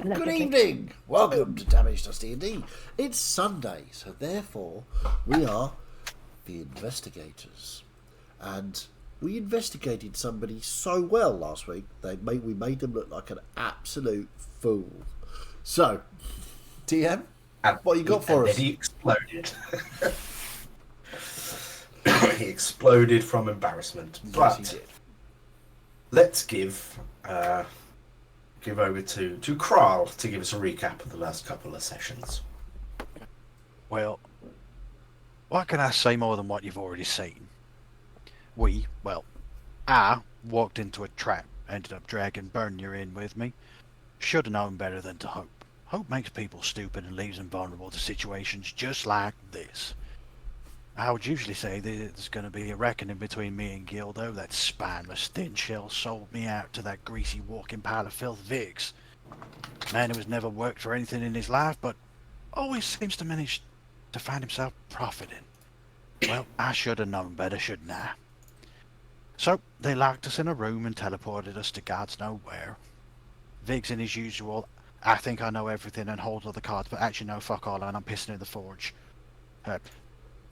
Hello, Good Dudley. evening. Welcome to Damage Dust D&D. It's Sunday, so therefore we are the investigators, and we investigated somebody so well last week we made them look like an absolute fool. So, TM, And, what you got for and then us? he exploded. He exploded from embarrassment. Yes, But he did. let's give over to Kral to give us a recap of the last couple of sessions. Well, what can I say more than what you've already seen? I walked into a trap, ended up dragging Bernier in with me. Should have known better than to hope. Hope makes people stupid and leaves them vulnerable to situations just like this. I would usually say there's going to be a reckoning between me and Gildo. That spineless thin shell sold me out to that greasy walking pile of filth Viggs. Man who has never worked for anything in his life, but always seems to manage to find himself profiting. Well, I should have known better, shouldn't I? So, they locked us in a room and teleported us to God's know where. Viggs in his usual, I think I know everything and hold all the cards, but actually no, fuck all, and I'm pissing in the forge.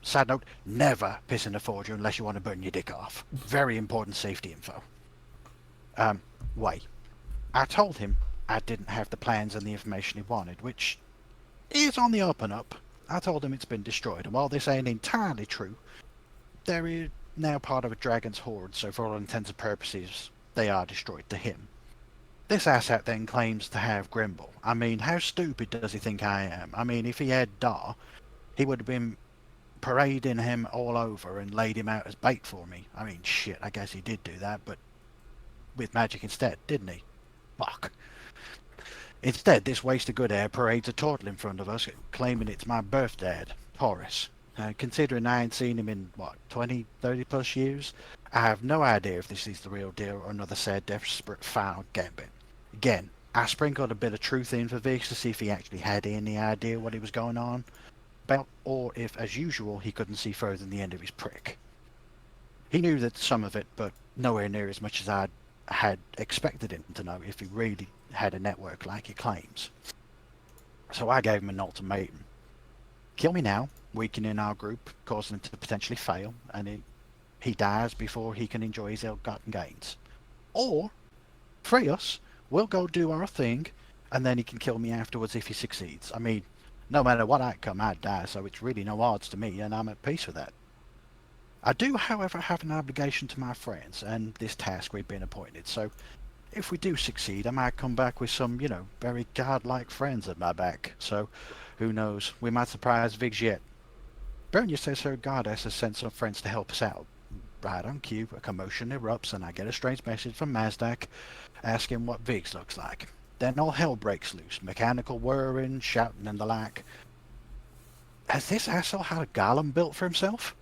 Side note, never piss in the forge unless you want to burn your dick off. Very important safety info. Wait. I told him I didn't have the plans and the information he wanted, which is on the up and up. I told him it's been destroyed, and while this ain't entirely true, they're now part of a dragon's horde, so for all intents and purposes, they are destroyed to him. This asshat then claims to have Grimble. I mean, how stupid does he think I am? I mean, if he had Dar, he would have been parading him all over and laid him out as bait for me. I mean, shit, I guess he did do that, but with magic instead, didn't he? Fuck. Instead, this waste of good air parades a turtle in front of us, claiming it's my birth dad, Horace. Considering I ain't seen him in, 20, 30 plus years, I have no idea if this is the real deal or another sad, desperate, final gambit. Again, I sprinkled a bit of truth in for Viggs to see if he actually had any idea what he was going on about, or if, as usual, he couldn't see further than the end of his prick. He knew that some of it, but nowhere near as much as I had expected him to know if he really had a network like he claims. So I gave him an ultimatum. Kill me now, weakening our group, causing him to potentially fail, and he dies before he can enjoy his ill-gotten gains. Or, free us, we'll go do our thing, and then he can kill me afterwards if he succeeds. I mean, no matter what outcome, I'd die, so it's really no odds to me, and I'm at peace with that. I do, however, have an obligation to my friends, and this task we've been appointed, so if we do succeed, I might come back with some, very godlike friends at my back, so who knows, we might surprise Viggs yet. Bernier says her goddess has sent some friends to help us out. Right on cue, a commotion erupts, and I get a strange message from Mazdak asking what Viggs looks like. Then all hell breaks loose, mechanical whirring, shouting, and the like. Has this asshole had a golem built for himself?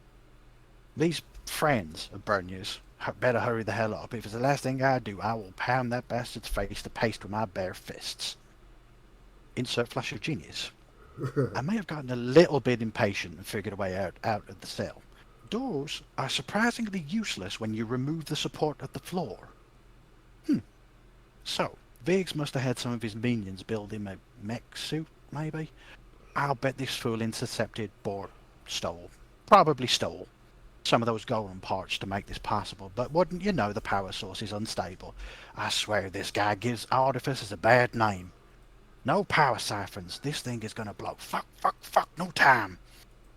These friends of Bernier's better hurry the hell up. If it's the last thing I do, I will pound that bastard's face to paste with my bare fists. Insert flash of genius. I may have gotten a little bit impatient and figured a way out of the cell. Doors are surprisingly useless when you remove the support of the floor. So, Viggs must have had some of his minions build him a mech suit, maybe? I'll bet this fool intercepted or probably stole, some of those golem parts to make this possible, but wouldn't you know the power source is unstable. I swear this guy gives artificers a bad name. No power siphons, this thing is gonna blow. Fuck, no time.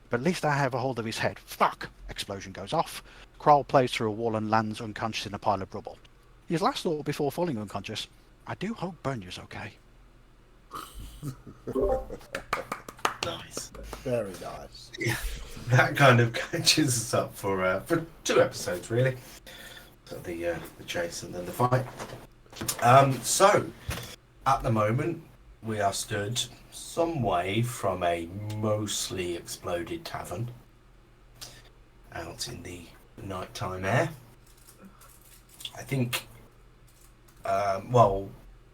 But at least I have a hold of his head. Fuck! Explosion goes off. Kral plays through a wall and lands unconscious in a pile of rubble. His last thought before falling unconscious, I do hope Bernier's okay. Nice. Very nice. Yeah, that kind of catches us up for 2 episodes, really. So the chase and then the fight. So, at the moment, we are stood some way from a mostly exploded tavern out in the nighttime air. I think,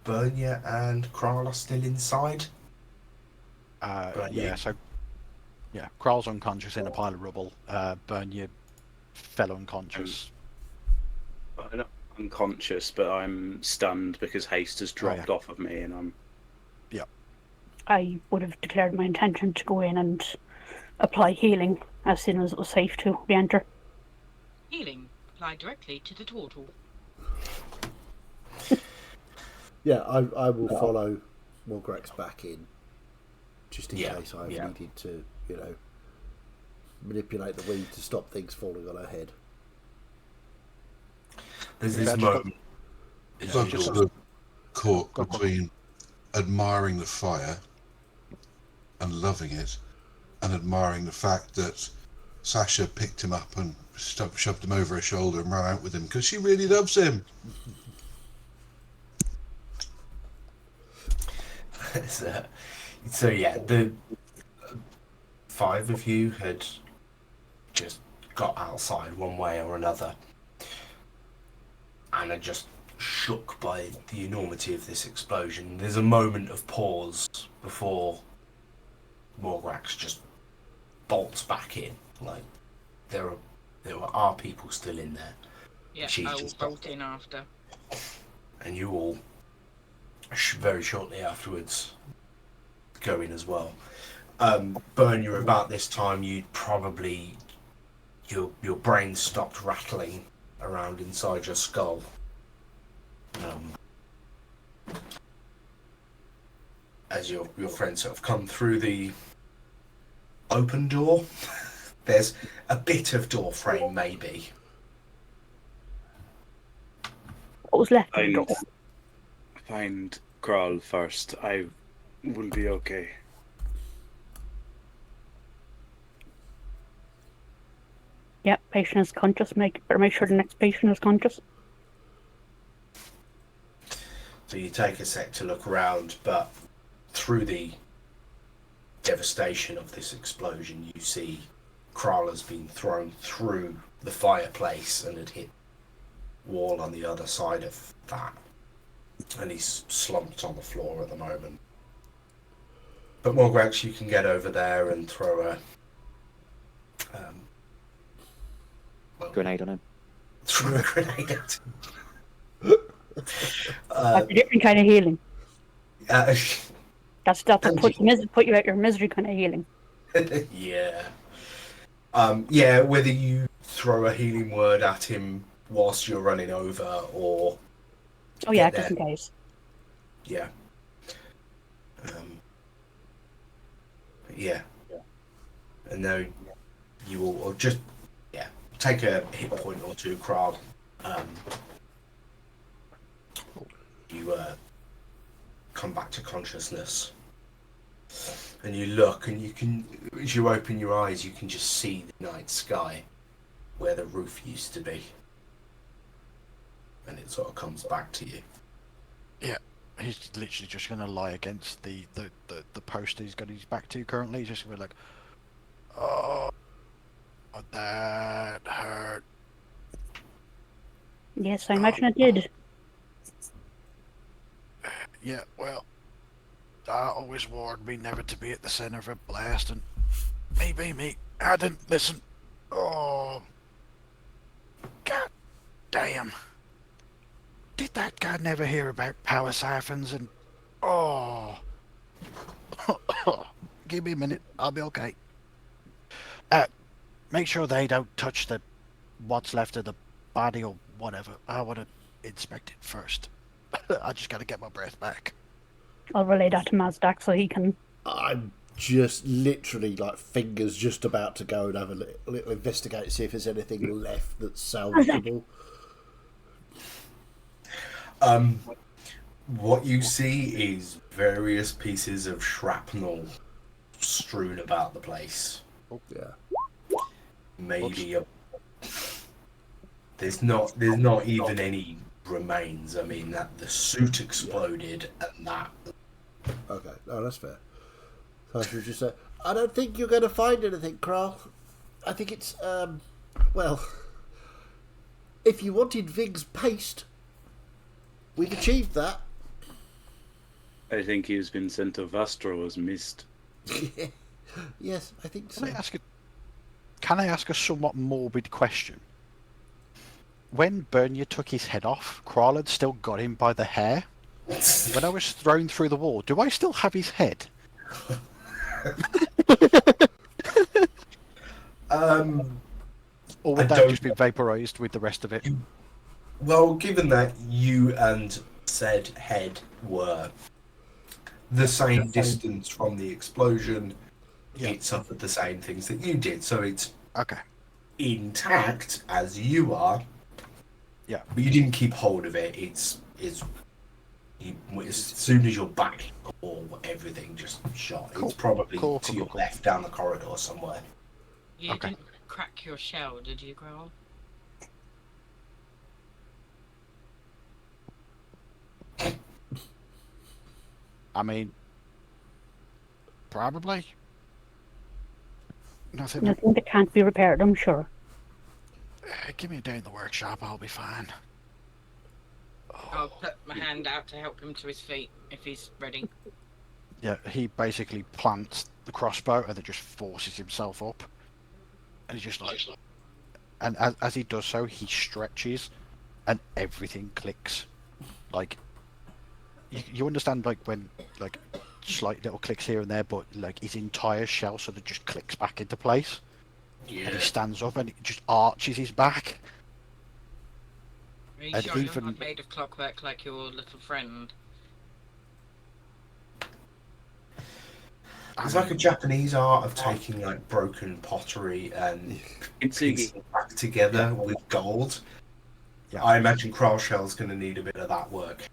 Bernier and Kral are still inside. Kral's unconscious in a pile of rubble. Bernier fell unconscious. I'm not unconscious, but I'm stunned because haste has dropped off of me, and I'm I would have declared my intention to go in and apply healing as soon as it was safe to re-enter. Healing. Apply directly to the turtle. Yeah, I will follow Morgrax back in, just in Yeah, case I've yeah. needed to, manipulate the weed to stop things falling on her head. There's this That's moment. So I'm just sort of caught between admiring the fire and loving it, and admiring the fact that Sasha picked him up and shoved him over her shoulder and ran out with him because she really loves him. So yeah, the 5 of you had just got outside one way or another, and are just shook by the enormity of this explosion. There's a moment of pause before Morgrax just bolts back in. Like there are people still in there. Yeah, She's I will just bolt in after. and you all very shortly afterwards go in as well. Burn, you're about this time. You'd probably your brain stopped rattling around inside your skull. As your friends sort of come through the open door, there's a bit of door frame maybe. What was left of the door? Find Crawl first. I wouldn't be okay. Yep, patient is conscious. Better make sure the next patient is conscious. So you take a sec to look around, but through the devastation of this explosion, you see Krala's been thrown through the fireplace and had hit wall on the other side of that. And he's slumped on the floor at the moment. But Morgrax, you can get over there and throw a Grenade on him. throw a grenade at him. That's a different kind of healing. Uh, That's the put you out your misery kind of healing. yeah. Yeah, whether you throw a healing word at him whilst you're running over or... Oh yeah, Get just in case. Yeah. Yeah. And now you will or just, take a hit point or two, Kral. You come back to consciousness. And you look and you can, as you open your eyes, you can just see the night sky where the roof used to be. And it sort of comes back to you. Yeah, he's literally just going to lie against the post he's got his back to currently. He's just going to be like, oh, that hurt. Yes, I imagine it did. Yeah, well, I always warned me never to be at the centre of a blast, and me, I didn't listen. Oh, god damn. Did that guy never hear about power siphons and... Oh. Give me a minute, I'll be okay. Make sure they don't touch what's left of the body or whatever. I want to inspect it first. I just gotta get my breath back. I'll relay that to Mazdak so he can... I'm just literally, fingers just about to go and have a little investigate, see if there's anything left that's salvageable. What you see is various pieces of shrapnel strewn about the place. Yeah. Maybe there's not even any remains. I mean, that the suit exploded and that. Okay, no, that's fair. So I should just say, I don't think you're going to find anything, Kral. I think it's, well, if you wanted Vig's paste, we've achieved that. I think he's been sent to Vastro as mist. Yes, I think so. Can I ask a somewhat morbid question? When Bernier took his head off, Kral had still got him by the hair. When I was thrown through the wall, do I still have his head? Or would that just be vaporized with the rest of it? Well, given that you and said head were the same distance from the explosion, it suffered the same things that you did, so it's Okay. intact as you are. Yeah. But you didn't keep hold of it. As soon as you're back, or everything just shot. Cool. It's probably Cool. to your left down the corridor somewhere. You Okay. didn't crack your shell, did you, Growl? I mean, probably. Nothing. Nothing that can't be repaired, I'm sure. Give me a day in the workshop, I'll be fine. I'll put my hand out to help him to his feet if he's ready. Yeah, he basically plants the crossbow and then just forces himself up. And he's just like... And as he does so, he stretches and everything clicks. Like, you understand, like, when, like, slight little clicks here and there, but, like, his entire shell sort of just clicks back into place. Yeah. And he stands up and it just arches his back. Are you And sure you're even- not made of clockwork like your little friend? It's like a Japanese art of taking like broken pottery and piecing it back together with gold. Yeah. I imagine Kral Shell's going to need a bit of that work.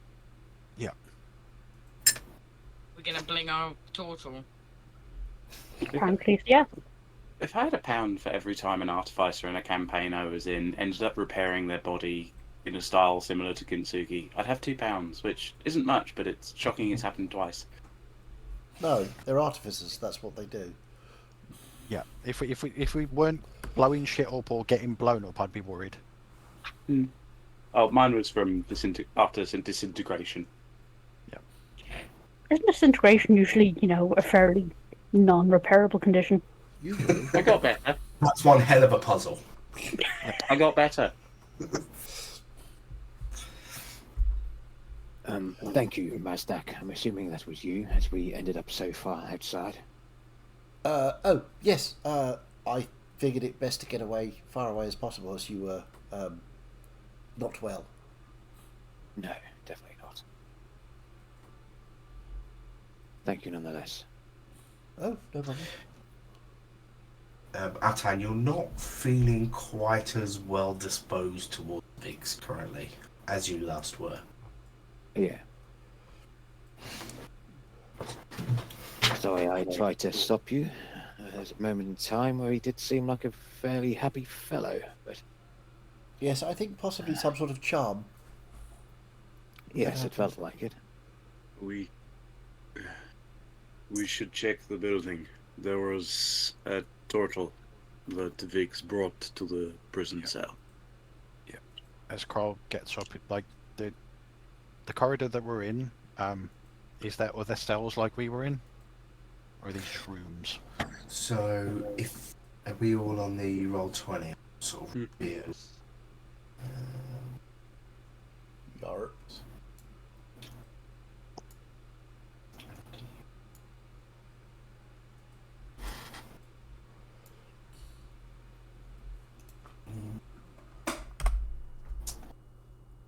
We're gonna bling our turtle. Apparently, yeah. If I had £1 for every time an artificer in a campaign I was in ended up repairing their body in a style similar to Kintsugi, I'd have £2, which isn't much, but it's shocking it's happened twice. No, they're artificers. That's what they do. Yeah, if we weren't blowing shit up or getting blown up, I'd be worried. Oh, mine was from after disintegration. Isn't disintegration usually, a fairly non-repairable condition? Usually. I got better. That's one hell of a puzzle. I got better. Thank you, Mazdak. I'm assuming that was you, as we ended up so far outside. Oh, yes. I figured it best to get far away as possible, as you were not well. No, definitely not. Thank you nonetheless. Oh, no problem. Atan, you're not feeling quite as well disposed towards Viggs currently as you last were. Yeah. Sorry, I tried to stop you. There's a moment in time where he did seem like a fairly happy fellow, but Yes, I think possibly some sort of charm. yes, it felt like it. We should check the building. There was a turtle that Vix brought to the prison cell. As Carl gets up, like the corridor that we're in, is there other cells like we were in, or are these rooms? So, are we all on the roll 20 sort of here? Yarp.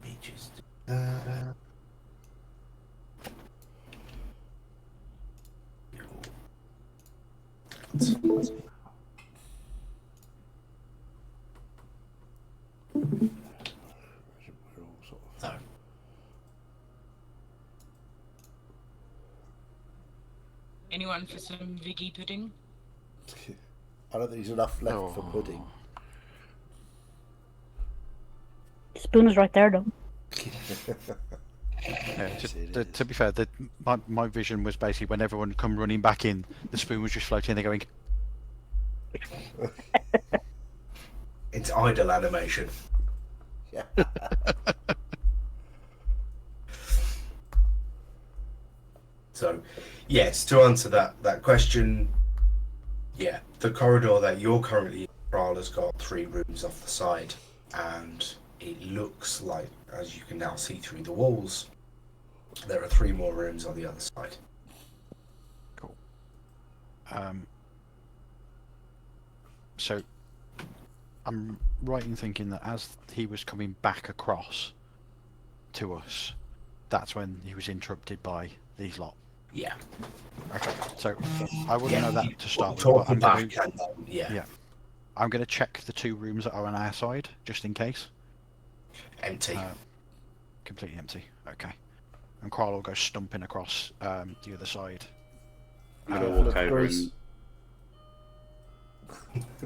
Let me just So, Anyone for some Viggy pudding? I don't think there's enough left for pudding. Spoon is right there, though. Yeah, Yes, it is. to be fair, my vision was basically when everyone come running back in, the spoon was just floating. They're going, it's idle animation. Yeah. So, yes, to answer that question, yeah, the corridor that you're currently in, Kral, has got 3 rooms off the side, and it looks like, as you can now see through the walls, There are 3 more rooms on the other side. Cool. So I'm right in thinking that as he was coming back across to us, that's when he was interrupted by these lot. Yeah. Okay, so I wouldn't know that to start with, Talk but I'm back going and then, yeah. I'm going to check the 2 rooms that are on our side, just in case. Empty. Completely empty. Okay. And Kral will go stumping across the other side. I'm gonna walk Full of over grease.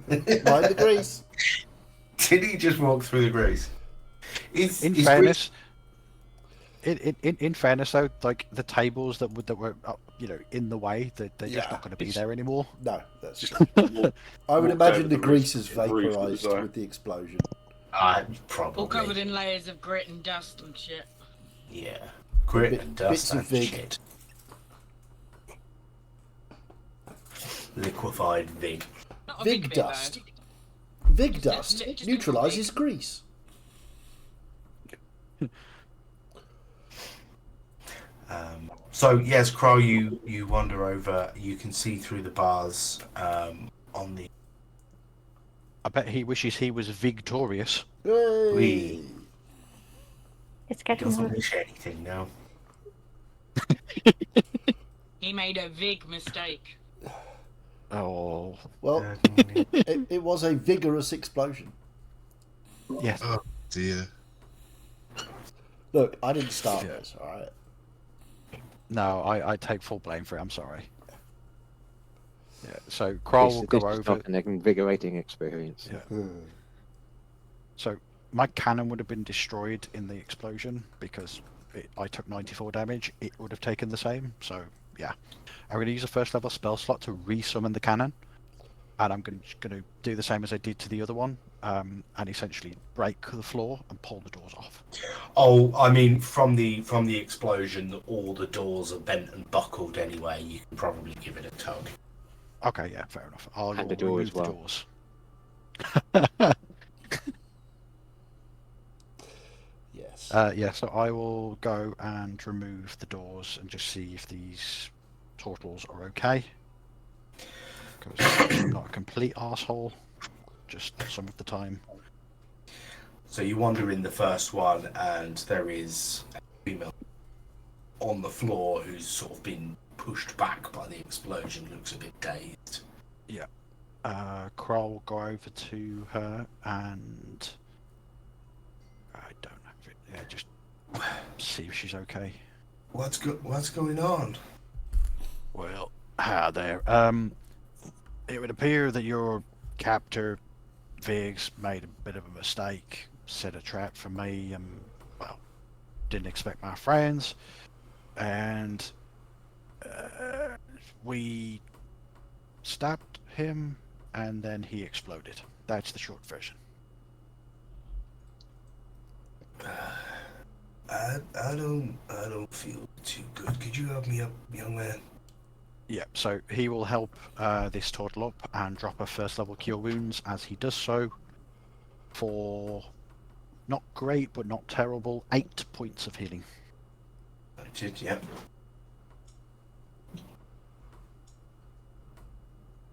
and Mind the grease. Did he just walk through the grease? In fairness, in fairness though, like the tables that were in the way, they're just not going to be there anymore. No, that's just true. walk, I would walked imagine over the the grease roof- has roof of the vaporized zone. with the explosion. Probably. All covered in layers of grit and dust and shit. Yeah. Grit Bit- and dust bits of and Vig. shit. Liquefied Vig. Not a Vig big bit, dust. though. Vig dust just neutralizes Vig. grease. So yes, Crow, you wander over. You can see through the bars on the. I bet he wishes he was victorious. Hey. Wee. It's getting Doesn't worse. wish anything now. He made a big mistake. Oh, Well, it was a vigorous explosion. yes. Oh dear. Look, I didn't start Yeah. this, alright? No, I take full blame for it. I'm sorry. Yeah. So This, Kral will this go was over. not an invigorating experience. Yeah. So my cannon would have been destroyed in the explosion because I took 94 damage. It would have taken the same. So yeah, I'm going to use a 1st level spell slot to resummon the cannon, and I'm going to do the same as I did to the other one, and essentially break the floor and pull the doors off. Oh, I mean, from the explosion, all the doors are bent and buckled anyway. You can probably give it a tug. Okay, yeah, fair enough. I'll And the door remove as well. the doors. Yes. Yeah, so I will go and remove the doors and just see if these turtles are okay. Because I'm not a complete arsehole, just some of the time. So you wander in the first one, and there is a female on the floor who's sort of been pushed back by the explosion. Looks a bit dazed. Kral will go over to her and I don't know if it, yeah, just see if she's okay. What's going on? Well, hi there. It would appear that your captor, Viggs, made a bit of a mistake, set a trap for me, and, well, didn't expect my friends, and we stabbed him, and then he exploded. That's the short version. I don't feel too good. Could you help me up, young man? Yeah, so he will help this turtle up and drop a 1st level cure wounds as he does so for not great but not terrible 8 points of healing. Yeah.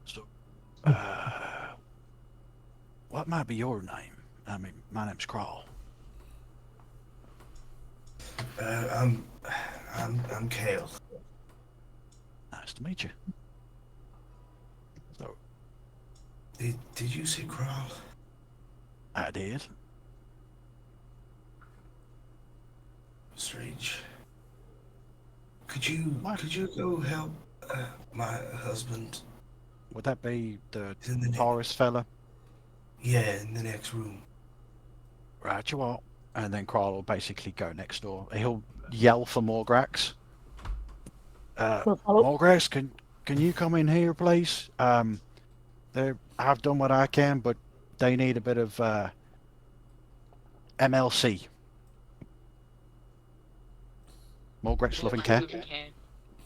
So, what might be your name? I mean, my name's Kral. I'm Kale. Nice to meet you. So, Did you say Kral? I did. Strange. Could you go help my husband? Would that be the He's in the Taurus fella? Yeah, in the next room. Right, you are. And then Kral will basically go next door. He'll yell for Morgrax. We'll follow. Morgrax, can you come in here, please? I've done what I can, but they need a bit of MLC. Morgrax, loving care.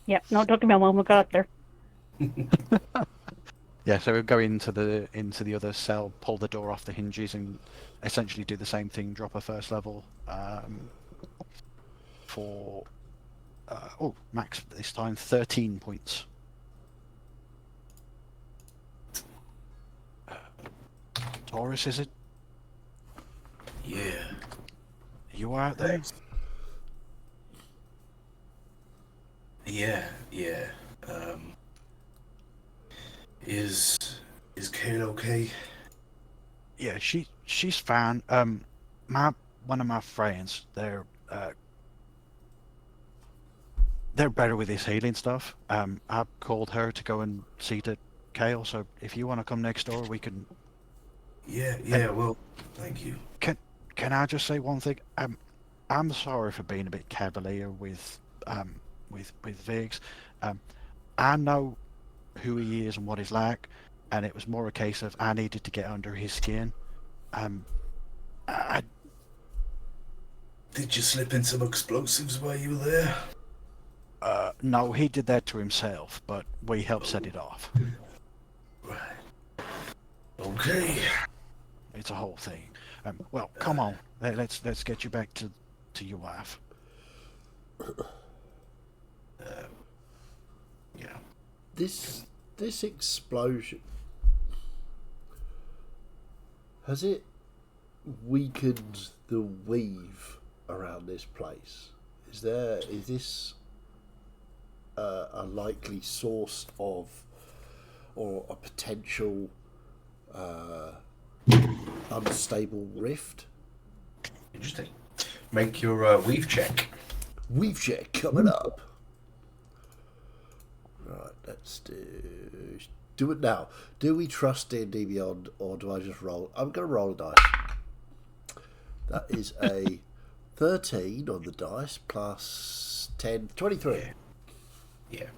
Yep, no, don't give me a moment, we got there. Yeah, so we'll go into the other cell, pull the door off the hinges, and essentially do the same thing. Drop a 1st level for max this time 13 points. Taurus, is it? Yeah. You out there? Yeah. Is Kale okay? Yeah, she's fine. One of my friends, they're better with this healing stuff. I called her to go and see to Kale, so if you want to come next door, we can. Yeah. Well, thank you. Can I just say one thing? I'm sorry for being a bit cavalier with Viggs. I know who he is and what he's like, and it was more a case of I needed to get under his skin. Did you slip in some explosives while you were there? No, he did that to himself, but we helped set it off. Right. Okay. It's a whole thing. Well, come on. Let's get you back to your wife. Yeah. This explosion, has it weakened the weave around this place? Is this a likely source of, or a potential unstable rift? Interesting. Make your weave check. Weave check coming up. Right, let's do it now. Do we trust D&D Beyond, or do I just roll? I'm going to roll a dice. That is a 13 on the dice plus 10, 23. Yeah.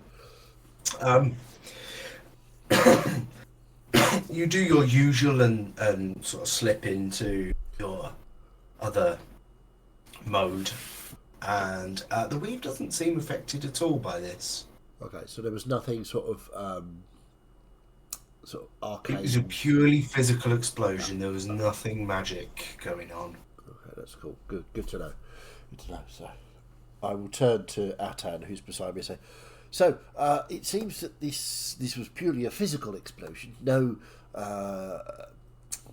You do your usual and sort of slip into your other mode, and the weave doesn't seem affected at all by this. Okay, so there was nothing sort of arcane. It was a purely physical explosion. There was nothing magic going on. Okay, that's cool. Good to know. Good to know. So, I will turn to Atan, who's beside me, and say, "So, it seems that this was purely a physical explosion. No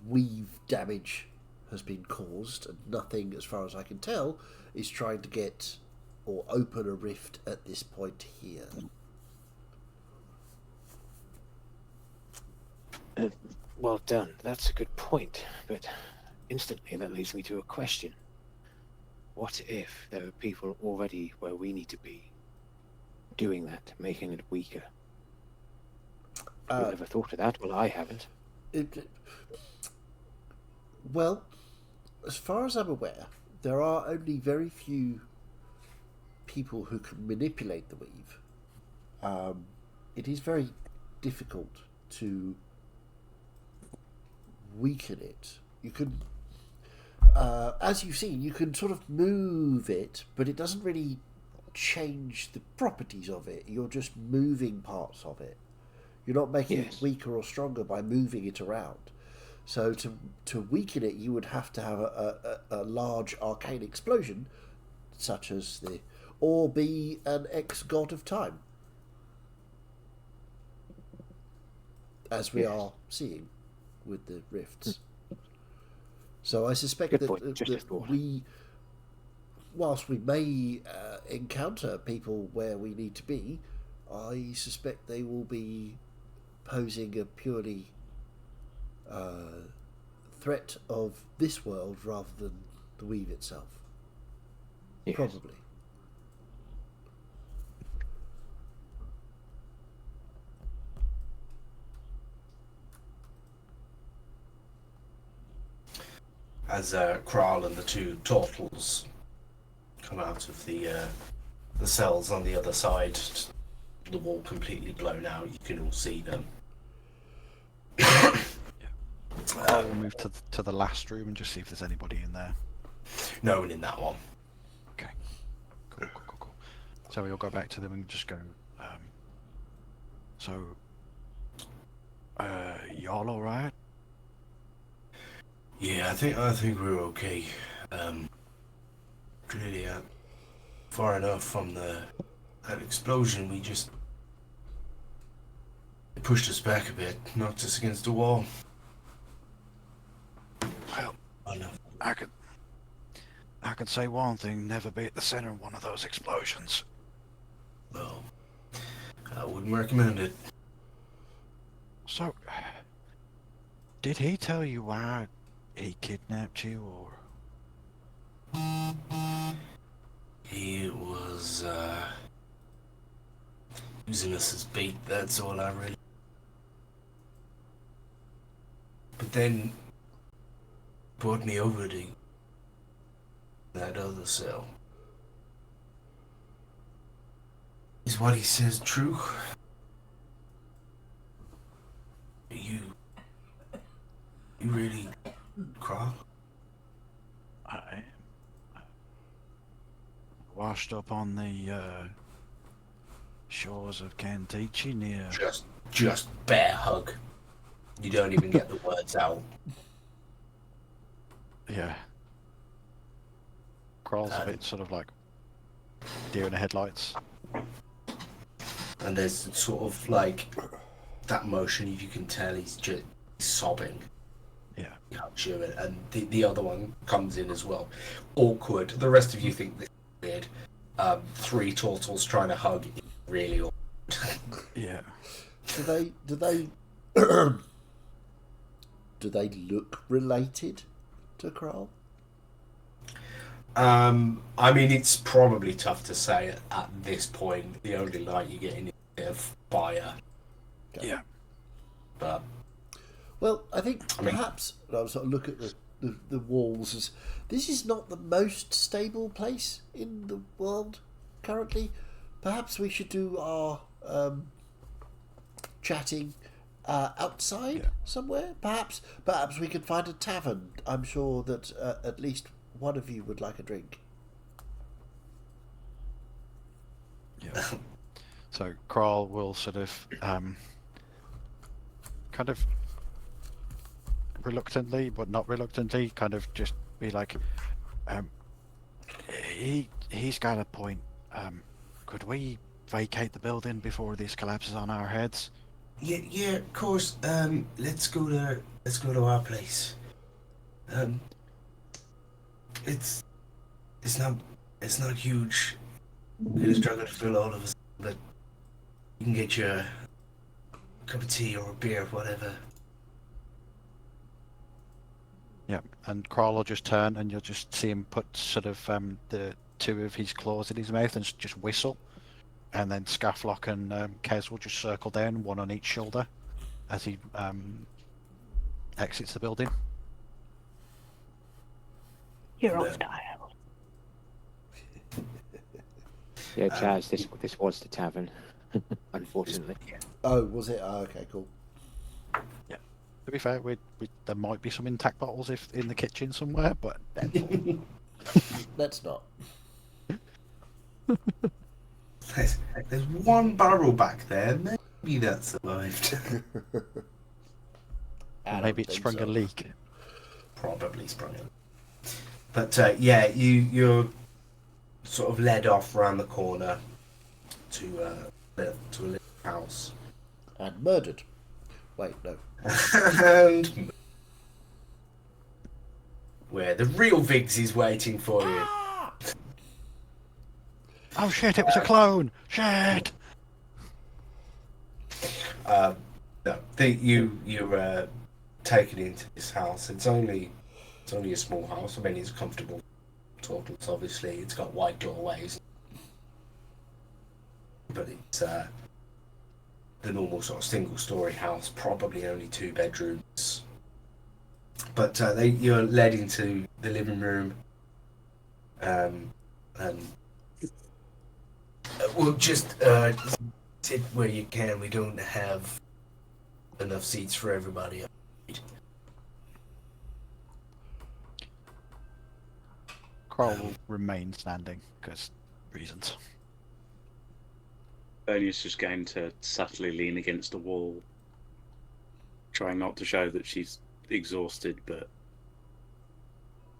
weave damage has been caused, and nothing, as far as I can tell, is trying to get or open a rift at this point here." Well done. That's a good point, but instantly that leads me to a question. What if there are people already where we need to be, doing that, making it weaker? I've never thought of that. Well, I haven't. Well, as far as I'm aware, there are only very few people who can manipulate the weave. It is very difficult to weaken it. You can, as you've seen, you can sort of move it, but it doesn't really change the properties of it. You're just moving parts of it. You're not making it weaker or stronger by moving it around. So to weaken it, you would have to have a large arcane explosion, such as or be an ex-god of time, as we are seeing with the rifts. So I suspect that we, whilst we may encounter people where we need to be, I suspect they will be posing a purely threat of this world rather than the weave itself. Yes. Probably. As Kral and the two turtles come out of the cells on the other side, the wall completely blown out, you can all see them. I'll move to the last room and just see if there's anybody in there. No one in that one. Okay. Cool. So we'll go back to them and just go, y'all alright? Yeah, I think we're okay. Clearly far enough from the that explosion, we just it pushed us back a bit, knocked us against the wall. Well, I know. I can say one thing: never be at the center of one of those explosions. Well, I wouldn't recommend it. So, did he tell you why he kidnapped you, or? He was using us as bait, that's all I really. But then brought me over to that other cell. Is what he says true? You really crawl? I washed up on the shores of Kantichi near. Just bear hug. You don't even get the words out. Yeah. Crawls a bit sort of like deer in the headlights. And there's sort of like that motion, you can tell he's just sobbing. Yeah. He hugs you, and the other one comes in as well. Awkward. The rest of you think this is weird. 3 turtles trying to hug is really awkward. Yeah. Do they do they look related to Kral? I mean, it's probably tough to say at this point. The only light you get in is a bit of fire. Yeah. But Well, I think perhaps I sort of look at the walls as this is not the most stable place in the world currently. Perhaps we should do our chatting outside somewhere. Perhaps we could find a tavern. I'm sure that at least one of you would like a drink. Yeah. So Kral will sort of kind of reluctantly, but not reluctantly, kind of just be like, he's got a point. Could we vacate the building before this collapses on our heads? yeah, of course. Let's go to our place. It's not huge. We're gonna struggle to fill all of us, but you can get your cup of tea or a beer, whatever. Yeah, and Kral will just turn, and you'll just see him put sort of the 2 of his claws in his mouth and just whistle, and then Scafflock and Kez will just circle down, one on each shoulder, as he exits the building. You're off style. Yeah, Chaz, this was the tavern, unfortunately. Oh, was it? Oh, okay, cool. To be fair, there might be some intact bottles if in the kitchen somewhere, but Let's not. There's one barrel back there. Maybe that survived. maybe it sprung a leak. Probably sprung it. But yeah, you're sort of led off around the corner to a little house. And murdered. Wait, no. And where the real Viggs is waiting for you. Oh shit! It was a clone. Shit. No, you're taken into this house. It's only a small house. I mean, it's comfortable. Turtles, obviously. It's got wide doorways, but it's the normal sort of single-story house. Probably only 2 bedrooms. But you're led into the living room, and we'll just sit where you can. We don't have enough seats for everybody. Kral will remain standing because reasons. Bernia's just going to subtly lean against the wall, trying not to show that she's exhausted, but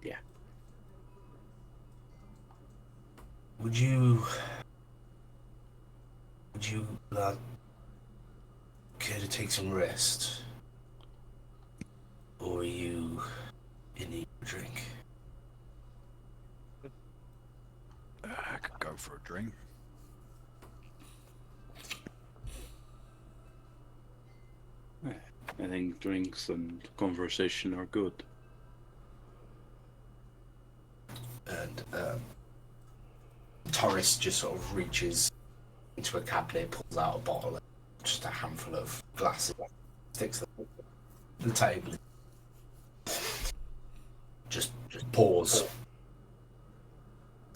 yeah. Would you would you care to take some rest? Or are you in need of a drink? I could go for a drink. I think drinks and conversation are good. And Torres just sort of reaches into a cabinet, pulls out a bottle, and just a handful of glasses, sticks them on the table. Just pause.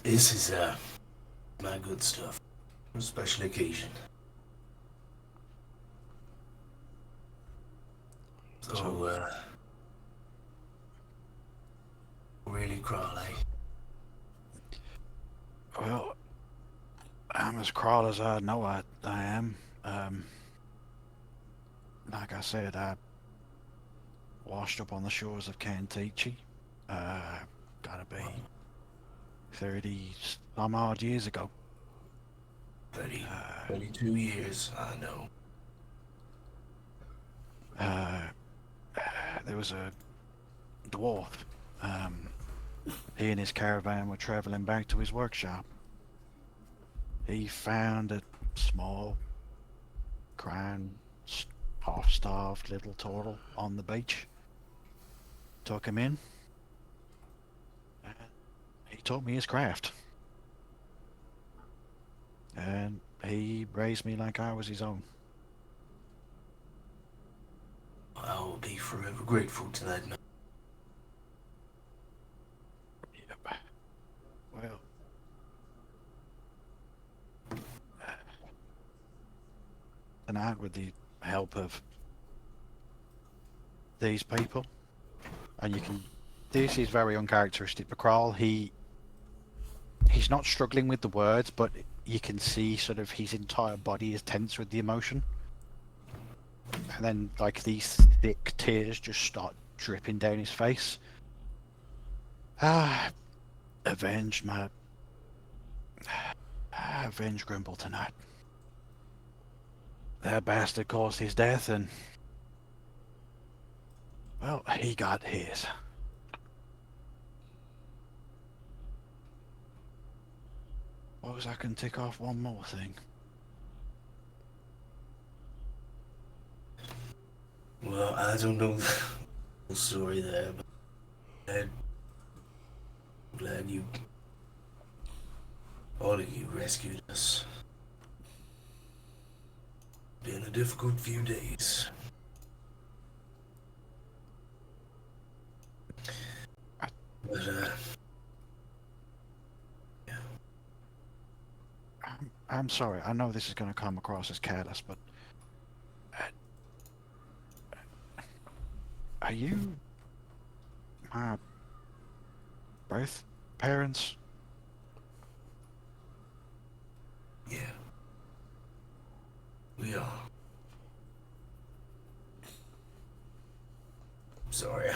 This is my good stuff for a special occasion. So, really, Crowley? Well, I'm as crawl as I know I am. Like I said, I washed up on the shores of Kantichi. Gotta be 30 some odd years ago. 32 years, I know. There was a dwarf. He and his caravan were traveling back to his workshop. He found a small, crying, half-starved little turtle on the beach. Took him in. And he taught me his craft. And he raised me like I was his own. I will be forever grateful to that man. Yep. Well, tonight, with the help of these people, and you can, this is very uncharacteristic for Kral. He's not struggling with the words, but you can see sort of his entire body is tense with the emotion. And then, like, these thick tears just start dripping down his face. Avenge Grimble tonight. That bastard caused his death, and well, he got his. Suppose I can tick off one more thing. Well, I don't know the whole story there, but I'm glad you, all of you, rescued us. Been a difficult few days. But, yeah. I'm sorry, I know this is going to come across as careless, but are you my both parents? Yeah. We are. Sorry,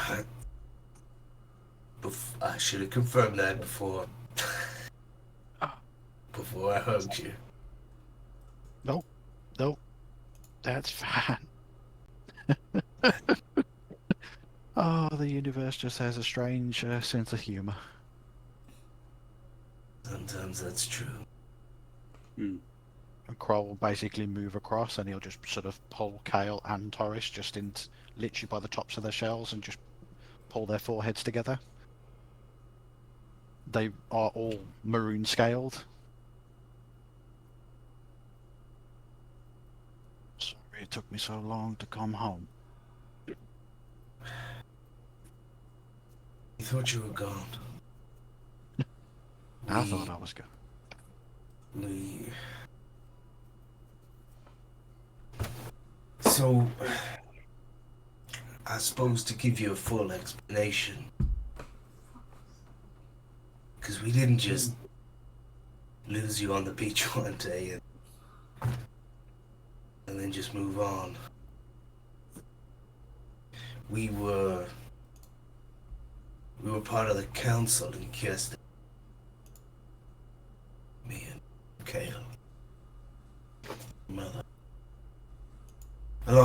I should have confirmed that before I hugged you. Nope, that's fine. Oh, the universe just has a strange sense of humor. Sometimes that's true. Hmm. And Kroll will basically move across, and he'll just sort of pull Kale and Torres just in, literally by the tops of their shells, and just pull their foreheads together. They are all maroon scaled. Sorry it took me so long to come home. You thought you were gone. I thought I was good. So, I suppose to give you a full explanation, because we didn't just lose you on the beach one day and then just move on. We were part of the council in Kirsten. Me and Kale.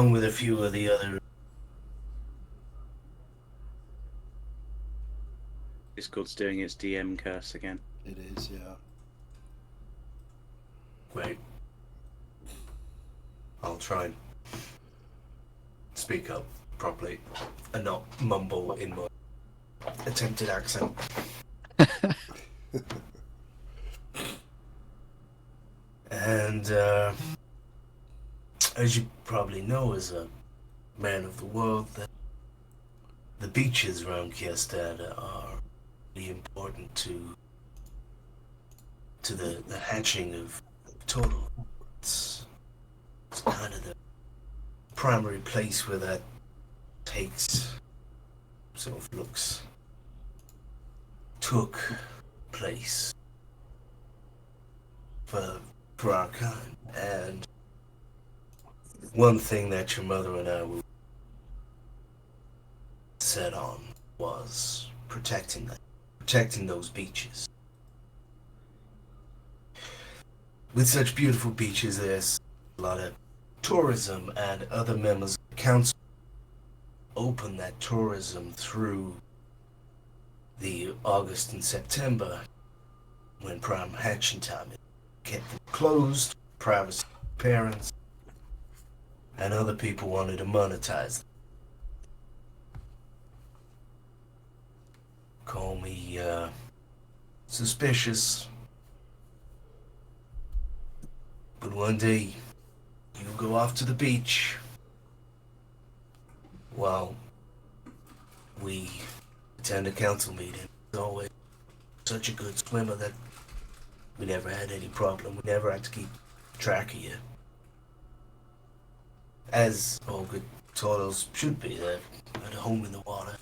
along with a few of the other. Discord's doing its DM curse again. It is, yeah. Wait. I'll try and speak up properly and not mumble in my attempted accent. And as you probably know, as a man of the world, that the beaches around Kierstad are really important to the hatching of turtle. It's kind of the primary place where that takes, sort of took place for our kind. And one thing that your mother and I were set on was protecting those beaches. With such beautiful beaches, there's a lot of tourism, and other members of the council open that tourism through the August and September when prime hatching time is. Kept them closed, privacy of parents, and other people wanted to monetize them. Call me suspicious, but one day you go off to the beach while we attend a council meeting. It's always such a good swimmer that we never had any problem. We never had to keep track of you. As all good turtles should be, they're at home in the water.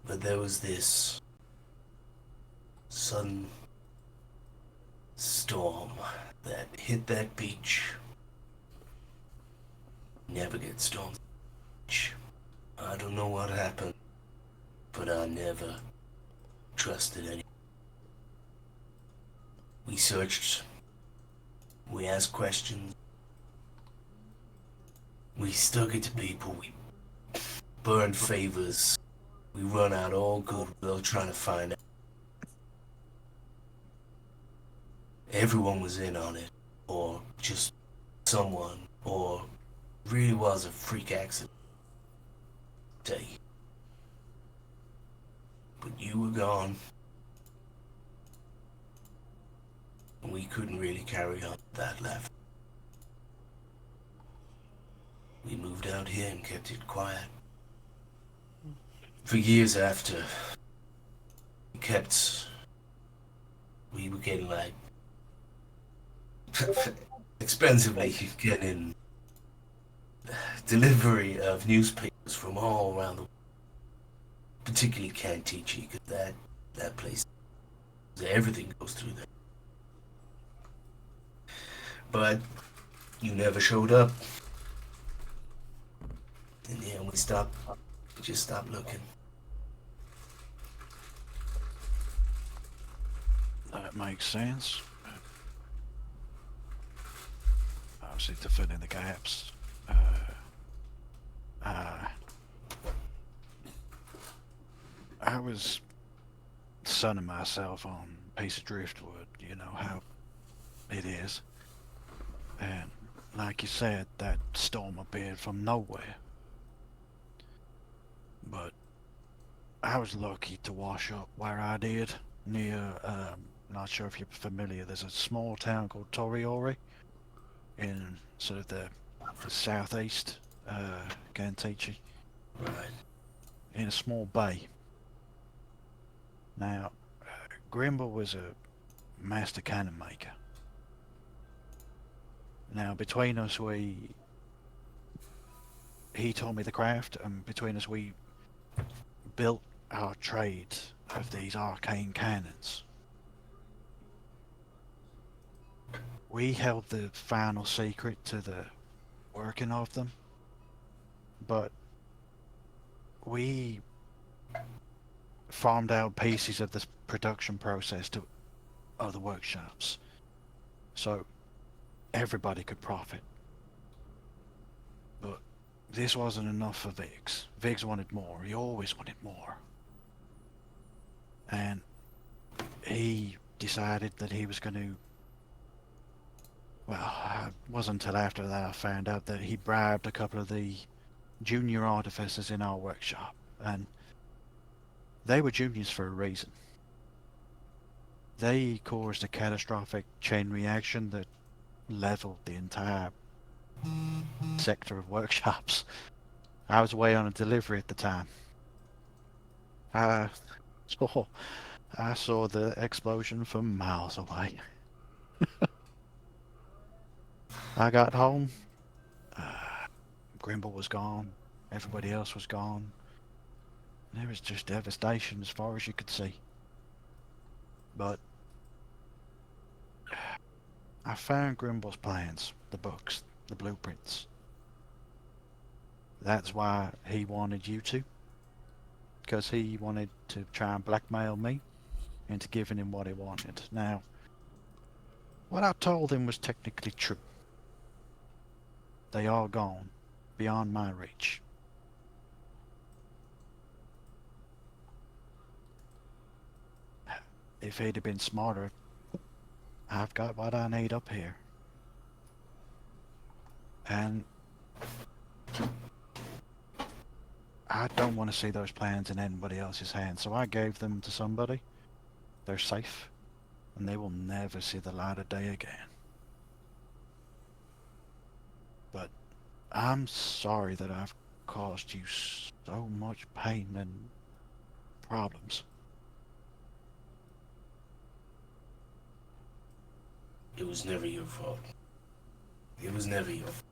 But there was this sudden storm that hit that beach. Never get storms. I don't know what happened, but I never trusted anyone. We searched, we asked questions, we stuck it to people, we burned favors, we run out all goodwill trying to find out. Everyone was in on it, or just someone, or really was a freak accident day. But you were gone. We couldn't really carry on that left. We moved out here and kept it quiet. For years after, we were getting like expensively getting delivery of newspapers from all around the world, particularly Kantichi, because that place, everything goes through there. But you never showed up. And then we just stopped looking. That makes sense. Obviously, to fill in the gaps. I was sunning myself on a piece of driftwood, you know how it is. And like you said, that storm appeared from nowhere. But I was lucky to wash up where I did, near, not sure if you're familiar, there's a small town called Toriori in sort of the southeast, Kantichi. Right. In a small bay. Now, Grimble was a master cannon maker. Now, between us, he taught me the craft, and between us, we built our trade of these arcane cannons. We held the final secret to the working of them, but we farmed out pieces of the production process to other workshops, so everybody could profit. this wasn't enough for Viggs. Viggs wanted more. He always wanted more. And he decided that he was going to... Well, it wasn't until after that I found out that he bribed a couple of the junior artificers in our workshop. And they were juniors for a reason. They caused a catastrophic chain reaction that leveled the entire sector of workshops. I was away on a delivery at the time. I saw the explosion from miles away. I got home. Grimble was gone. Everybody else was gone. There was just devastation as far as you could see. But I found Grimble's plans, the books, the blueprints. That's why he wanted you to. Because he wanted to try and blackmail me into giving him what he wanted. Now, what I told him was technically true. They are gone, beyond my reach. If he'd have been smarter, I've got what I need up here. And I don't want to see those plans in anybody else's hands, so I gave them to somebody. They're safe, and they will never see the light of day again. But I'm sorry that I've caused you so much pain and problems. It was never your fault. It was never your fault.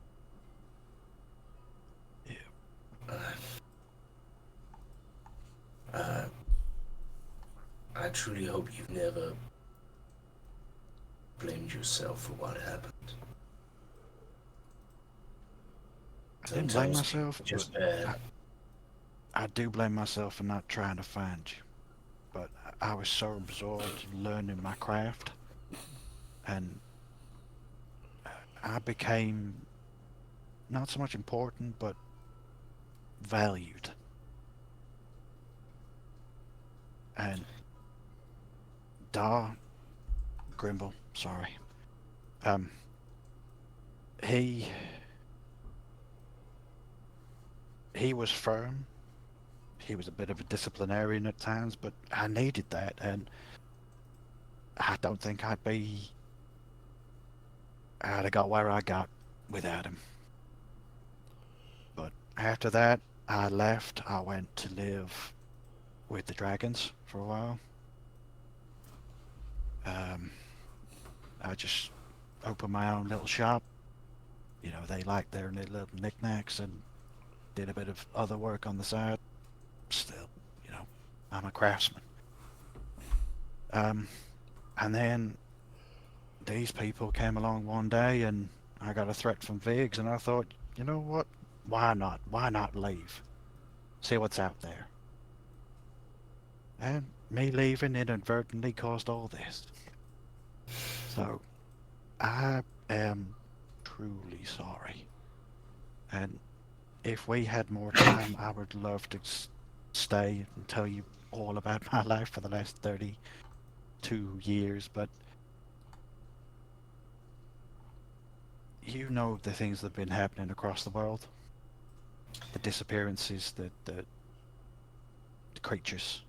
I truly hope you've never blamed yourself for what happened. I didn't blame Sometimes myself. just but bad. I do blame myself for not trying to find you. But I was so absorbed in learning my craft. And I became not so much important, but valued. And Grimble, sorry. He was firm. He was a bit of a disciplinarian at times, but I needed that, and I don't think I'd have got where I got without him. But after that, I left. I went to live with the dragons for a while. I just opened my own little shop. You know, they liked their little knickknacks and did a bit of other work on the side. Still, you know, I'm a craftsman. And then these people came along one day and I got a threat from Viggs, and I thought, you know what? Why not? Why not leave? See what's out there. And me leaving inadvertently caused all this. So, I am truly sorry. And if we had more time, I would love to stay and tell you all about my life for the last 32 years, but you know the things that have been happening across the world. The disappearances, the creatures.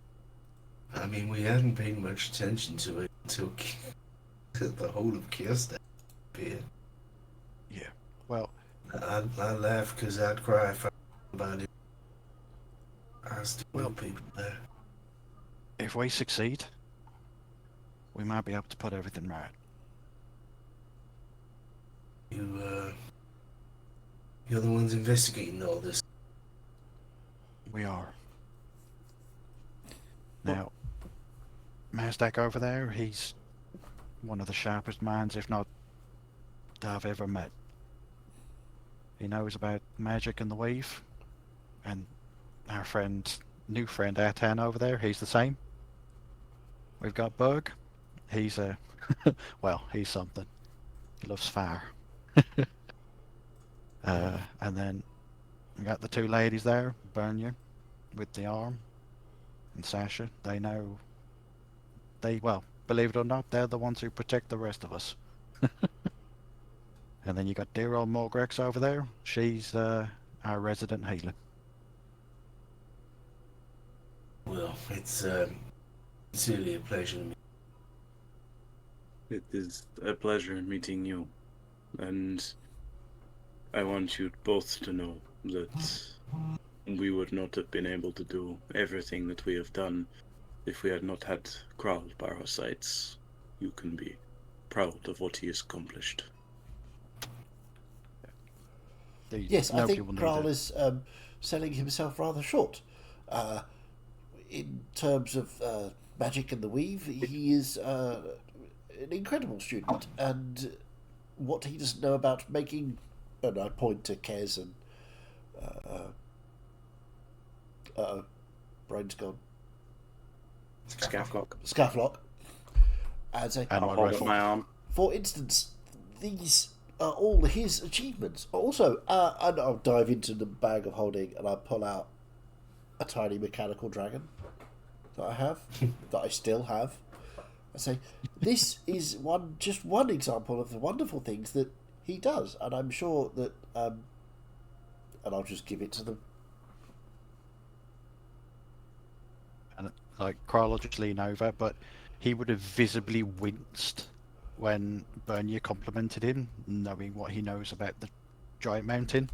I mean, we hadn't paid much attention to it until the whole of Kirsten appeared. Yeah, well... I laugh because I'd cry if I about it. I still know people there. If we succeed, we might be able to put everything right. You're the ones investigating all this. We are. Now, Mazdak over there, he's one of the sharpest minds, if not that I've ever met. He knows about magic and the weave, and our new friend Atan over there, he's the same. We've got Bug. He's well, he's something. He loves fire. And then You got the two ladies there, Bernier, with the arm, and Sasha. They know. Well, believe it or not, they're the ones who protect the rest of us. And then you got dear old Morgrex over there. She's our resident healer. Well, it's sincerely a pleasure to meet. It is a pleasure meeting you, and I want you both to know that we would not have been able to do everything that we have done if we had not had Kral by our sides. You can be proud of what he has accomplished. Yes, I think Kral is selling himself rather short. In terms of magic and the weave, he is an incredible student, and what he doesn't know about making, and I point to Kez and brain's gone. Scafflock. As a I'll hold up my arm. For instance, these are all his achievements. Also, and I'll dive into the bag of holding and I'll pull out a tiny mechanical dragon that I have, that I still have. I say, this is just one example of the wonderful things that he does, and I'm sure that, and I'll just give it to them. And like Kral will just lean over, but he would have visibly winced when Bernier complimented him, knowing what he knows about the giant mountain.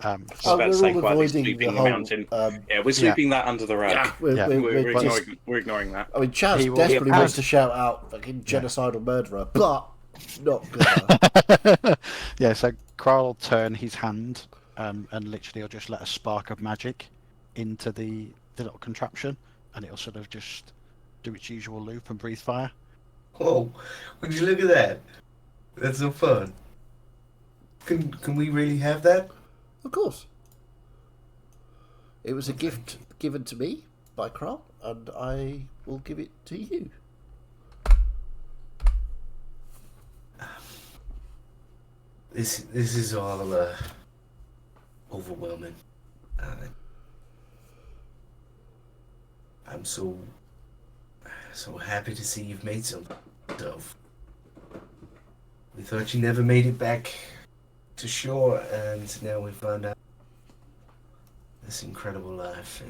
I was about to say, we're quietly avoiding sweeping the the whole, mountain. Yeah, we're sweeping that under the rug. We're ignoring that. I mean, Chaz desperately wants to shout out fucking genocidal murderer, but not gonna. Yeah, so Kral will turn his hand and literally he'll just let a spark of magic into the little contraption, and it'll sort of just do its usual loop and breathe fire. Oh, would you look at that? That's so fun. Can we really have that? Of course. It was a gift given to me by Kral, and I will give it to you. This is all overwhelming. I'm so happy to see you've made something of yourself. We thought you never made it back to shore, and now we found out this incredible life.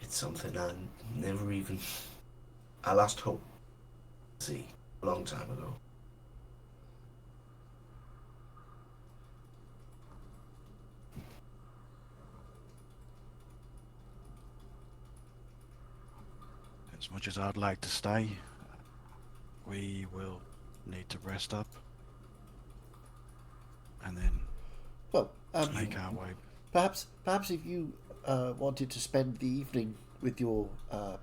It's something I lost hope to see a long time ago. As much as I'd like to stay, we will need to rest up and then make our way. Perhaps if you wanted to spend the evening with your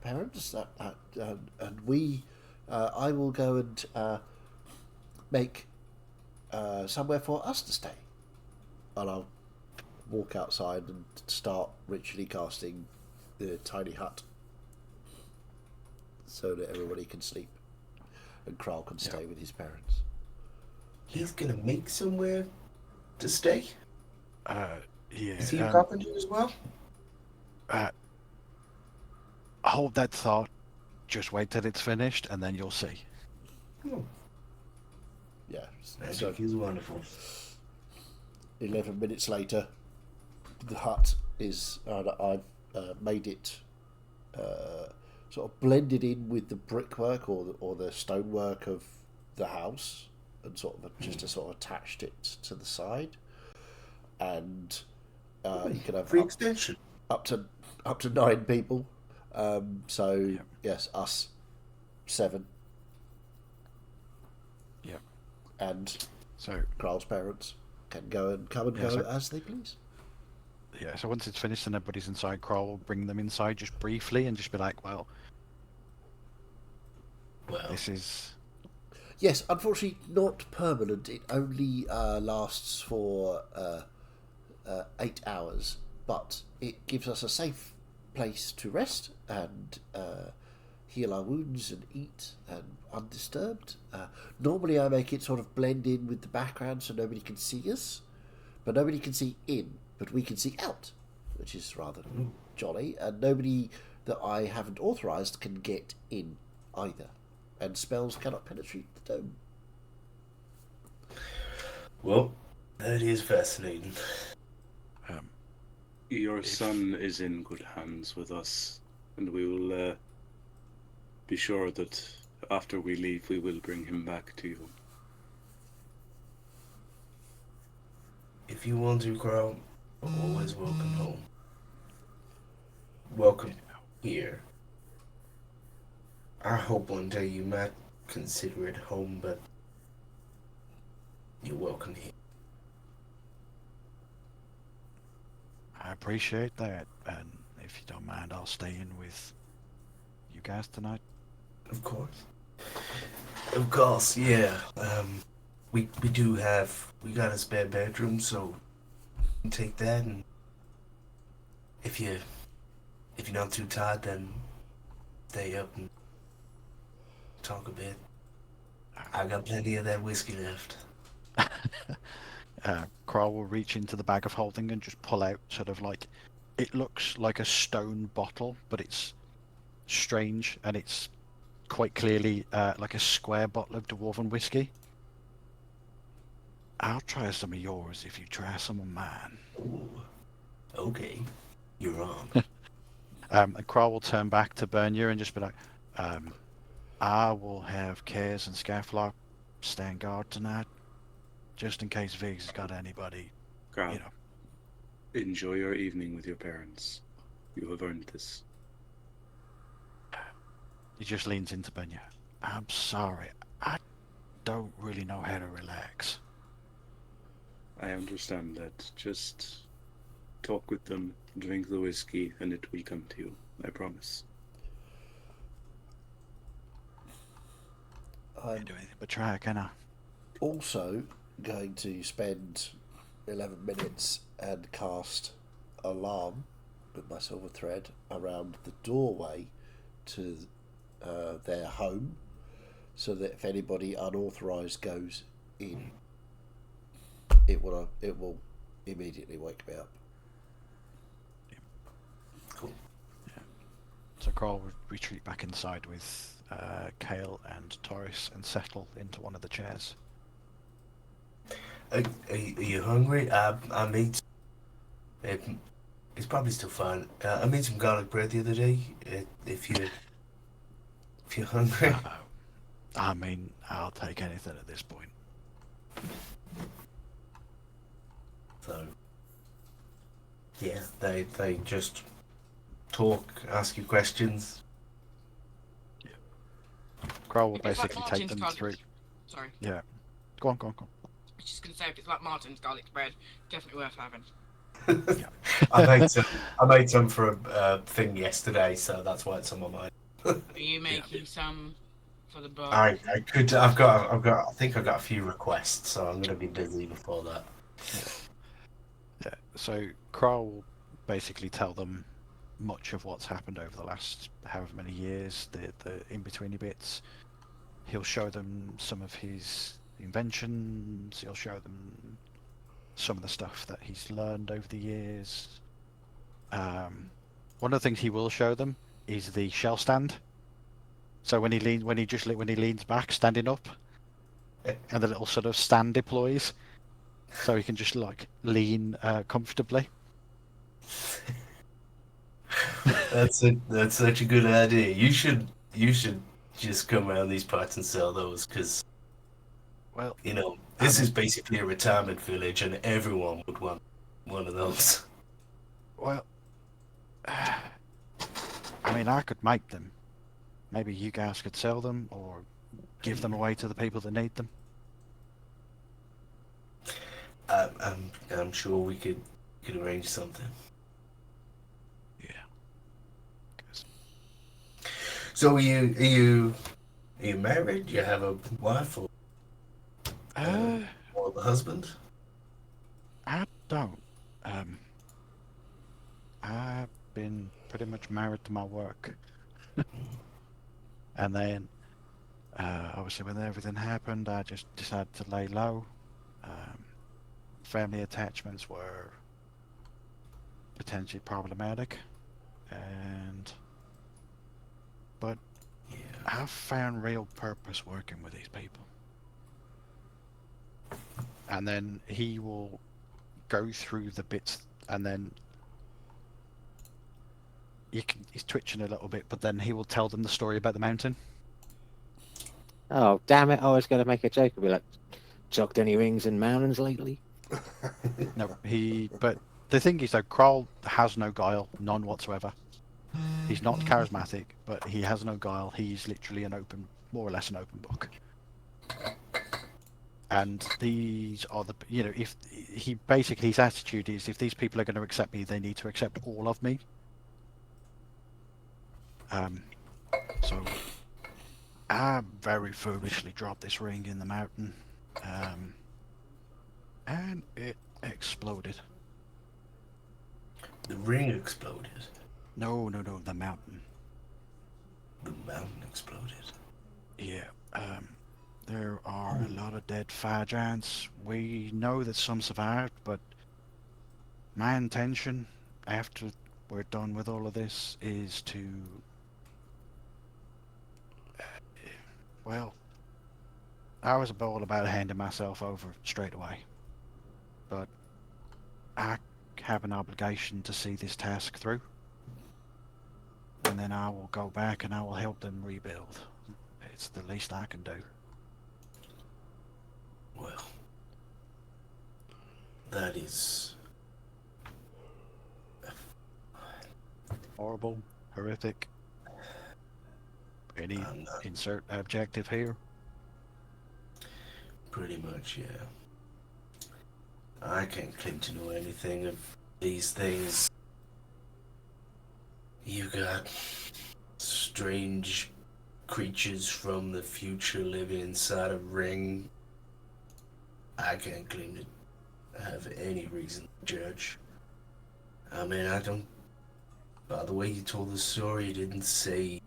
parents, and I will go and make somewhere for us to stay, and I'll walk outside and start ritually casting the tiny hut so that everybody can sleep and Kral can stay with his parents. He's gonna make somewhere to stay? Yeah. Is he a carpenter as well? Hold that thought. Just wait till it's finished, and then you'll see. Oh. Yeah. Magic is wonderful. 11 minutes later, the hut is... I've made it sort of blended in with the brickwork or the stonework of the house, and sort of just attached it to the side, and you can have free extension up to 9 people. Yes, us 7. Yep. And so Kral's parents can come and go as they please. Yeah, so once it's finished and everybody's inside, Kral will bring them inside just briefly and just be like, well, this is... Yes, unfortunately not permanent. It only lasts for 8 hours, but it gives us a safe place to rest, and heal our wounds and eat undisturbed. Normally I make it sort of blend in with the background so nobody can see us, but nobody can see in, but we can see out, which is rather jolly, and nobody that I haven't authorised can get in either, and spells cannot penetrate the dome. Well, that is fascinating. Your son is in good hands with us, and we will be sure that after we leave, we will bring him back to you. If you want to, Crow, always welcome home. Welcome here. I hope one day you might consider it home, but you're welcome here. I appreciate that, and if you don't mind, I'll stay in with you guys tonight. Of course. Of course, yeah. We got a spare bedroom, so you can take that, and if you're not too tired, then stay up and talk a bit. I got plenty of that whiskey left. Kral will reach into the bag of holding and just pull out sort of like, it looks like a stone bottle, but it's strange, and it's quite clearly like a square bottle of dwarven whiskey. I'll try some of yours if you try some of mine. Ooh. Okay, you're on. And Kral will turn back to Bernier and just be like, I will have Cares and Scafflock stand guard tonight, just in case Vig's got anybody, Crow, you know. enjoy your evening with your parents. You have earned this. He just leans into Bernier. I'm sorry, I don't really know how to relax. I understand that. Just talk with them, drink the whiskey, and it will come to you. I promise. I can't do anything but try, can I? Also going to spend 11 minutes and cast alarm with my silver thread around the doorway to their home, so that if anybody unauthorized goes in, it will immediately wake me up. Cool. Yeah. So Kral would retreat back inside with Kale and Taurus and settle into one of the chairs. Are you hungry? I made. It's probably still fine. I made some garlic bread the other day. If you're hungry. I mean, I'll take anything at this point. So, yeah, they just talk, ask you questions. Kral will If it's like basically take Martin's them garlic- through. Sorry. Yeah. Go on. I was just going to say, if it's like Martin's garlic bread, definitely worth having. I made some for a thing yesterday, so that's why it's on my mind. Are you making some for the bar? I think I've got a few requests, so I'm gonna be busy before that. Yeah. So Kral will basically tell them much of what's happened over the last however many years, the in-betweeny bits. He'll show them some of his inventions, he'll show them some of the stuff that he's learned over the years. One of the things he will show them is the shell stand. So when he leans back, standing up, and the little sort of stand deploys, so he can just like lean comfortably. That's such a good idea. You should just come around these parts and sell those, because Well, this is basically a retirement village, and everyone would want one of those. well, I mean, I could make them. Maybe you guys could sell them or give them away to the people that need them. I'm sure we could arrange something. Yeah. 'Cause So are you married? You have a wife or a husband? I don't. I've been pretty much married to my work. And then, obviously, when everything happened, I just decided to lay low. Family attachments were potentially problematic, but Yeah. I've found real purpose working with these people. And then he will go through the bits, and then he's twitching a little bit, but then he will tell them the story about the mountain. Oh, damn it. I was going to make a joke and be like, jogged any rings in mountains lately? No, but the thing is, though, Kroll has no guile, none whatsoever. He's not charismatic, but he has no guile. He's literally more or less an open book. And these are if his attitude is, if these people are going to accept me, they need to accept all of me. So I very foolishly dropped this ring in the mountain, and it exploded. The ring exploded. No, the mountain. The mountain exploded. Yeah, there are a lot of dead fire giants. We know that some survived, but my intention, after we're done with all of this, is to... well, I was all about handing myself over straight away. But I have an obligation to see this task through. And then I will go back and I will help them rebuild. It's the least I can do. Well, that is Horrible, horrific. Any insert adjective here? pretty much, yeah. I can't claim to know anything of these things. You got strange creatures from the future living inside a ring. I can't claim to have any reason to judge. I mean, I don't... By the way you told the story, you didn't say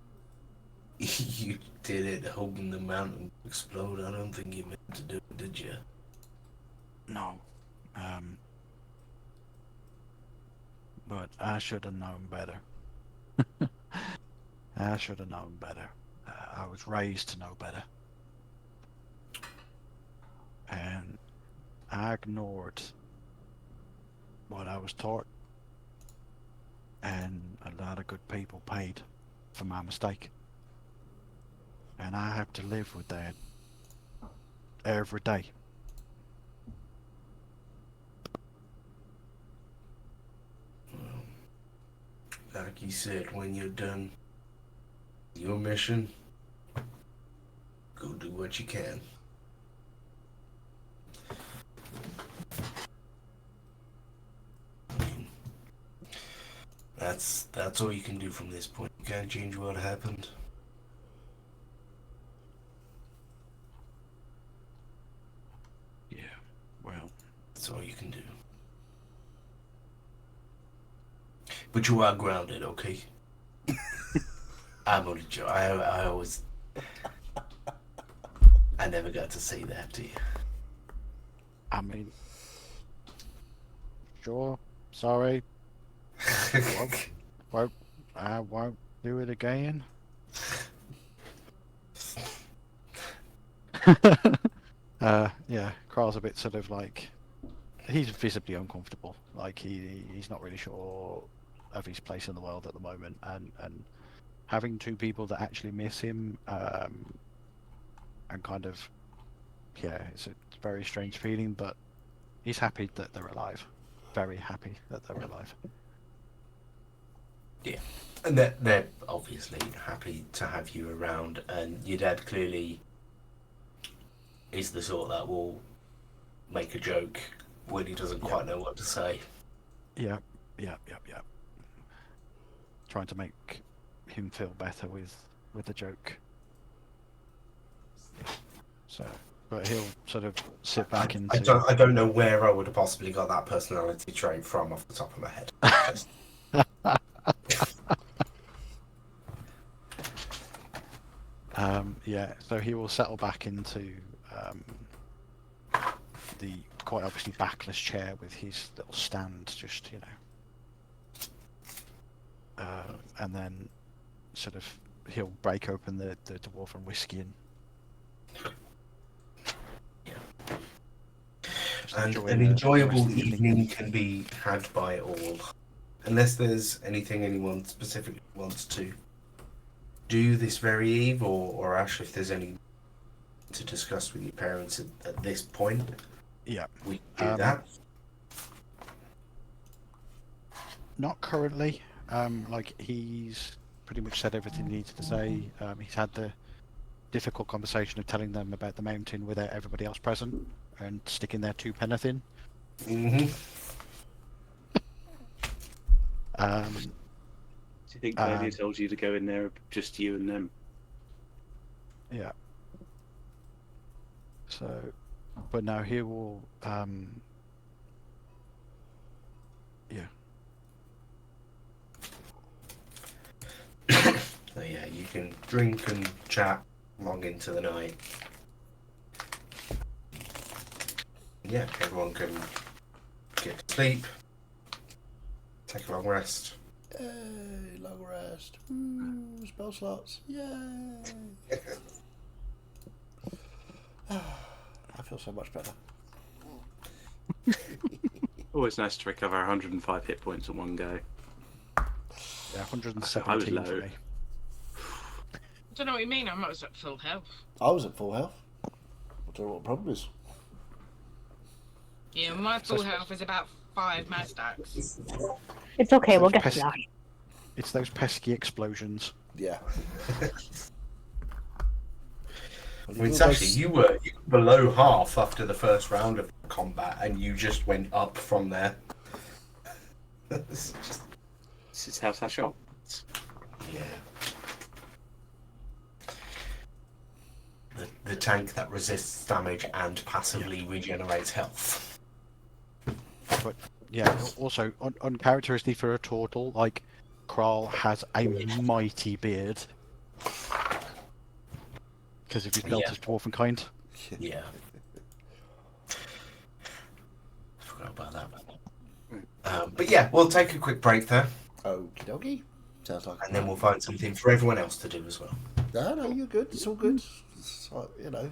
you did it hoping the mountain would explode. I don't think you meant to do it, did you? No. But I should have known better. I should have known better. I was raised to know better. And I ignored what I was taught. And a lot of good people paid for my mistake. And I have to live with that every day. Like you said, when you're done your mission, go do what you can. I mean, that's all you can do from this point. You can't change what happened. Yeah, well, That's all you can do. But you are grounded, okay? I'm only joking. I always... I never got to say that to you. I mean, sure, sorry. I won't do it again. Yeah, Carl's a bit sort of like, he's visibly uncomfortable. Like he's not really sure of his place in the world at the moment, and having two people that actually miss him, and kind of, yeah, it's a very strange feeling, but he's happy that they're alive. Very happy that they're alive. Yeah, and they're obviously happy to have you around, and your dad clearly is the sort that will make a joke when he doesn't quite know what to say. Yeah. Trying to make him feel better with the joke. So, but he'll sort of sit back into... I don't know where I would have possibly got that personality trait from off the top of my head. Just... Yeah, so he will settle back into the quite obviously backless chair with his little stand, just, you know. And then sort of he'll break open the dwarven whiskey and just And enjoy an the rest enjoyable of the evening can be had by all. Unless there's anything anyone specifically wants to do this very eve, or Ash, if there's any to discuss with your parents at this point, Yeah. we can do that. Not currently. Like, he's pretty much said everything he needs to say. He's had the difficult conversation of telling them about the mountain without everybody else present and sticking their 2 penneth in. Mm-hmm. Do you think Clavia told you to go in there, just you and them? Yeah. So, but no, he will. Yeah. So yeah, you can drink and chat long into the night. Yeah, everyone can get to sleep, take a long rest. Yay, long rest. Woo, spell slots. Yay. I feel so much better. Always nice to recover 105 hit points in one go. Yeah, 117 low. for me. I don't know what you mean. I'm not at full health. I was at full health. I don't know what the problem is. Yeah, my full health is about 5 mad stacks. It's okay, we'll Those get to that. It's those pesky explosions. Yeah. I mean, Sashi, you were below half after the first round of combat, and you just went up from there. This is how Sasha operates. Yeah. The tank that resists damage and passively regenerates health. But yeah, also uncharacteristic for a turtle, like Kral has a mighty beard because of his belt as dwarven kind. Yeah. Forgot about that. But yeah, we'll take a quick break there, Okie dokie. Sounds like. and then we'll find something for everyone else to do as well. No, you're good. It's all good. It's like, you know,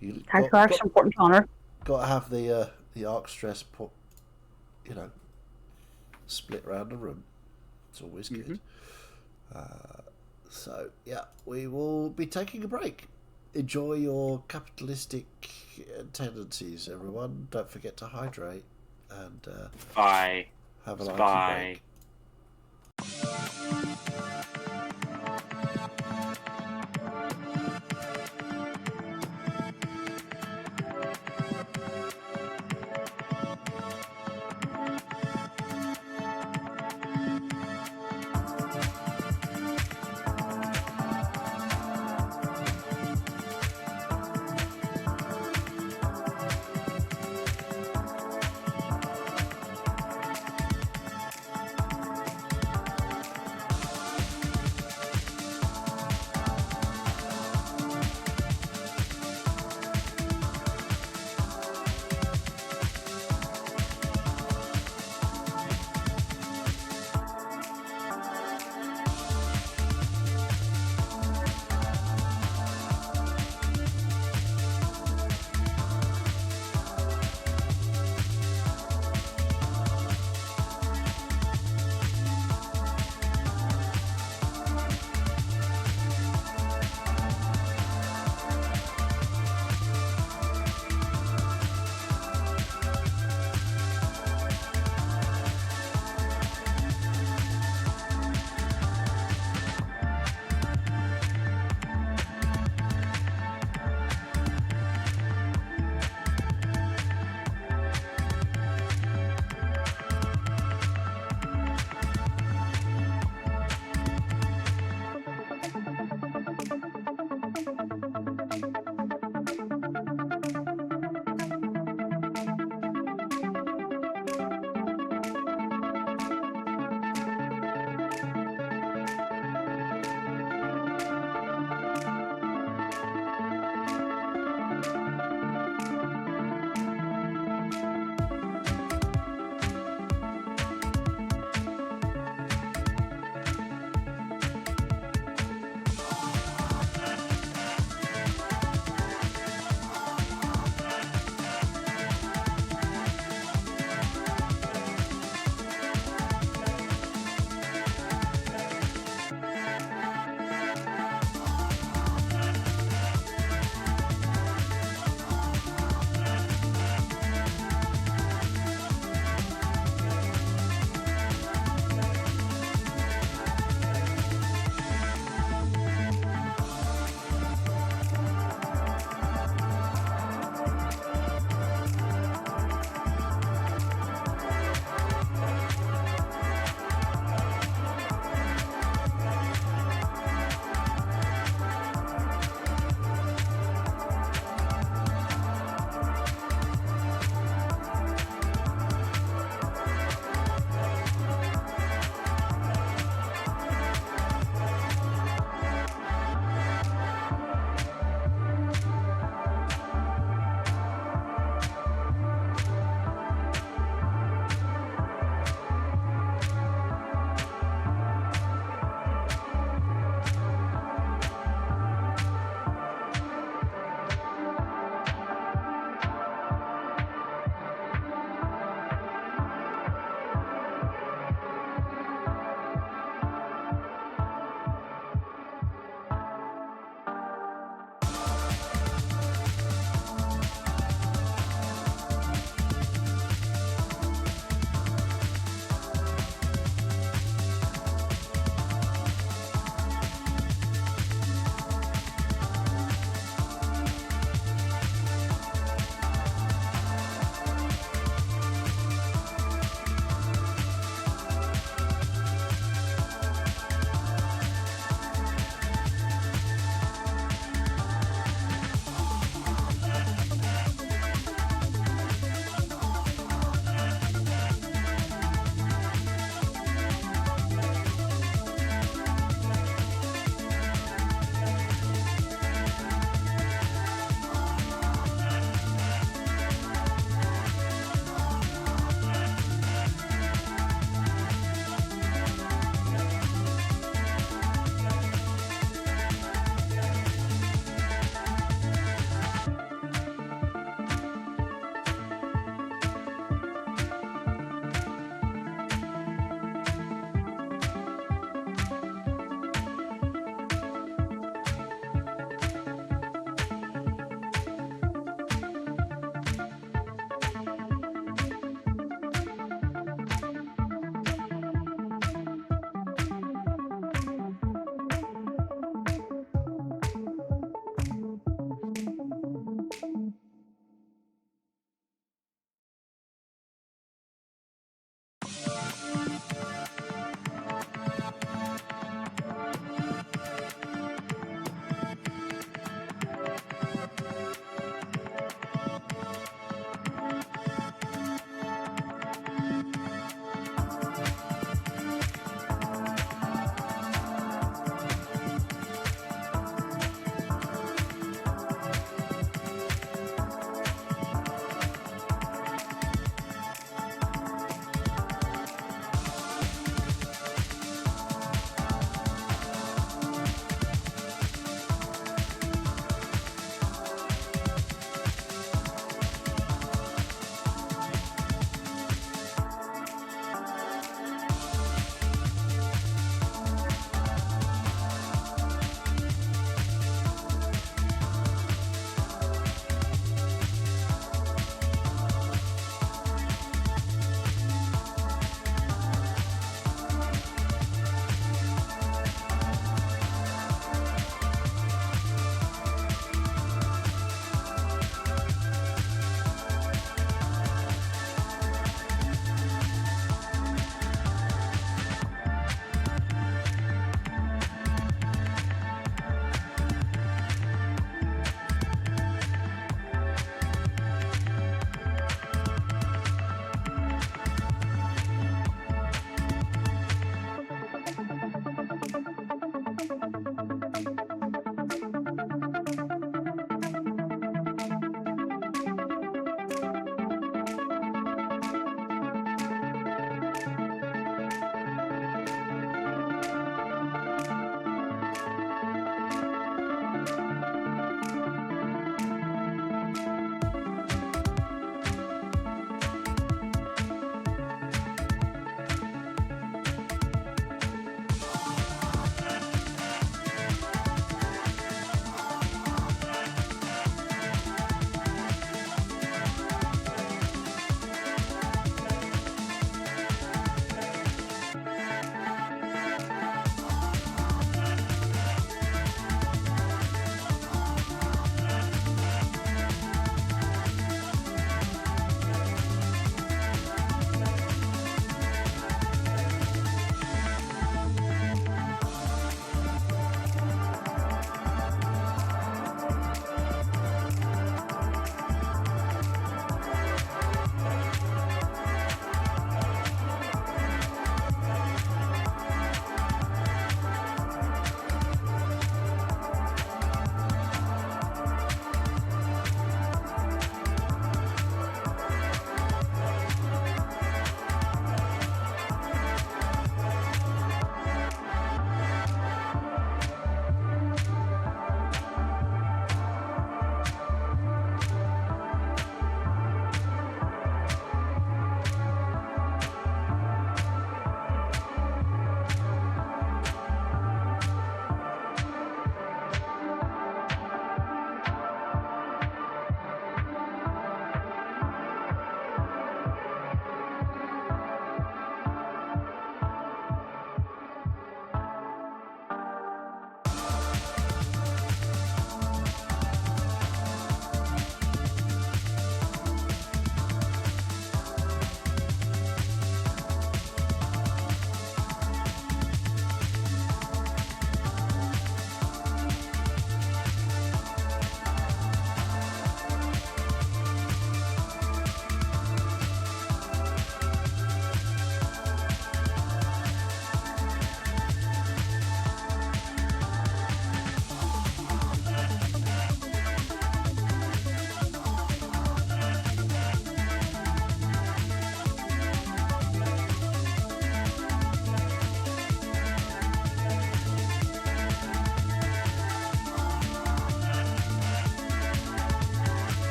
you Time to have some important honor. got to have the arc stress put, you know, split around the room. It's always good. So yeah, we will be taking a break. Enjoy your capitalistic tendencies, everyone. Don't forget to hydrate and Bye. have a nice Bye. break.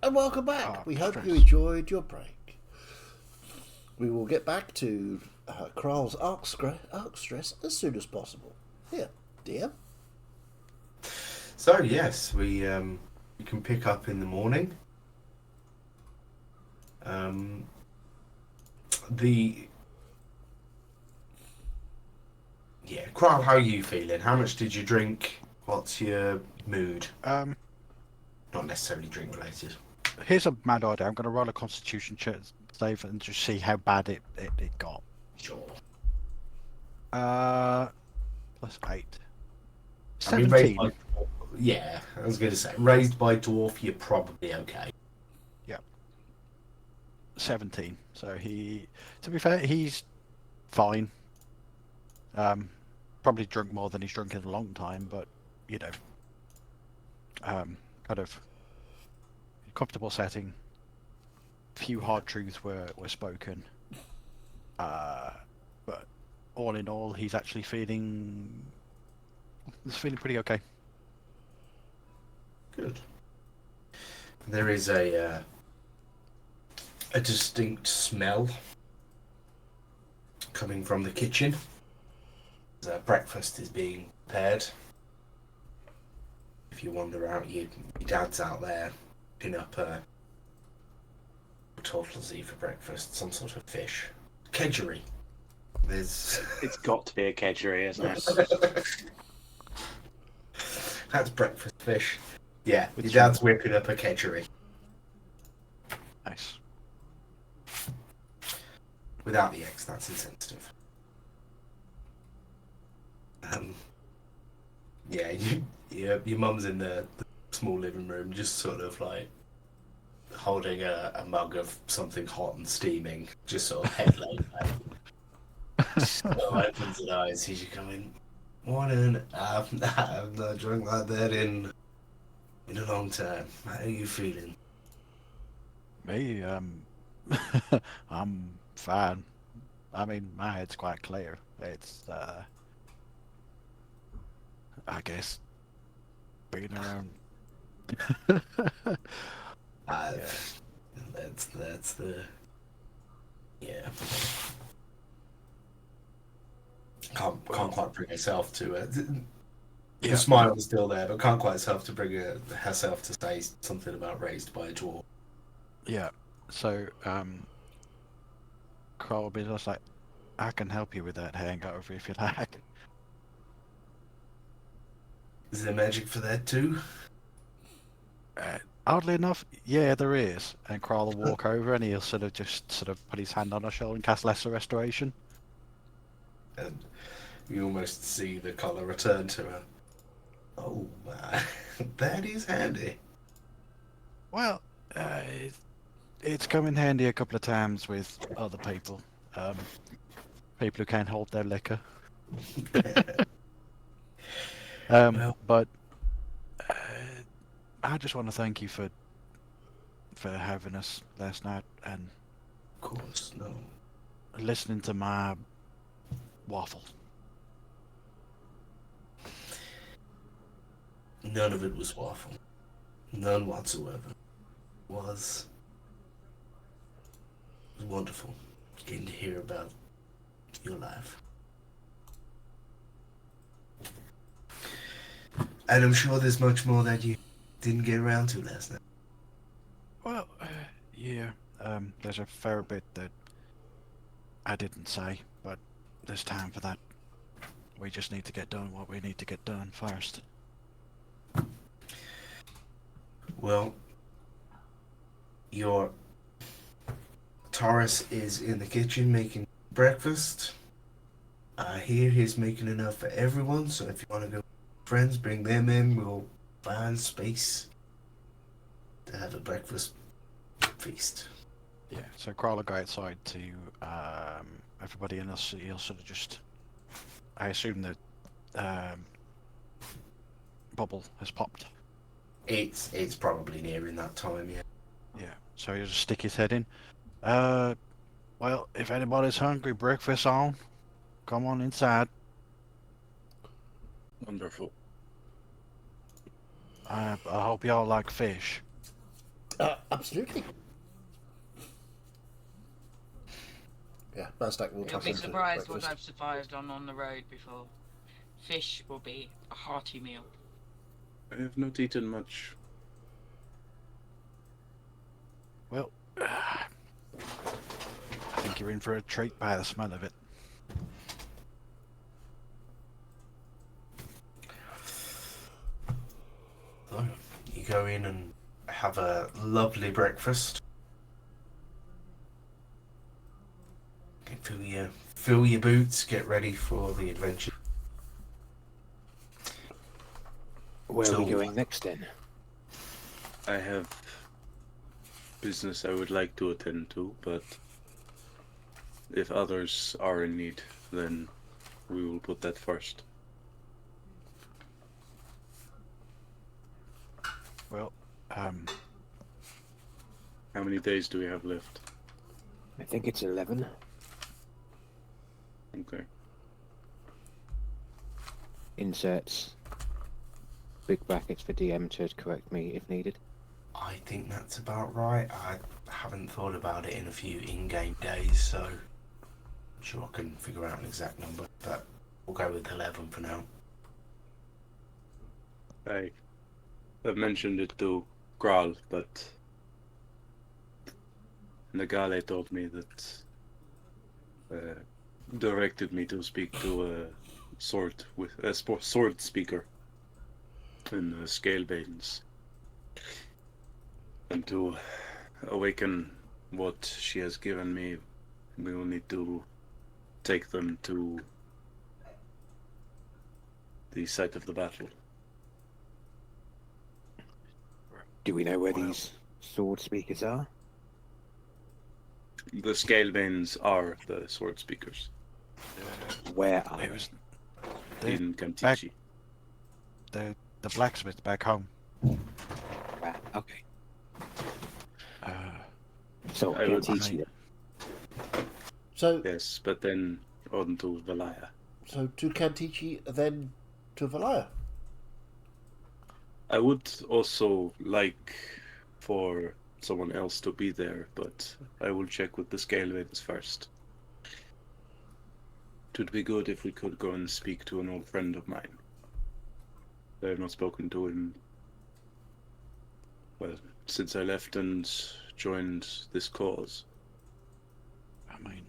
And welcome back. Oh, We hope stress. you enjoyed your break. We will get back to Kral's arc stress as soon as possible. Here, dear. So yes, we can pick up in the morning. Kral, how are you feeling? How much did you drink? What's your mood? Not necessarily drink related. Here's a mad idea. I'm going to roll a Constitution save and just see how bad it got. Sure. +8. I mean, 17. yeah, I was going to say, raised by dwarf, you're probably okay. 17. So to be fair, he's fine. Probably drunk more than he's drunk in a long time, but you know, kind of comfortable setting. Few hard truths were spoken, but all in all, he's actually feeling pretty okay. Good. There is a distinct smell coming from the kitchen. Breakfast is being prepared. If you wander out, your dad's out there picking up a turtlesy for breakfast, some sort of fish. Kedgeree. There's It's got to be a kedgeree, isn't it? that's breakfast fish. Yeah, With your dad's whipping up a kedgeree. Nice. Without the eggs, that's insensitive. Yeah, your mum's in the small living room, just sort of like holding a mug of something hot and steaming, just sort of head laid back. Sort of opens her eyes, sees you coming. Morning. I've not drunk like that in a long time. How are you feeling? Me, I'm fine. I mean, my head's quite clear. It's, I guess, being around. That's the yeah. Can't quite bring herself to it. The smile is still there, but can't quite herself to bring herself to say something about raised by a dwarf. Yeah. So, Carl will be just like, I can help you with that hangover if you like. Is there magic for that too? Oddly enough, yeah, there is. And Carl will walk over and he'll sort of put his hand on her shoulder and cast Lesser Restoration. And you almost see the colour return to her. Oh, that is handy. Well, it's come in handy a couple of times with other people. People who can't hold their liquor. But I just want to thank you for having us last night and Of course, no. listening to my waffle. None of it was waffle. None whatsoever. It was wonderful getting to hear about your life. And I'm sure there's much more that you didn't get around to last night. Well, yeah. There's a fair bit that I didn't say, but there's time for that. We just need to get done what we need to get done first. Well, your Taurus is in the kitchen making breakfast. I hear he's making enough for everyone, so if you want to go with friends, bring them in. We'll find space to have a breakfast feast. Yeah, so Carl will go outside to everybody, and he'll sort of just. I assume that bubble has popped. It's probably nearing that time, yeah. Yeah, so he'll just stick his head in. Well, if anybody's hungry, breakfast on. Come on inside. Wonderful. I hope y'all like fish. Absolutely. Yeah, Mazdak will You'll toss be in for surprised what breakfast. I've survived on the road before. Fish will be a hearty meal. I have not eaten much. Well, I think you're in for a treat by the smell of it. So, you go in and have a lovely breakfast. Fill your boots, get ready for the adventure. Where are we So- going next then? I have business I would like to attend to, but if others are in need, then we will put that first. Well, How many days do we have left? I think it's 11. Okay. Inserts. Big brackets for DM to correct me if needed. I think that's about right. I haven't thought about it in a few in-game days, so I'm sure I can figure out an exact number, but we'll go with 11 for now. I've mentioned it to Graal, but Nagale told me that directed me to speak to a sword speaker in Scalebanes, and to awaken what she has given me, we will need to take them to the site of the battle. Do we know where Well- these sword speakers are? The Scalebanes are the sword speakers Where are it they? was the, in Kantichi. the blacksmith back home. Ah, okay. Uh, So, I would- Kantichi I mean- then. So, Yes, but then on to Valaya. so to Kantichi, then to Valaya. I would also like for someone else to be there, but I will check with the Scalebanes first. It would be good if we could go and speak to an old friend of mine. I have not spoken to him, well, since I left and joined this cause. I mean,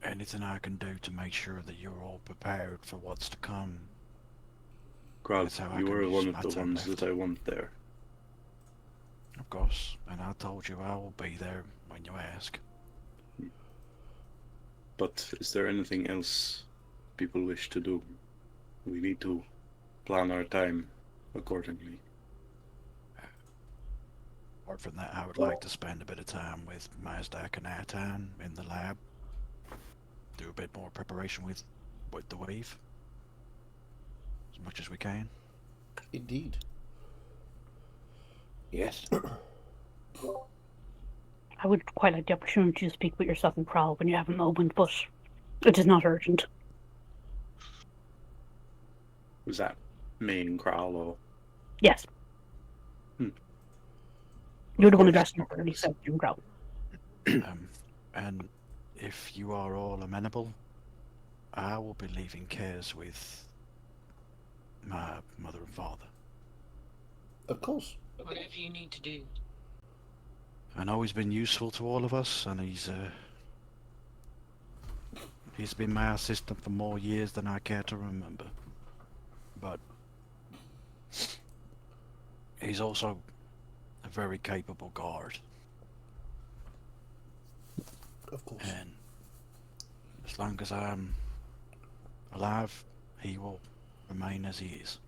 anything I can do to make sure that you're all prepared for what's to come. That's how I You can were use one my of the time ones left. that I want there. Of course, and I told you I will be there when you ask. But is there anything else people wish to do? We need to plan our time accordingly. Apart from that, I would like to spend a bit of time with Mazdak and Atan in the lab. Do a bit more preparation with the weave. As much as we can. Indeed. Yes. I would quite like the opportunity to speak with yourself and Crowl when you have a moment, but it is not urgent. Was that me and Kral or? Yes. Hmm. You're the one addressing it, at least so you Crowl. And if you are all amenable, I will be leaving Cares with my mother and father. Of course. Whatever you need to do. I know he's been useful to all of us, and he's been my assistant for more years than I care to remember. But he's also a very capable guard, Of course. and as long as I'm alive, he will remain as he is.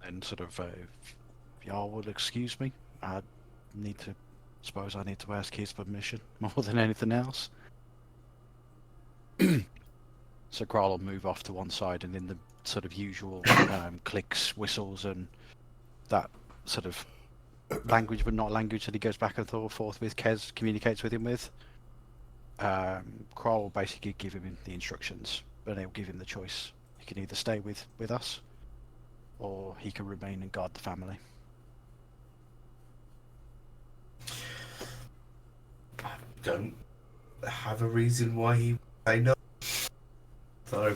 And sort of, if y'all would excuse me, I suppose I need to ask his permission more than anything else. So Kral will move off to one side, and in the sort of usual clicks, whistles, and that sort of language, but not language that he goes back and forth with, Kez communicates with him with. Kral will basically give him the instructions, but he'll give him the choice. He can either stay with us, or he can remain and guard the family. I don't have a reason why he would say no. So,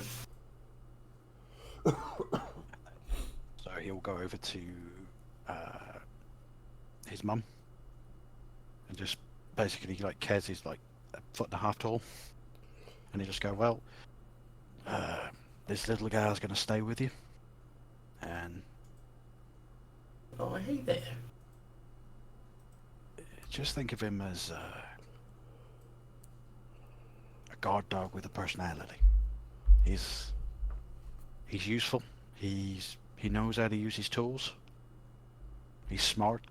So he'll go over to his mum and just basically, like, Kez is like 1.5 feet tall, and he just go, well, this little girl's gonna stay with you, and oh, hey there. just think of him as a guard dog with a personality. He's useful. He knows how to use his tools. He's smart.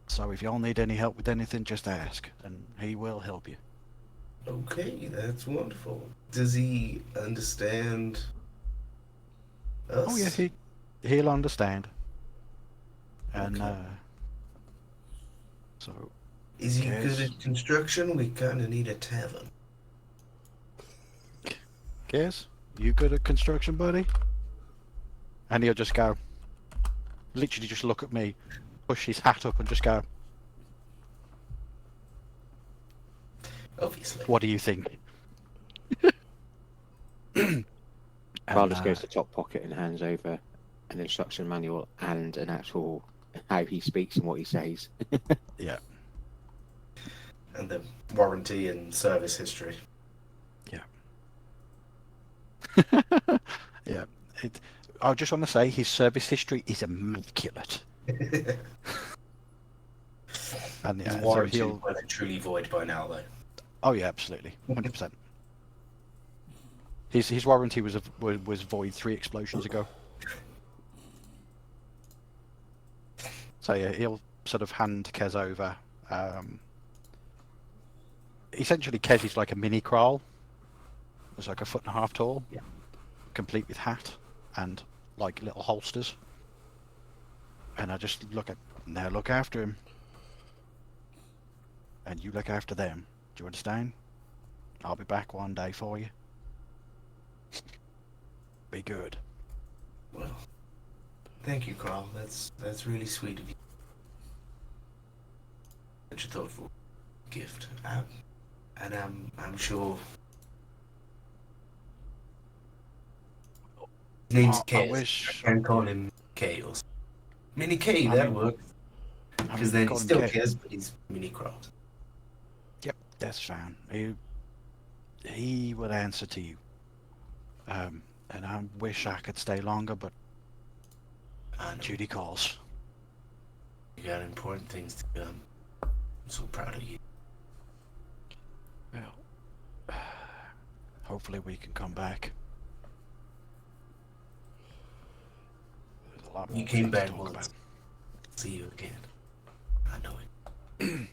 So if y'all need any help with anything, just ask, and he will help you. Okay, that's wonderful. Does he understand us? Oh yeah, he'll understand. And Okay. so Is he Yes. good at construction? We kind of need a tavern. Kez, you good at construction, buddy? And he'll just go, literally just look at me, push his hat up and just go, Obviously. what do you think? Carl And, just goes to top pocket and hands over an instruction manual and an actual how he speaks and what he says. yeah, And the warranty and service history. yeah. I just want to say his service history is immaculate. And His yeah, so warranty he'll. well and truly void by now, though. Oh yeah, absolutely, 100%. His warranty was void 3 explosions ago. So yeah, he'll sort of hand Kez over. Essentially, Kez is like a mini Kral. It's like 1.5 feet tall, Yeah. complete with hat and like little holsters. And I just look after him, and you look after them. Do you understand? I'll be back one day for you. Be good. Well, thank you, Carl. That's really sweet of you. Such a thoughtful gift. And I'm sure. His name's I K. wish- I can call him K or something. Mini K, I that mean- works. I Because mean, then call he him still Kez. cares, but he's Mini Cross. Yep, that's fine. He would answer to you. And I wish I could stay longer, but I know duty calls. you got important things to do. I'm so proud of you. Well, hopefully we can come back. There's a lot You more came things to back talk once. about. See you again. I know it.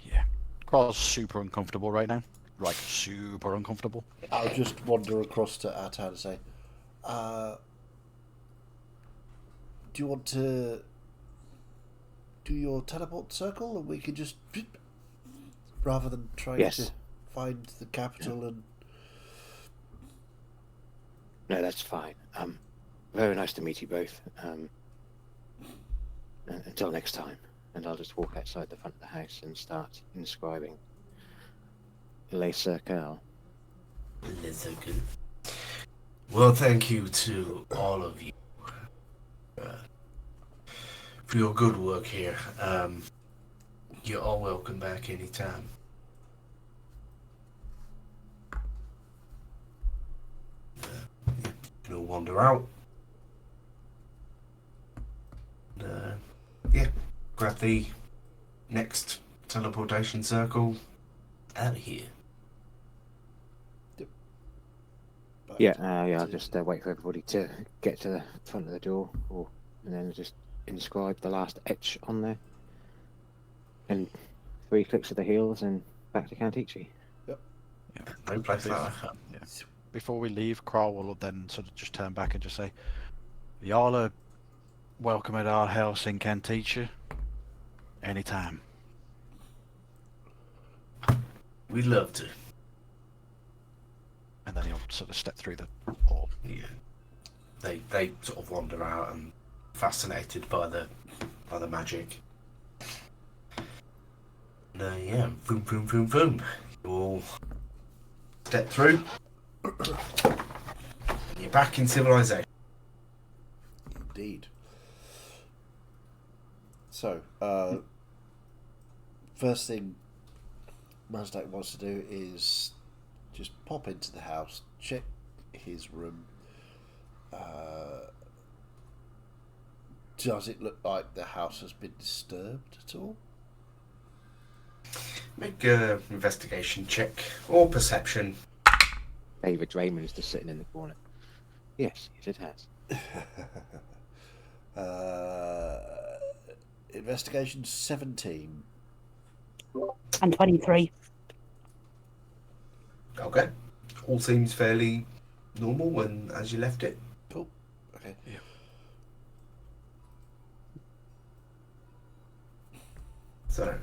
Yeah. Carl's super uncomfortable right now. Like, super uncomfortable. I'll just wander across to our town and say, do you want to do your teleport circle, and we can just, rather than trying Yes. to find the capital and... No, that's fine. Very nice to meet you both. Until next time. And I'll just walk outside the front of the house and start inscribing Le Circle. That's okay. Well, thank you to all of you for your good work here. You're all welcome back anytime. You can all wander out. Yeah, grab the next teleportation circle out of here. But Yeah, I'll just wait for everybody to get to the front of the door, and then just inscribe the last etch on there. And 3 clicks of the heels and back to Cantici. No place like Please. that. Yeah. Before we leave, Carl will then sort of just turn back and just say, y'all are welcome at our house in Canticia anytime. We'd love to. And then he'll sort of step through the hall. Yeah. they sort of wander out and fascinated by the magic. And, yeah, boom, boom, boom, boom. You all step through. You're back in civilization. Indeed. So, first thing Mazdak wants to do is just pop into the house, check his room. Does it look like the house has been disturbed at all? Make an investigation check or perception. David Draymond is just sitting in the corner. Yes, it has. Investigation 17. And 23. Okay. All seems fairly normal when as you left it. Cool. Okay. Yeah. So,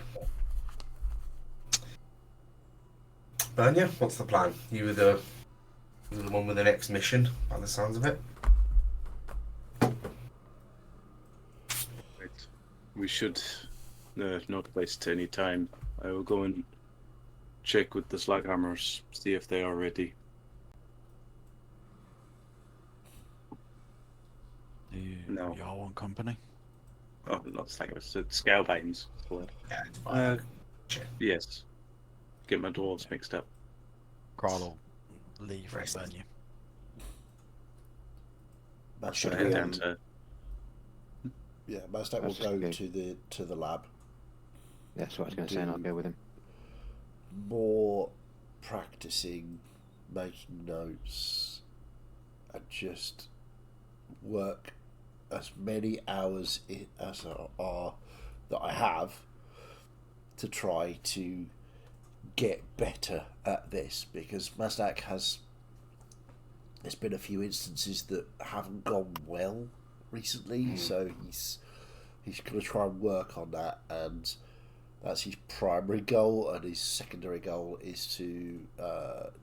Bernia, what's the plan? You were the one with the next mission, by the sounds of it. Right. We should not waste any time. I will go and check with the Slaghammers, see if they are ready. No. Y'all want company? Oh, not Slaghammers, it's Scalebanes. Yeah, it's fine. Yes. Get my dwarves mixed up. Kral will leave Rest. Bernia. Mazdak Should I head will, down to... yeah, Mazdak will That's go okay. to the lab. That's what I was going to say, and I'll go with him. More practicing, making notes, and just work as many hours as are that I have to try to get better at this, because Mazdak has. There's been a few instances that haven't gone well recently, so he's going to try and work on that, and that's his primary goal, and his secondary goal is to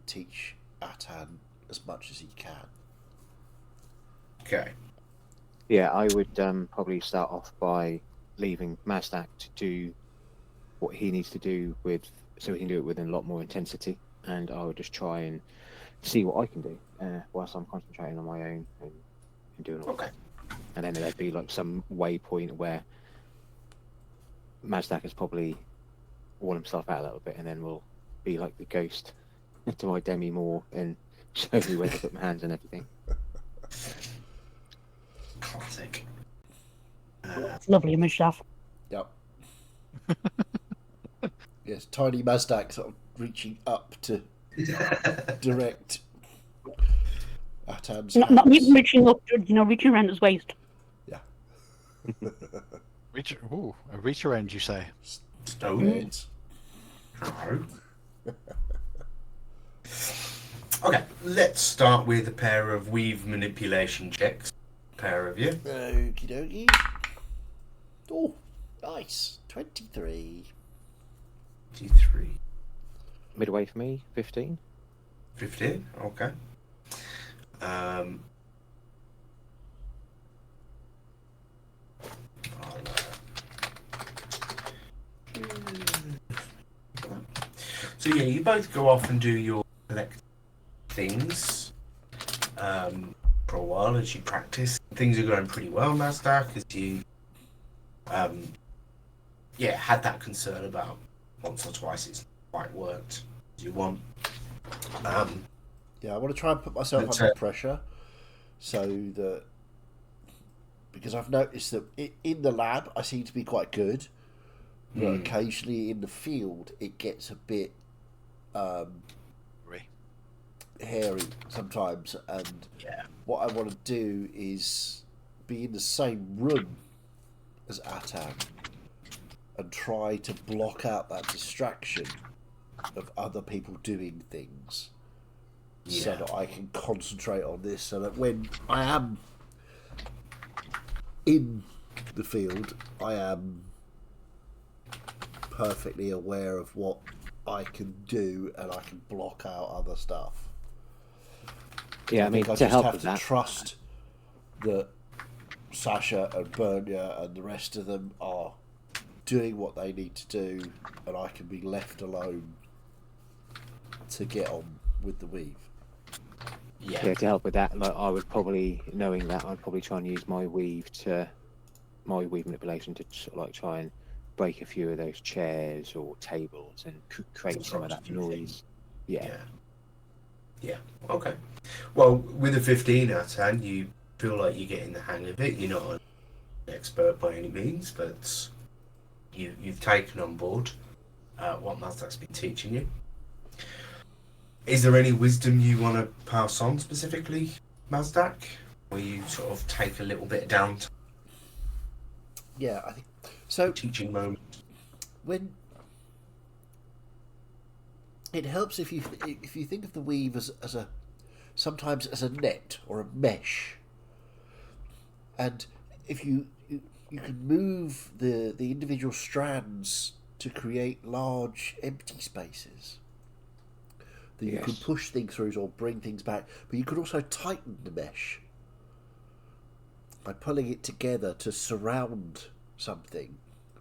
teach Atan as much as he can. Okay. Yeah, I would probably start off by leaving Mazdak to do what he needs to do so he can do it with a lot more intensity, and I would just try and see what I can do whilst I'm concentrating on my own and doing all Okay. that. And then there'd be like some waypoint where Mazdak has probably worn himself out a little bit, and then we'll be like the ghost to my Demi Moore and show me where to put my hands and everything. Classic. It's lovely image stuff. Yep. Yes, tiny Mazdak sort of reaching up to direct Atan's Not hands. even reaching up, reaching around his waist. Yeah. A reach around, you say? Stones. No. Okay, let's start with a pair of weave manipulation checks. Pair of you. Okie dokie. Oh, nice. 23. 23. Midway for me, 15. 15, okay. So yeah, you both go off and do your collect things for a while as you practice. Things are going pretty well, Mazdak, as you had that concern about once or twice it's quite worked as you want. Yeah, I want to try and put myself That's under it. pressure so that, because I've noticed that in the lab I seem to be quite good, but occasionally in the field it gets a bit hairy sometimes, and what I want to do is be in the same room as Atan and try to block out that distraction of other people doing things, so that I can concentrate on this, so that when I am in the field I am perfectly aware of what I can do and I can block out other stuff. Yeah, I mean, think I to just help have with to that, trust that Sasha and Bernia and the rest of them are doing what they need to do, and I can be left alone to get on with the weave. Yeah, to help with that, like I would probably, knowing that, I'd probably try and use my weave manipulation to sort of like try and break a few of those chairs or tables and create some of that noise. Yeah. Okay. Well, with a 15 out of 10, you feel like you're getting the hang of it. You're not an expert by any means, but you've taken on board what Mazdak's been teaching you. Is there any wisdom you want to pass on specifically, Mazdak? Where you sort of take a little bit down to Yeah, I think so. teaching moment? When it helps if you think of the weave as sometimes as a net or a mesh, and if you can move the individual strands to create large empty spaces that you could push things through or bring things back, but you could also tighten the mesh by pulling it together to surround something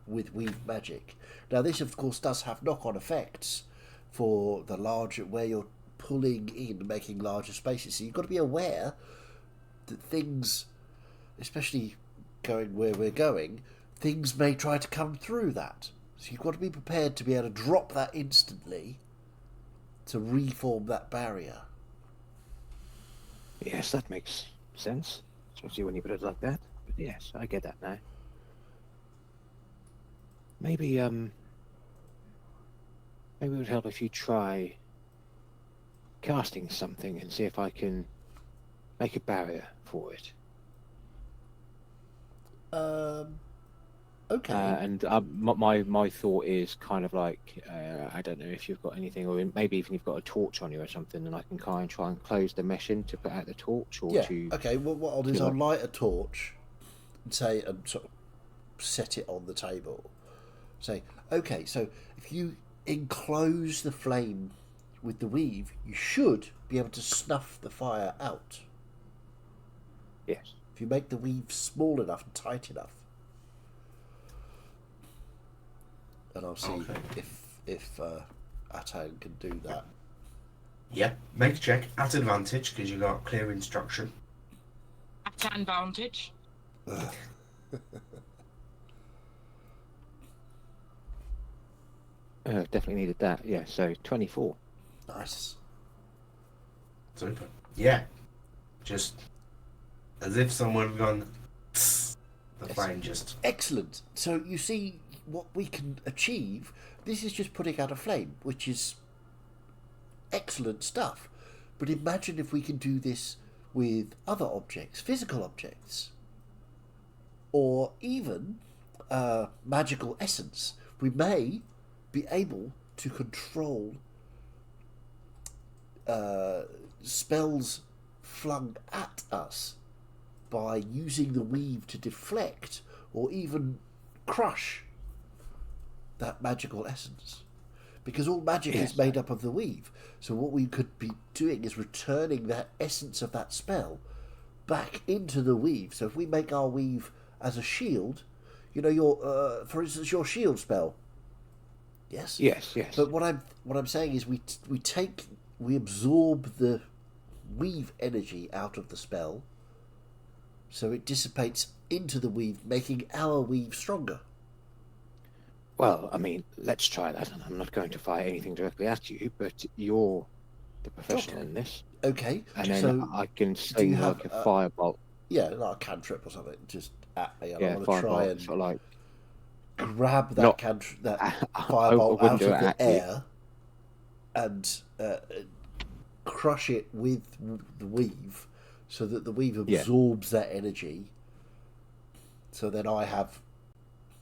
with weave magic. Now this of course does have knock-on effects for the larger, where you're pulling in, making larger spaces, so you've got to be aware that things, especially going where we're going, things may try to come through that, so you've got to be prepared to be able to drop that instantly to reform that barrier. Yes, that makes sense, especially when you put it like that. But yes, I get that now. Maybe it would help if you try casting something and see if I can make a barrier for it. Okay. And my thought is kind of like, I don't know if you've got anything, or maybe even you've got a torch on you or something, and I can try and close the mesh in to put out the torch, or to... Okay, well, what I'll do is I'll light a torch and sort of set it on the table. Say, okay, so if you enclose the flame with the weave, you should be able to snuff the fire out. Yes. If you make the weave small enough and tight enough. And I'll see if Atan can do that. Yeah, make a check at advantage because you got clear instruction. At advantage. Definitely needed that. Yeah, so 24. Nice. Super. Yeah, just as if someone gone. The flame just. Excellent. So you see what we can achieve. This is just putting out a flame, which is excellent stuff. But imagine if we can do this with other objects, physical objects, or even magical essence. We may be able to control spells flung at us by using the weave to deflect or even crush that magical essence, because all magic is made up of the weave. So what we could be doing is returning that essence of that spell back into the weave. So if we make our weave as a shield, you know, your for instance, your shield spell. Yes. Yes. But what I'm saying is we absorb the weave energy out of the spell, so it dissipates into the weave, making our weave stronger. Well, I mean, let's try that. I'm not going to fire anything directly at you, but you're the professional in this. Okay. And then so I can sling like a firebolt. Yeah, like a cantrip or something, just at me. And Yeah, I want to try and sort of like grab that firebolt out of the air and crush it with the weave, so that the weave absorbs that energy. So then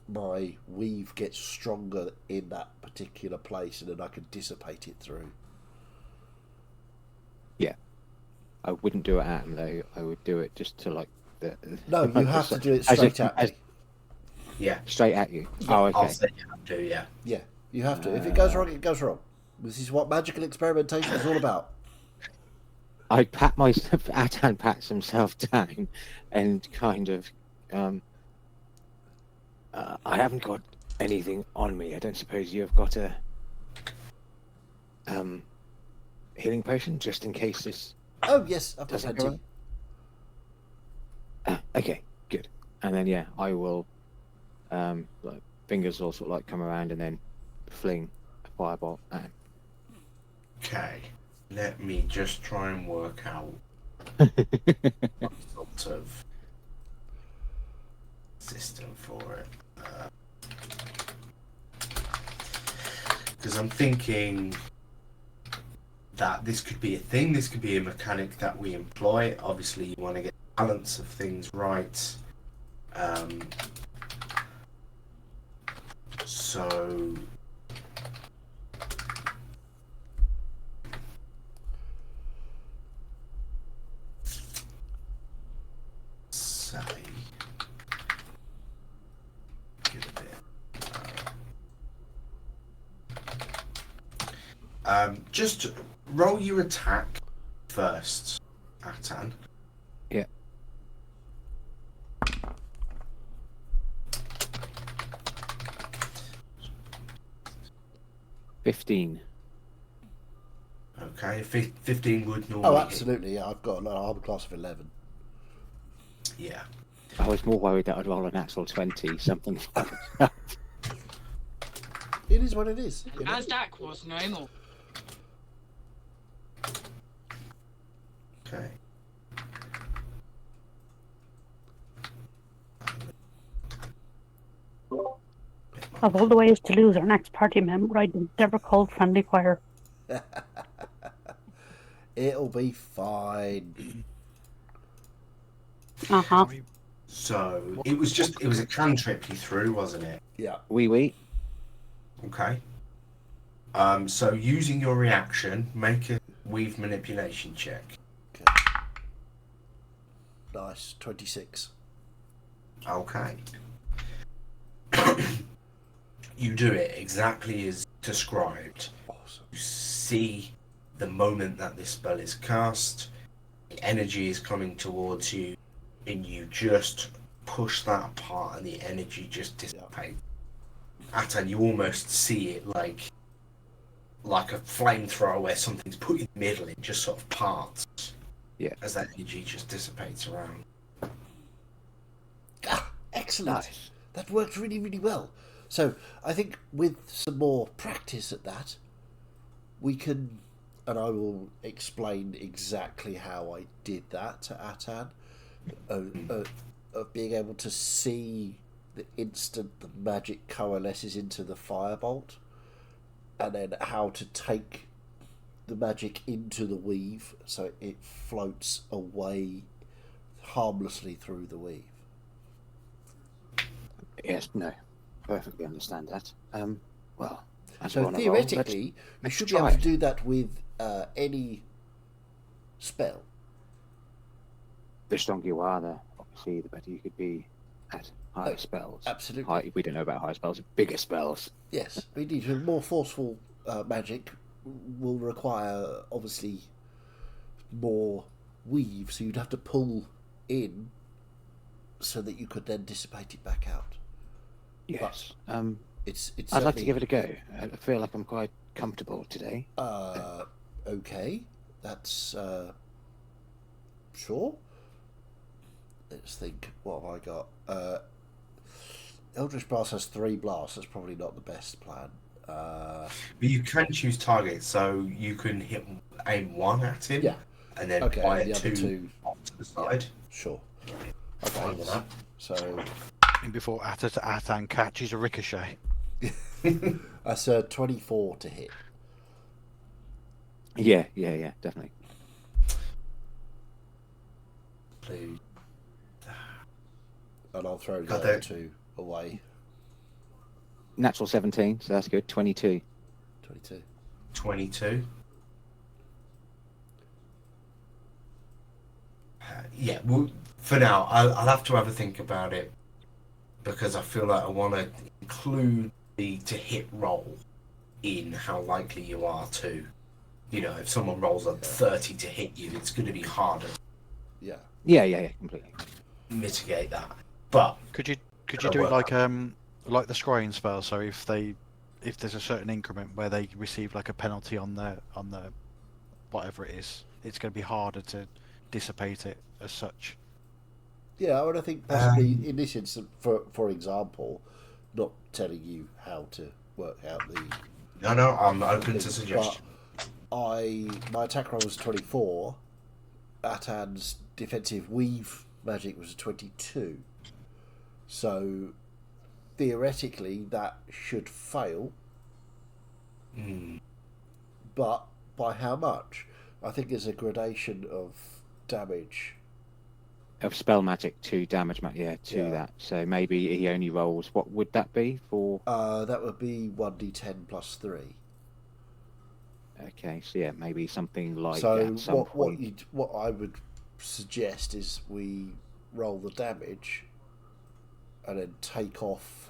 my weave gets stronger in that particular place, and then I can dissipate it through. Yeah, I wouldn't do it at him though. I would do it just to like the. No, you have to do it straight at me. Yeah, straight at you. Oh, okay. I'll say you have to. Yeah. Yeah, you have to. If it goes wrong, it goes wrong. This is what magical experimentation is all about. I pat myself. Atan pats himself down, and kind of, I haven't got anything on me. I don't suppose you have got a healing potion just in case this. Oh yes, I've got Does it plenty. go Okay, good. And then yeah, I will. Like fingers will sort of like come around and then fling a fireball at him. Okay, let me just try and work out what sort of system for it. Because I'm thinking that this could be a thing, this could be a mechanic that we employ. Obviously, you want to get the balance of things right. So say give a bit. Just roll your attack first, Atan. Yeah. $15. Okay, 15 would normally. Oh, absolutely. Yeah, I've got an armor class of 11. Hit. Yeah. I was more worried that I'd roll a natural 20, something. It is what it is. You know? Azdak was normal. Okay. Of all the ways to lose our next party member, I'd never called friendly fire. It'll be fine. Uh-huh. So it was a cantrip you threw, wasn't it? Yeah. Wee. Okay. So using your reaction, make a weave manipulation check. Nice. 26. Okay. You do it exactly as described. Awesome. You see the moment that this spell is cast, the energy is coming towards you, and you just push that apart, and the energy just dissipates. Atan, you almost see it like a flamethrower where something's put in the middle, it just sort of parts. Yeah. As that energy just dissipates around. Ah, excellent. Nice. That worked really, really well. So I think with some more practice at that, we can, and I will explain exactly how I did that to Atan, of being able to see the instant the magic coalesces into the firebolt, and then how to take the magic into the weave so it floats away harmlessly through the weave. Yes, no. Perfectly understand that. Well, as So we're on a roll, theoretically, you let's should be try able to it. do that with any spell. The stronger you are, obviously, the better you could be at higher spells. Absolutely. We don't know about higher spells, bigger spells. Yes, indeed. More forceful magic will require, obviously, more weave, so you'd have to pull in so that you could then dissipate it back out. Yes. It's I'd like to certainly- give it a go. I feel like I'm quite comfortable today. Okay, that's sure. Let's think. What have I got? Eldritch Blast has 3 blasts. That's probably not the best plan. But you can choose targets, so you can aim one at him, Yeah. and then Okay, fire the other two. off to the side. Sure. Fine Okay. with that. So And before Atan catches a ricochet. that's a 24 to hit. Yeah, definitely. Please. And I'll throw the Got other that. 2 away. Natural 17, so that's good. 22. 22. 22. Yeah, well, for now, I'll have to have a think about it because I feel like I want to include the to hit roll in how likely you are to You know, if someone rolls a 30 to hit you, it's going to be harder to Yeah. Yeah, completely. mitigate that. But Could you It'll do it work. like the scrying spell? So if there's a certain increment where they receive like a penalty on the whatever it is, it's going to be harder to dissipate it as such. Yeah, I think possibly in this instance, for example, not telling you how to work out the no, I'm open to thing, suggestion. but my attack roll was 24. Atan's defensive weave magic was a 22. So theoretically, that should fail. But by how much? I think there's a gradation of damage. Of spell magic to damage magic, Yeah. that. So maybe he only rolls. What would that be for? That would be 1d10 plus 3. Okay, so yeah, maybe something like So at some point. what I would suggest is we roll the damage and then take off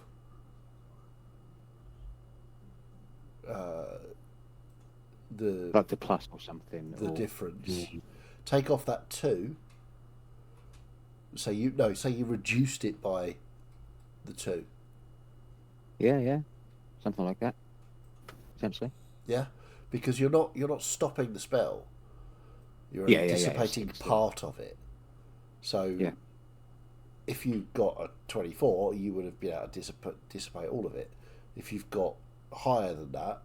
the Like the plus or something. the or... difference. Take off that 2. So you reduced it by the 2. Yeah, something like that. Essentially. Yeah, because you're not stopping the spell. You're Yeah, anticipating it's part of it. So Yeah. if you got a 24, you would have been able to dissipate all of it. If you've got higher than that,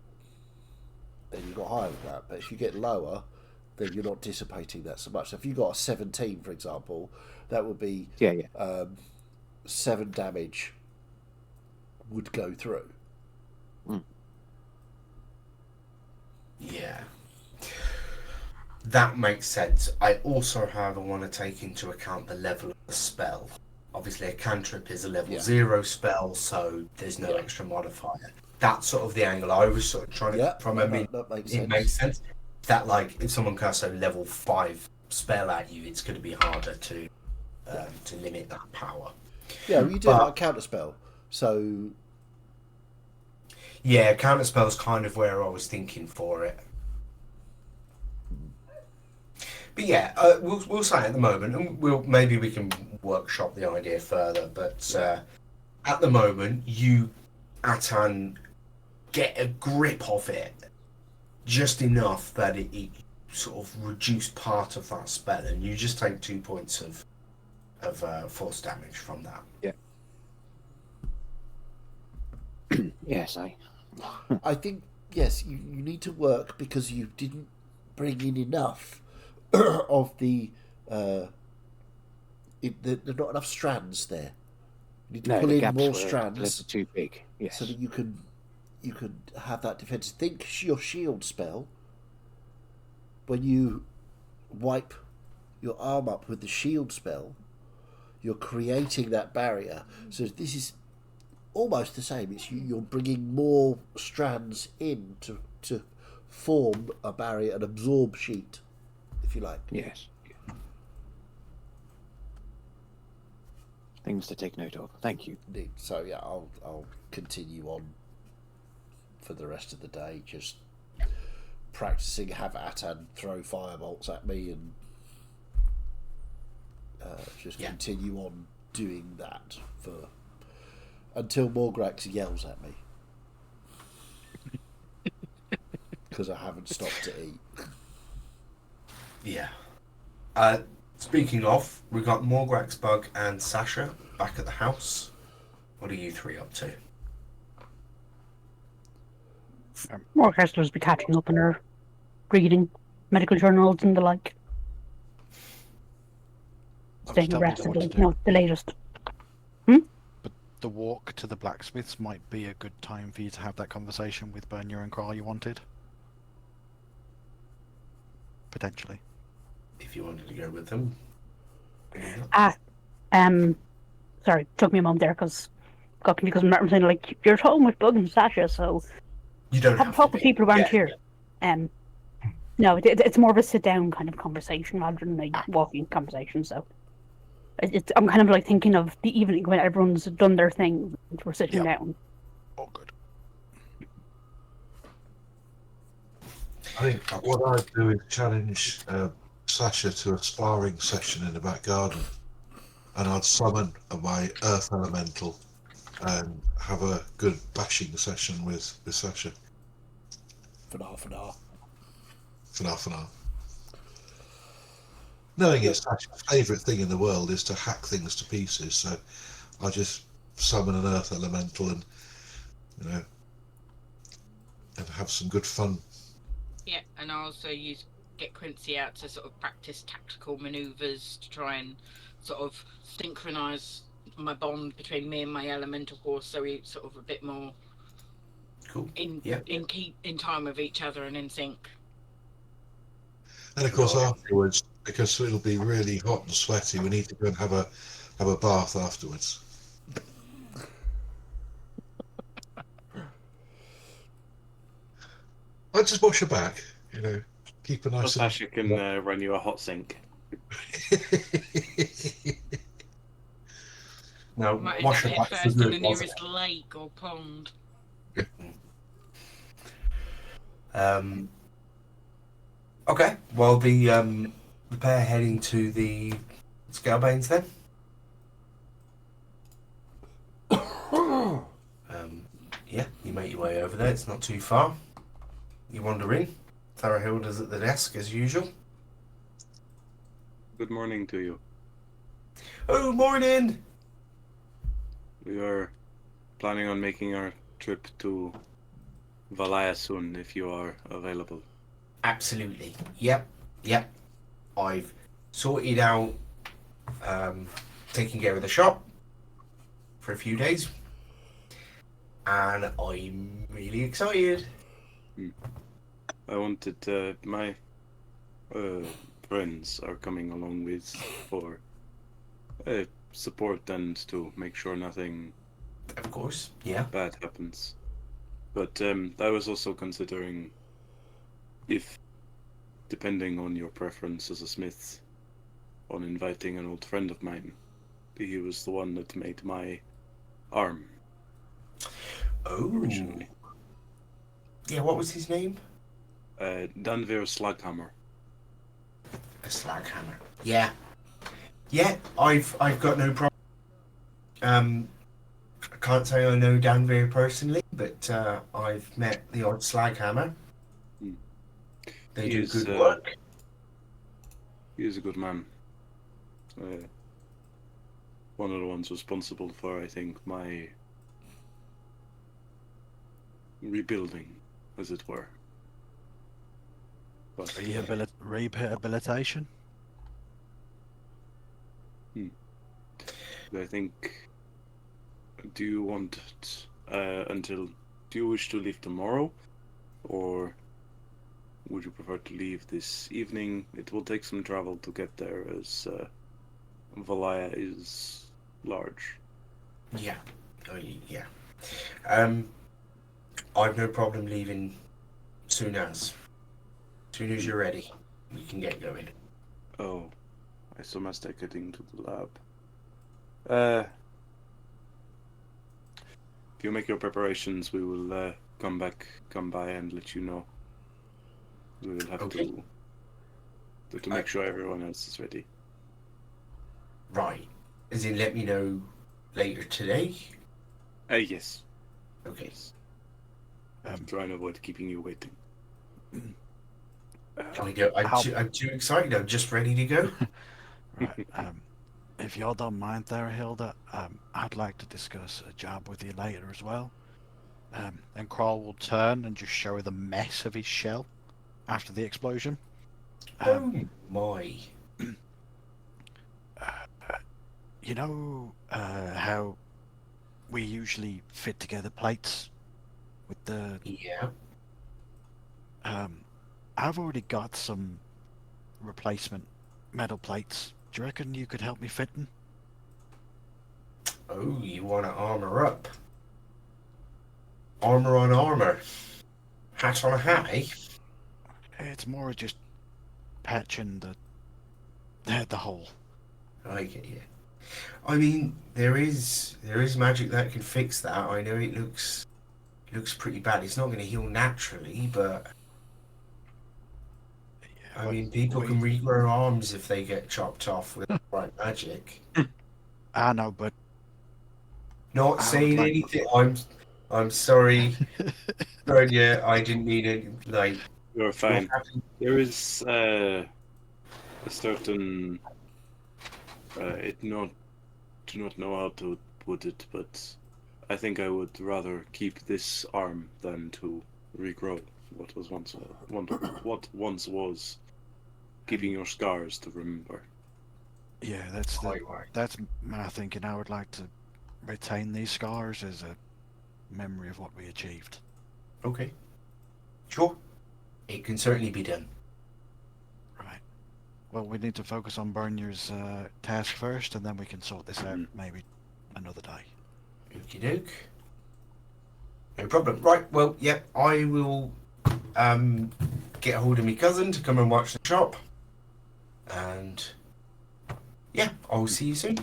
then you've got higher than that. But if you get lower, then you're not dissipating that so much. So if you got a 17, for example, that would be Yeah. 7 damage would go through. Yeah. That makes sense. I also, however, want to take into account the level of the spell. Obviously, a cantrip is a level 0 spell, so there's no extra modifier. That's sort of the angle I was sort of trying to Yeah, from. I mean, that makes it sense. makes sense. That, like, if someone casts a level 5 spell at you, it's going to be harder to limit that power. Yeah, well, you do like a counter spell. So yeah, counter spell's kind of where I was thinking for it. But yeah, we'll say at the moment, and maybe we can workshop the idea further. But at the moment, you, Atan, get a grip of it just enough that it sort of reduced part of that spell, and you just take 2 points of force damage from that. Yeah. Yes, I think, yes, you need to work because you didn't bring in enough of the there are not enough strands there. You need to pull the in gaps more were strands a little too big. Yes. so that you could have that defense. Think your shield spell. When you wipe your arm up with the shield spell, you're creating that barrier. So this is almost the same. It's you're bringing more strands in to form a barrier, an absorb sheet, if you like. Yes. Things to take note of. Thank you. Indeed. So yeah, I'll continue on for the rest of the day, just practicing, have Atan throw firebolts at me, and just continue on doing that until Morgrax yells at me because I haven't stopped to eat. Yeah. Speaking of, we've got Morgrax, Bug, and Sasha back at the house. What are you three up to? More Kessler's be catching up on her reading medical journals and the like. Staying Tell me abreast of what to the, do. the latest. But the walk to the blacksmiths might be a good time for you to have that conversation with Bernier and Carl you wanted. Potentially. If you wanted to go with them. Sorry, took me a moment there because I'm saying like you're talking with Bug and Sasha, so You don't have have to talk to to be. people around Yeah. here. No, it's more of a sit down kind of conversation rather than a walking conversation. So I'm kind of like thinking of the evening when everyone's done their thing, and we're sitting Yeah. down. Oh, good. I think what I'd do is challenge Sasha to a sparring session in the back garden, and I'd summon my Earth Elemental and have a good bashing session with Sasha. For now. For now. Knowing it's Sasha's favourite thing in the world is to hack things to pieces, so I just summon an Earth Elemental and, you know, and have some good fun. Yeah, and I also get Quincy out to sort of practice tactical manoeuvres to try and sort of synchronise my bond between me and my elemental horse, so we sort of a bit more Cool. in time with each other and in sync. And of course afterwards, because it'll be really hot and sweaty, we need to go and have a bath afterwards. I'll just wash your back, you know, keep a nice. Sasha can run you a hot sink. No, Might end wash up your head back first for in good, the wasn't nearest lake or pond. Okay, well, the pair heading to the Scalebanes then. Yeah, you make your way over there. It's not too far. You wander in. Thorahilda's at the desk as usual. Good morning to you. Oh, morning! We are planning on making our trip to Valaya soon, if you are available. Absolutely. Yep. I've sorted out taking care of the shop for a few days. And I'm really excited. I wanted my friends are coming along with for support and to make sure nothing Of course. Yeah. bad happens. But I was also considering if, depending on your preference as a smith, on inviting an old friend of mine. He was the one that made my arm Oh. originally. Yeah, what was his name? Danvir Slaghammer. A slag hammer. Yeah. Yeah, I've got no problem. I can't say I know Danvir personally, but I've met the odd slag hammer. Hmm. They He do is, good work. He is a good man. One of the ones responsible for, I think, my rebuilding, as it were. But Rehabilitation? I think. Do you want it until? Do you wish to leave tomorrow, or would you prefer to leave this evening? It will take some travel to get there, as Valaya is large. Yeah. Oh, yeah. I've no problem leaving soon as you're ready. You can get going. Oh, I still must take it into the lab. If you make your preparations, we will come by and let you know. We will have Okay. to make sure everyone else is ready. Right. As in, let me know later today. Yes. Okay. I'm trying to avoid keeping you waiting. Can we go? I'm too excited. I'm just ready to go. Right. If y'all don't mind, Thorahilda, I'd like to discuss a job with you later as well. And Crawl will turn and just show her the mess of his shell after the explosion. Oh my. You know how we usually fit together plates with the... Yeah. I've already got some replacement metal plates. Do you reckon you could help me fit them? Oh, you want to armor up? Armor on armor. Hat on a hat, eh? It's more just patching the hole. I get you. I mean, there is magic that can fix that. I know it looks pretty bad. It's not going to heal naturally, but I But mean, people we- can regrow arms if they get chopped off with the right magic. I know, but Not I would saying like- anything. I'm sorry. Yeah, I didn't mean it. Like, You're fine. happy. There is a certain. It not do not know how to put it, but I think I would rather keep this arm than to regrow what was once what once was. Keeping your scars to remember. yeah, that's my thinking. I would like to retain these scars as a memory of what we achieved. Okay. Sure. It can certainly be done. Right. Well, we need to focus on Bernier's task first, and then we can sort this out maybe another day. Okie doke. No problem. Right, well, yep, I will get a hold of my cousin to come and watch the shop. And yeah, I'll see you soon.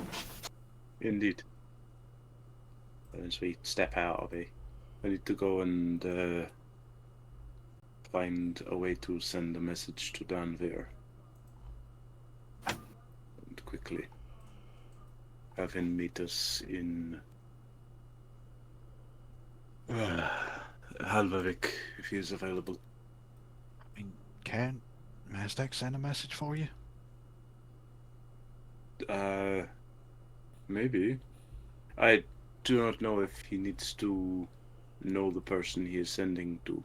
Indeed. As we step out, I need to go and find a way to send a message to Danvir. And quickly have him meet us in Halvavik, if he is available. I mean, can Mazdak send a message for you? Maybe. I do not know if he needs to know the person he is sending to.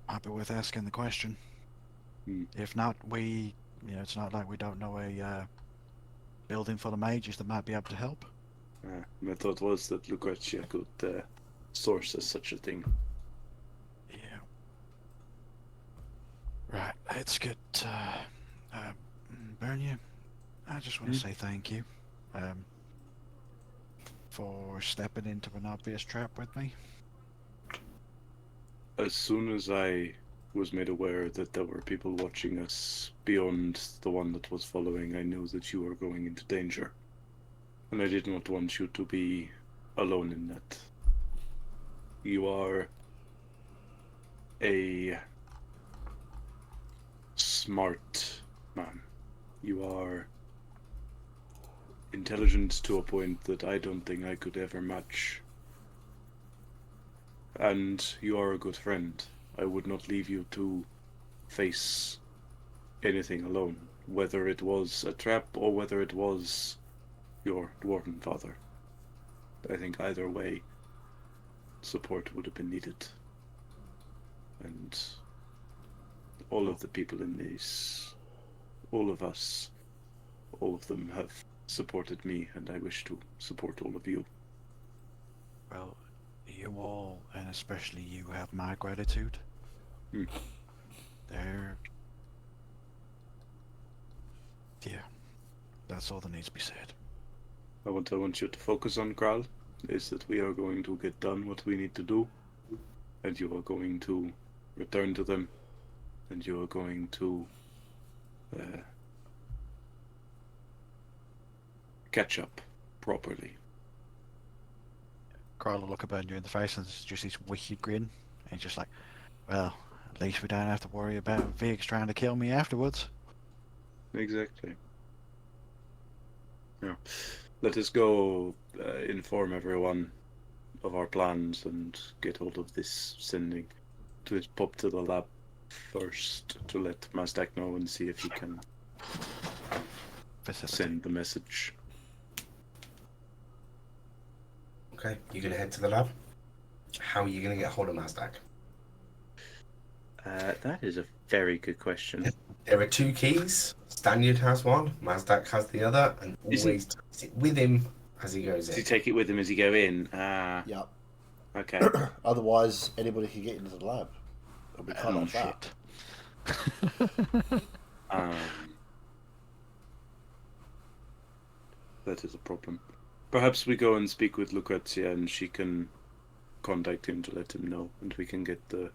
Might be worth asking the question. If not, it's not like we don't know a building full of mages that might be able to help. My thought was that Lucrezia could source as such a thing. Yeah. Right, let's get Bernier. I just want to say thank you for stepping into an obvious trap with me. As soon as I was made aware that there were people watching us beyond the one that was following, I knew that you were going into danger. And I did not want you to be alone in that. You are a smart man. You are intelligent to a point that I don't think I could ever match. And you are a good friend. I would not leave you to face anything alone, whether it was a trap or whether it was your dwarven father. I think either way, support would have been needed. And all of the people in this, all of us, all of them have supported me, and I wish to support all of you. Well, you all, and especially you, have my gratitude. Yeah, that's all that needs to be said. What I want you to focus on, Kral, is that we are going to get done what we need to do, and you are going to return to them, and you are going to catch up properly. Carl will look at Bernier in the face and it's just this wicked grin, and just like, well, at least we don't have to worry about Viggs trying to kill me afterwards. Exactly. Yeah. Let us go inform everyone of our plans and get hold of this sending. To pop to the lab first to let Mazdak know and see if he can send the message. Okay, you're going to head to the lab. How are you going to get hold of Mazdak? That is a very good question. There are two keys. Stanyard has one, Mazdak has the other, and always takes it with him as he goes Does he in. take it with him as he go in? Yeah. Okay. Otherwise, anybody can get into the lab. And we can't have that. That is a problem. Perhaps we go and speak with Lucrezia and she can contact him to let him know, and we can get the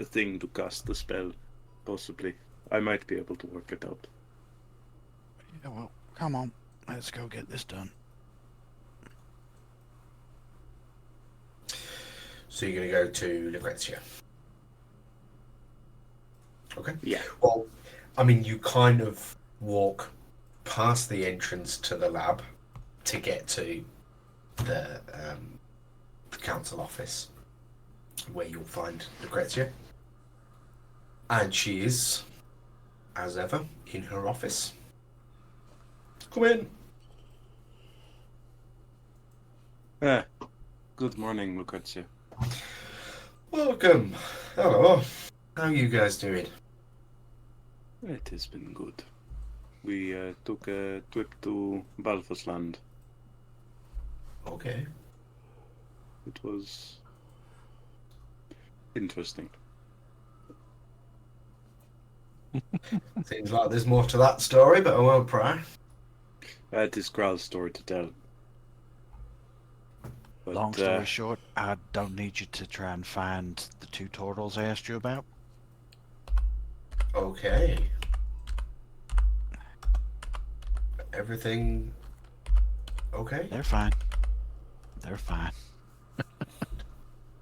thing to cast the spell, possibly. I might be able to work it out. Yeah, well, come on, let's go get this done. So you're going to go to Lucrezia. Okay. Yeah. Well, I mean, you kind of walk past the entrance to the lab to get to the council office, where you'll find Lucrezia. And she is, as ever, in her office. Come in. Good morning, Lucrezia. Welcome. Hello. How are you guys doing? It has been good. We took a trip to Balfusland. Okay. It was interesting. Seems like there's more to that story, but I won't pry. It is Graal's story to tell. But, Long story short, I don't need you to try and find the two turtles I asked you about. Okay. Everything okay? They're fine. They're fine.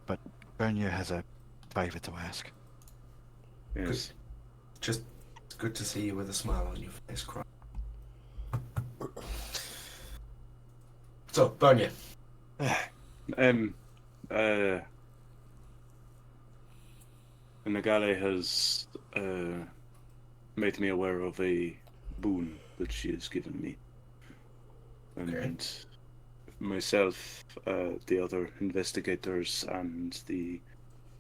But Bernier has a favour to ask. Yes. Just it's good to see you with a smile on your face, Cry. So, Bernier. Nagale has made me aware of a boon that she has given me. And myself, the other investigators, and the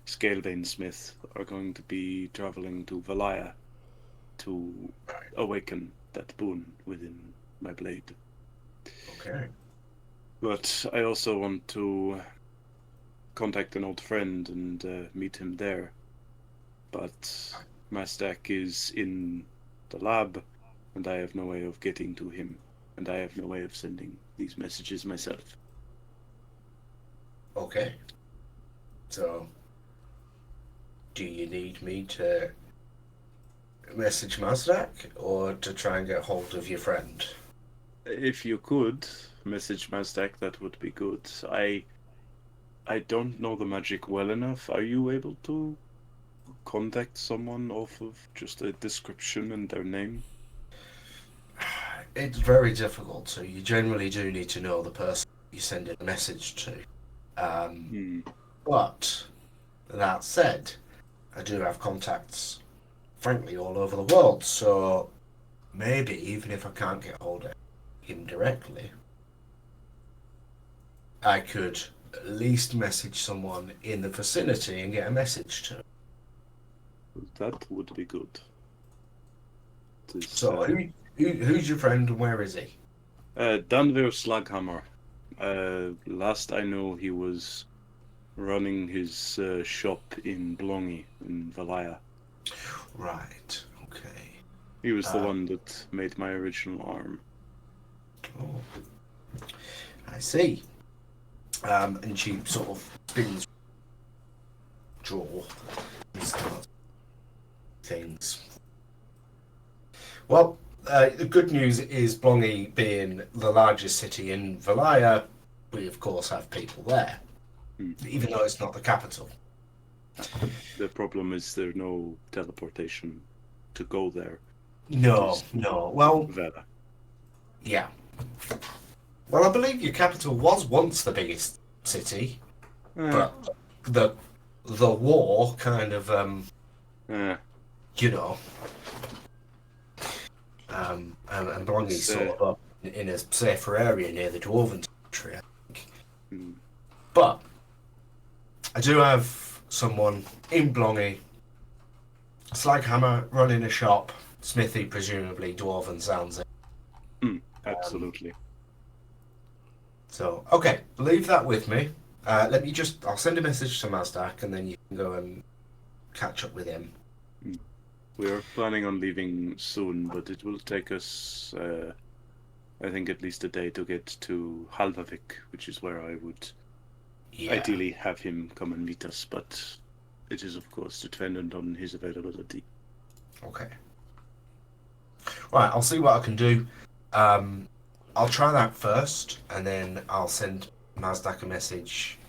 Scalebane Smith are going to be traveling to Valaya to awaken that boon within my blade. Okay. But I also want to contact an old friend and meet him there. But Mastak is in the lab, and I have no way of getting to him, and I have no way of sending these messages myself. Okay. So, do you need me to message Mastak, or to try and get hold of your friend? If you could message Mastak, that would be good. I don't know the magic well enough. Are you able to contact someone off of just a description and their name? It's very difficult, so you generally do need to know the person you send a message to. But, that said, I do have contacts, frankly, all over the world, so maybe, even if I can't get hold of him directly, I could at least message someone in the vicinity and get a message to him. That would be good. So, who's your friend and where is he? Danvir Slaghammer. Last I know, he was running his shop in Blongi in Valaya. Right, okay. He was the one that made my original arm. Oh, I see. And she sort of spins drawer and starts things. Well, the good news is Blongi being the largest city in Valaya, we of course have people there, even though it's not the capital. The problem is there's no teleportation to go there. No. Well, Vela. yeah. Well, I believe your capital was once the biggest city, but the war kind of you know, and Blongi's sort of up in a safer area near the Dwarven territory, I think. But I do have someone in Blongi, Slaghammer running a shop, smithy presumably, Dwarven sounds it. Absolutely. So, okay, leave that with me. I'll send a message to Mazdak and then you can go and catch up with him. We are planning on leaving soon, but it will take us, I think, at least a day to get to Halvavik, which is where I would ideally have him come and meet us, but it is, of course, dependent on his availability. Okay. Right, I'll see what I can do. I'll try that first, and then I'll send Mazdak a message.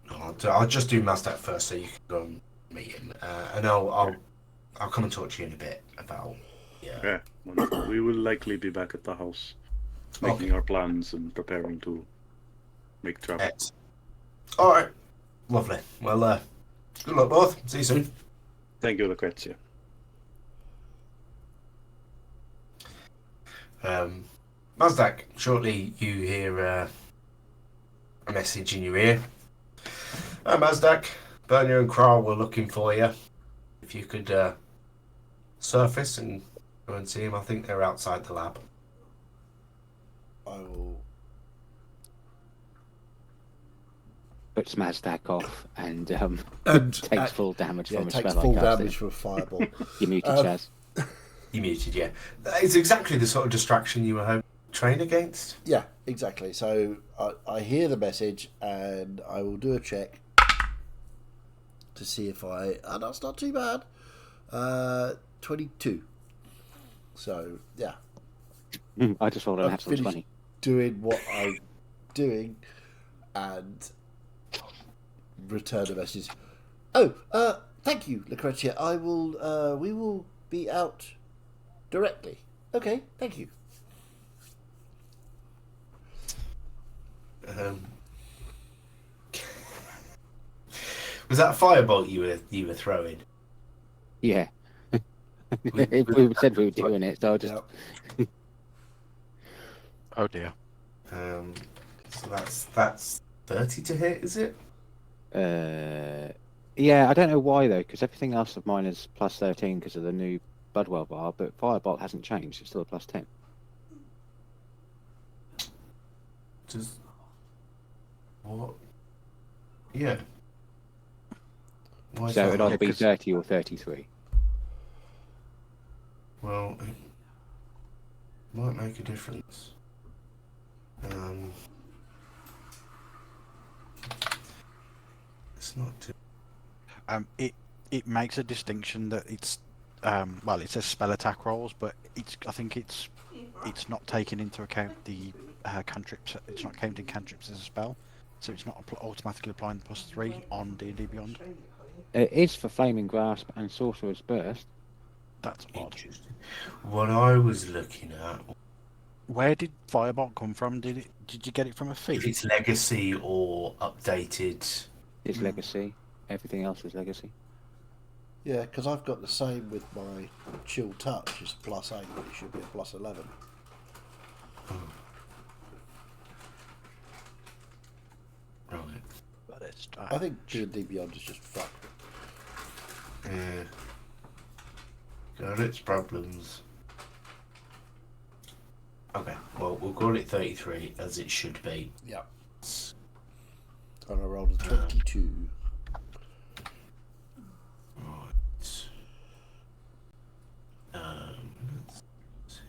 I'll just do Mazdak first, so you can go and meeting, and I'll come and talk to you in a bit about. Yeah, wonderful. We will likely be back at the house, making our plans and preparing to make travel. All right, lovely. Well, good luck, both. See you soon. Thank you, Lucrezia. Mazdak, shortly you hear a message in your ear. Hi, Mazdak. Bernier and Kral were looking for you. If you could surface and go and see him, I think they're outside the lab. I will. Puts Mazdak off and And takes full damage from a takes spell full I cast damage it. from a fireball. You muted, Chaz. You muted, yeah. It's exactly the sort of distraction you were hoping to train against. Yeah, exactly. So I hear the message and I will do a check to see if I. And that's not too bad. 22. So, yeah. I just rolled a I've natural finished 20. doing what I'm doing and return the message. Oh, thank you, Lucrezia. I will. We will be out directly. Okay, thank you. Was that a firebolt you were throwing? Yeah. we said we were doing it, so I just... Yep. Oh dear. So that's 30 to hit, is it? Yeah, I don't know why though, because everything else of mine is plus 13 because of the new Bloodwell bar, but Firebolt hasn't changed. It's still a plus 10. Just what? Yeah. Why is So that? it'd either be because- 30 or 33. Well, it might make a difference. It's not too. It makes a distinction that it's well, it says spell attack rolls, but I think it's not taking into account the cantrips. It's not counting cantrips as a spell, so it's not automatically applying +3 on D&D Beyond. It is for Flaming Grasp and Sorcerer's Burst. That's odd. Interesting. What I was looking at, Where did Firebolt come from? Did you get it from a if feat? it's legacy or updated. It's Legacy. Everything else is Legacy. Yeah, because I've got the same with my Chill Touch. It's +8, but it should be a +11. Right. But it's I think D&D Beyond is just fucked. Yeah. Got its problems. Okay, well, we'll call it 33 as it should be. Yeah. And I rolled a 22. Right. Let's see.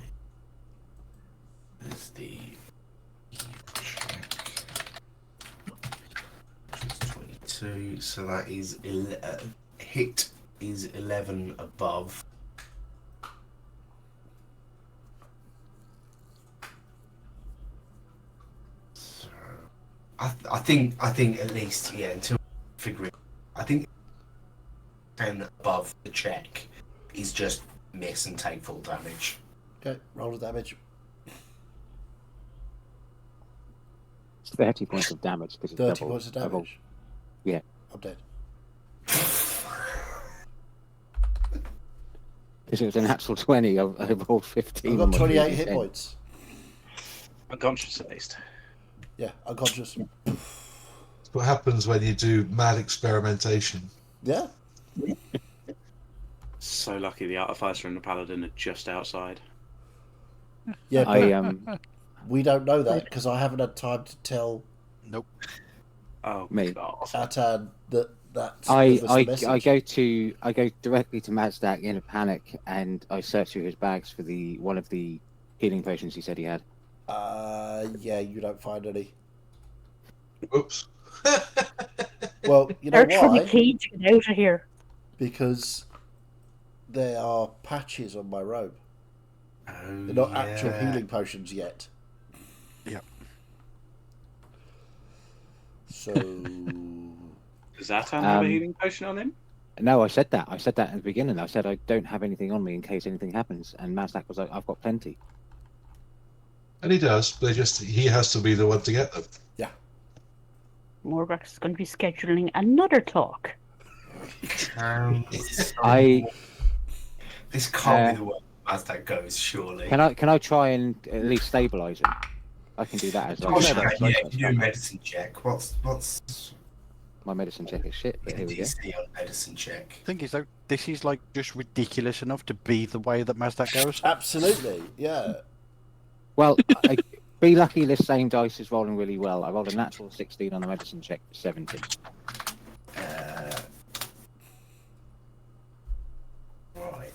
There's the check. Which is 22, so that is hit is 11 above. So I think at least, yeah, until figuring, I think 10 above the check is just miss and take full damage. Okay, roll the damage. It's 30 points of damage because it's 30 double. points of double. damage. Yeah. I'm dead. Because it was a natural 20, I rolled 15. I've on got my 28 previous hit hit. points. Unconscious at least. Yeah, unconscious. That's what happens when you do mad experimentation. Yeah. So lucky the Artificer and the Paladin are just outside. Yeah, but I we don't know that because I haven't had time to tell Nope. Oh, Me. God. Atan that's I the message. I go directly to Mazdak in a panic and I search through his bags for one of the healing potions he said he had. Yeah, you don't find any. Oops. Well, you know Search for the why? key to get out of here. Because there are patches on my robe. Oh, They're not actual yeah. healing potions yet. Yep. So Does Atan have a healing potion on him? No, I said that. I said that at the beginning. I said I don't have anything on me in case anything happens, and Mazdak was like, "I've got plenty." And he does. He has to be the one to get them. Morgrax is going to be scheduling another talk. This can't be the way as that goes, surely. Can I try and at least stabilize him? I can do that as well. Do a medicine check. What's My medicine check is shit, but here we go. DC on medicine check? Thing is, though, this is like just ridiculous enough to be the way that Mazdak goes. Absolutely, yeah. Well, be lucky this same dice is rolling really well. I rolled a natural 16 on the medicine check for 17. Right.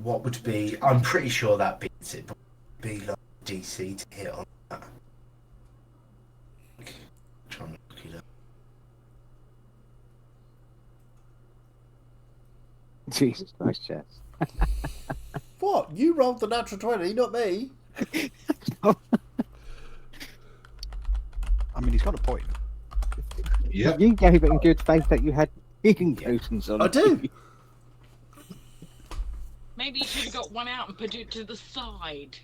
What would be? I'm pretty sure that beats it. But be like DC to hit on that. Trying to look it up. Jesus Christ, Chess. What? You rolled the natural 20, not me. I mean, he's got a point. Yep. You gave it in good faith that you had healing potions on. I do. Maybe you should have got one out and put it to the side.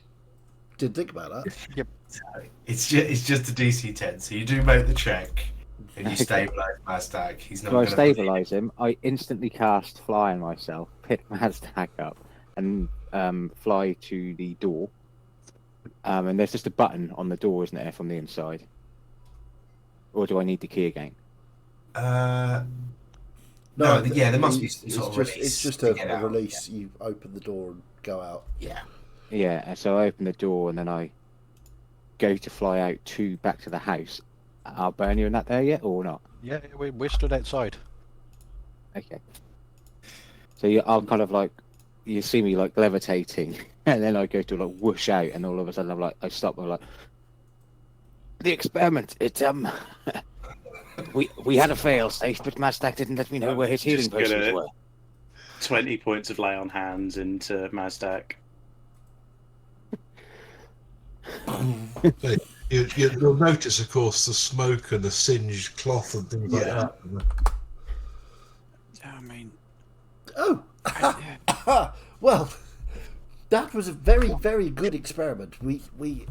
Didn't think about that. So it's just a DC 10. So you do make the check, and you Okay. stabilize Mazdak. He's not. So I gonna stabilise him. I instantly cast Fly on myself, pick Mazdak up, and fly to the door. And there's just a button on the door, isn't there, from the inside? Or do I need the key again? No, No, yeah, there must be some it's sort of just, release. It's just to a get out. release. You open the door and go out. Yeah. Yeah, and so I open the door and then I go to fly out back to the house. Are Bernie and that there yet or not? Yeah, we're stood outside. Okay. So I'm kind of like, you see me like levitating, and then I go to like whoosh out, and all of a sudden I'm like, I stop. I'm like, the experiment. We had a fail safe, but Mazdak didn't let me know where his healing Just gonna- potions were. 20 points of lay on hands into Mazdak. You'll notice, of course, the smoke and the singed cloth and things like Yeah. that. I mean, Oh, well, that was a very, very good experiment. We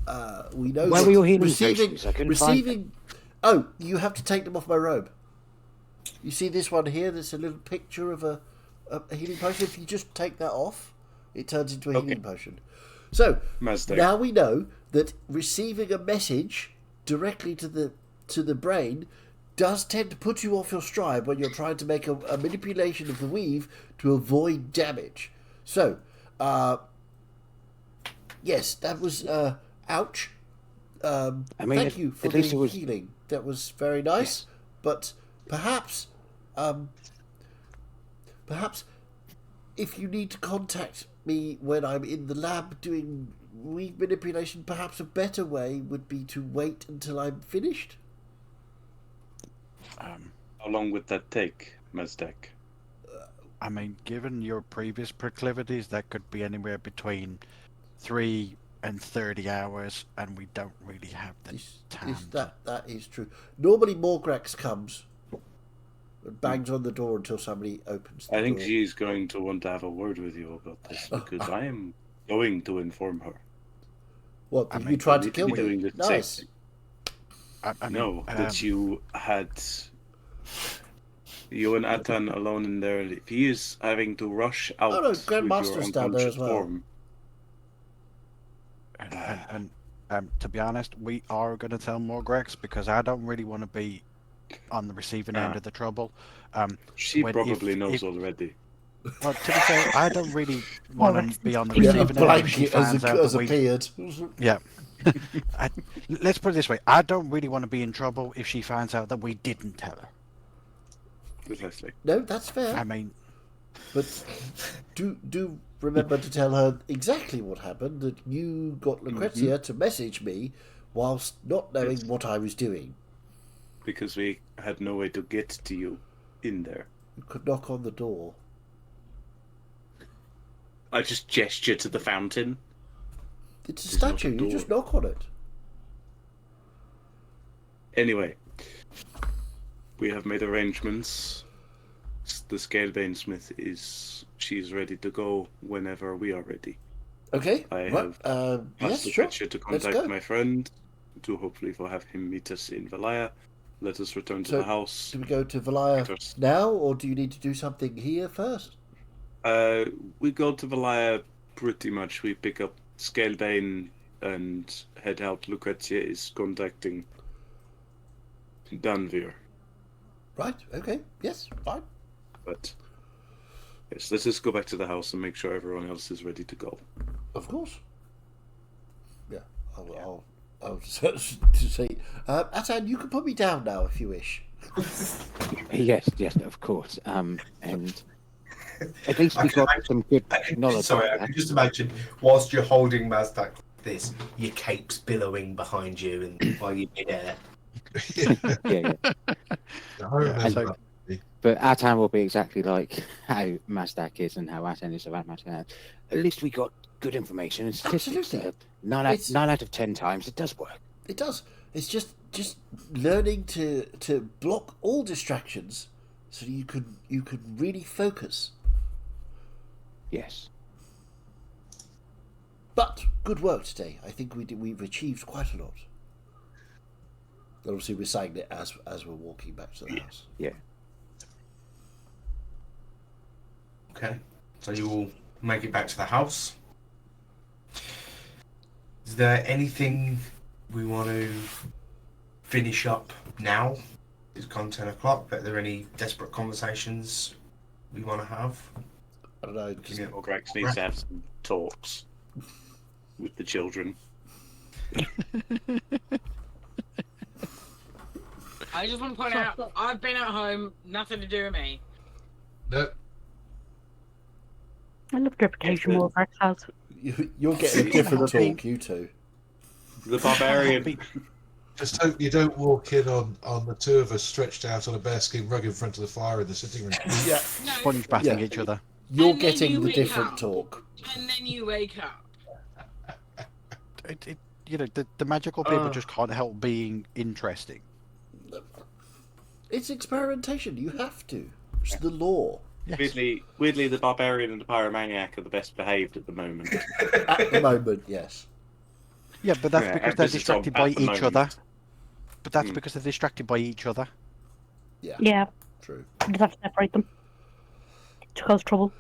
know. Where that were your healing receiving, potions? I couldn't find receiving. Oh, you have to take them off my robe. You see this one here? There's a little picture of a healing potion. If you just take that off, it turns into a healing potion. So Mazdak. now we know that receiving a message directly to the brain does tend to put you off your stride when you're trying to make a manipulation of the weave to avoid damage. So, yes, that was ouch. I mean, Thank you for at least the it was. healing. That was very nice. But perhaps if you need to contact me when I'm in the lab doing weave manipulation, perhaps a better way would be to wait until I'm finished. How long would that take, Mazdak? I mean, given your previous proclivities, that could be anywhere between 3 and 30 hours, and we don't really have the time. That is true. Normally, Morgrax comes and bangs on the door until somebody opens the I think door. she's going to want to have a word with you about this because I am going to inform her. What, I you mean, tried we to kill need to be me? doing the Nice. same I mean, No, that you had you and Atan alone in there. If he is having to rush out no, with Grandmaster's your down there as unconscious well. form, And to be honest, we are going to tell Morgrax because I don't really want to be on the receiving end of the trouble. she When- probably if- knows if- already. Well, to be fair, I don't really want to be on the Yeah, a receiving end if she blanket finds out has that we... appeared. Yeah. Let's put it this way. I don't really want to be in trouble if she finds out that we didn't tell her. Precisely. No, that's fair. I mean, But do remember to tell her exactly what happened, that you got Lucrezia to message me whilst not knowing what I was doing. Because we had no way to get to you in there. You could knock on the door. I just gesture to the fountain. It's a There's not a statue, you door. just knock on it. Anyway, we have made arrangements the Scalebane Smith she's ready to go whenever we are ready. Okay. I right. have Yes, asked the sure. Fetcher to Let's contact go. my friend to hopefully have him meet us in Valaya. Let us return to So, the house. Do we go to Valaya First. now, or do you need to do something here first? We go to Valaya pretty much. We pick up Scalebane and head out. Lucrezia is contacting Danvir. Right. Okay. Yes. Fine. But yes, let's just go back to the house and make sure everyone else is ready to go. Of course. Yeah. I'll to say, Atan, you can put me down now if you wish. Yes, of course. And at least we got some good knowledge. Sorry, I of can that. just imagine whilst you're holding Mazdak like this, your cape's billowing behind you, and while you're midair. Yeah. So, But Atan will be exactly like how Mazdak is and how Atan is about Mazdak. At least we got good information and statistics. Absolutely. Nine out of 10 times it does work. It does. It's just learning to block all distractions, so you can really focus. Yes. But good work today. I think we've achieved quite a lot. Obviously, we're saying it as we're walking back to the house. Yeah. Okay, so you will make it back to the house. Is there anything we want to finish up now? It's gone 10 o'clock, but are there any desperate conversations we want to have? I don't know. Yeah. Or Grex needs to have some talks with the children. I just want to point out, I've been at home, nothing to do with me. No, I love the reputation more of our house. You're getting a different talk, you two. The barbarian. just hope you don't walk in on the two of us stretched out on a bearskin rug in front of the fire in the sitting room. Yeah, No, sponge bathing Yeah. each other. you're And then getting you the wake different up. talk. and then you wake up. The magical people just can't help being interesting. It's experimentation. You have to. It's the law. Yes. Weirdly, the barbarian and the pyromaniac are the best behaved at the moment. At the moment, yes. Yeah, but that's Yeah, because they're emphasis on distracted by at the each moment. other. But that's Hmm. because they're distracted by each other. Yeah, Yeah, true. you just have to separate them to cause trouble.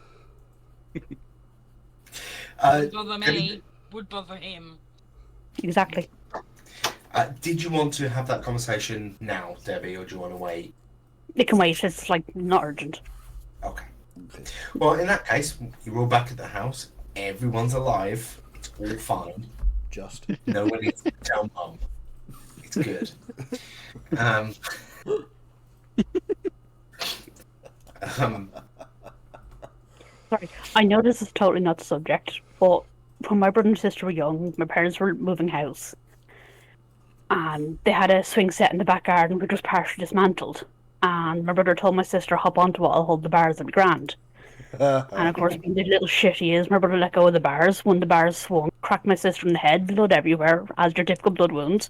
Wouldn't bother me, would bother him. Exactly. Did you want to have that conversation now, Debbie, or do you want to wait? It can wait. It's like not urgent. Okay. Okay. Well, in that case, you're all back at the house. Everyone's alive. It's all fine. Just. No one needs to tell mum. It's good. Um, Sorry, I know this is totally not the subject, but when my brother and sister were young, my parents were moving house, and they had a swing set in the back garden which was partially dismantled. And my brother told my sister, "Hop onto it, I'll hold the bars at the grand." And of course, being the little shit he is, my brother let go of the bars. When the bars swung, cracked my sister in the head, blood everywhere, as your typical blood wounds.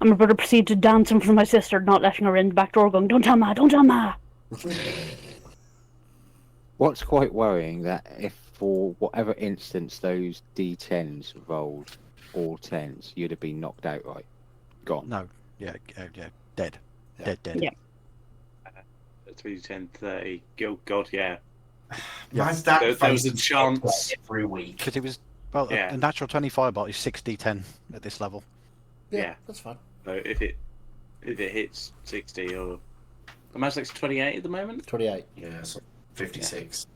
And my brother proceeded to dance in front of my sister, not letting her in the back door, going, "Don't tell Ma, don't tell Ma." What's quite worrying that if for whatever instance those D10s rolled all 10s, you'd have been knocked out, right? Gone. No, yeah, dead. Yeah. Dead. Yeah. 3, 10, 30. God, yeah. Mine's that There was face a chance. every week. Because it was, well, Yeah. a natural 25 bot is 6d10 at this level. Yeah. That's fine. So if it hits 60 or the Mazdak's 28 at the moment. 28. Yeah, so 56.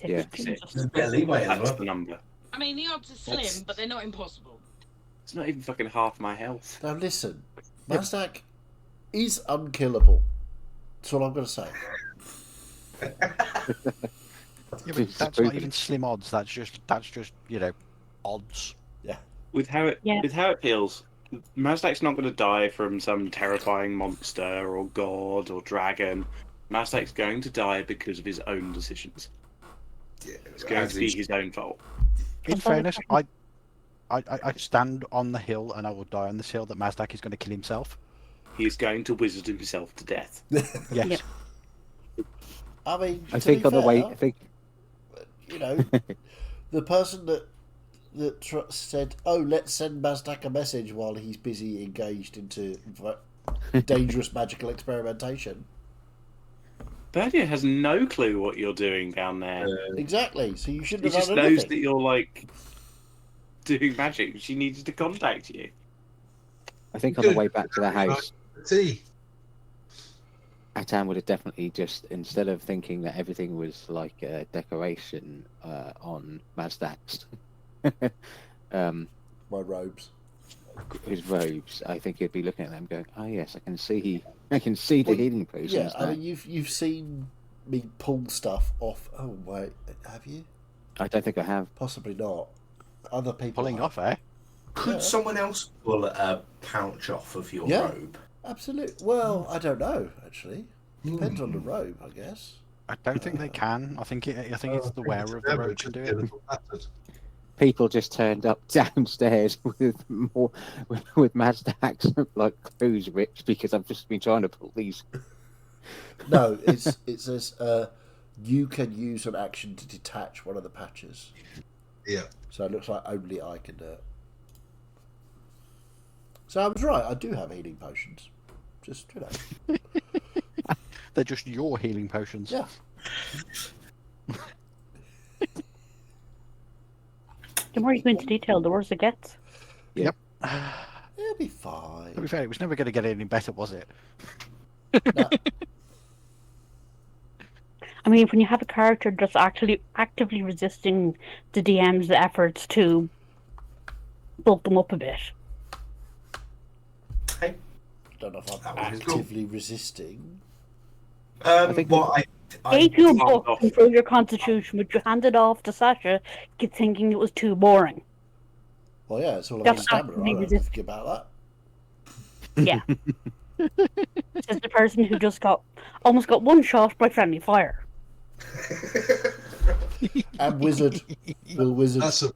Yeah. There's a bit of leeway as That's well. the number. I mean, the odds are slim, but they're not impossible. It's not even fucking half my health. Now listen, Mazdak is unkillable. That's all I'm going to say. Yeah, but that's not even slim odds. That's just odds. With how it Yeah. feels, Mazdak's not going to die from some terrifying monster or god or dragon. Mazdak's going to die because of his own decisions. Yeah, It's going to be his own fault. In fairness, I stand on the hill and I will die on this hill that Mazdak is going to kill himself. He's going to wizard himself to death. Yes. Yeah. I mean, I to think be on the way, fair, I think you know, the person that said, "Oh, let's send Mazdak a message while he's busy engaged into dangerous magical experimentation." Berdia has no clue what you're doing down there. Exactly. So you She shouldn't have just done knows anything. that you're like doing magic. She needed to contact you. I think on the way back to the house, Tea. Atan would have definitely just, instead of thinking that everything was like a decoration on Mazdak's My robes. his robes, I think he'd be looking at them going, "Oh yes, I can see the Well, healing potions." Yeah, I now." mean, you've seen me pull stuff off. Oh wait, have you? I don't think I have. Possibly not. Other people Pulling have. off, eh? Could Yeah. someone else pull a pouch off of your Yeah. robe? Absolutely. Well, I don't know. Actually, depends on the robe, I guess. I don't think they can. I think it's the wearer of the robe can do it. People just turned up downstairs with Mazdak's like clothes ripped because I've just been trying to pull these. No, it says you can use an action to detach one of the patches. Yeah. So it looks like only I can do it. So I was right. I do have healing potions. Just They're just your healing potions. Yeah. The more you go into detail, the worse it gets. Yep. It'll be fine. To be fair, it was never going to get any better, was it? No. I mean, when you have a character that's actually actively resisting the DM's efforts to bulk them up a bit. Hey, Don't know if That I'm was his goal. actively resisting. think- Gave you a Hand book off. to improve your constitution, but you handed off to Sasha, thinking it was too boring. Well, yeah, it's all about That's stamina. actively I don't resist- think about Yeah. Says the person who just almost got one shot by friendly fire. that. And wizard will wizard. That's a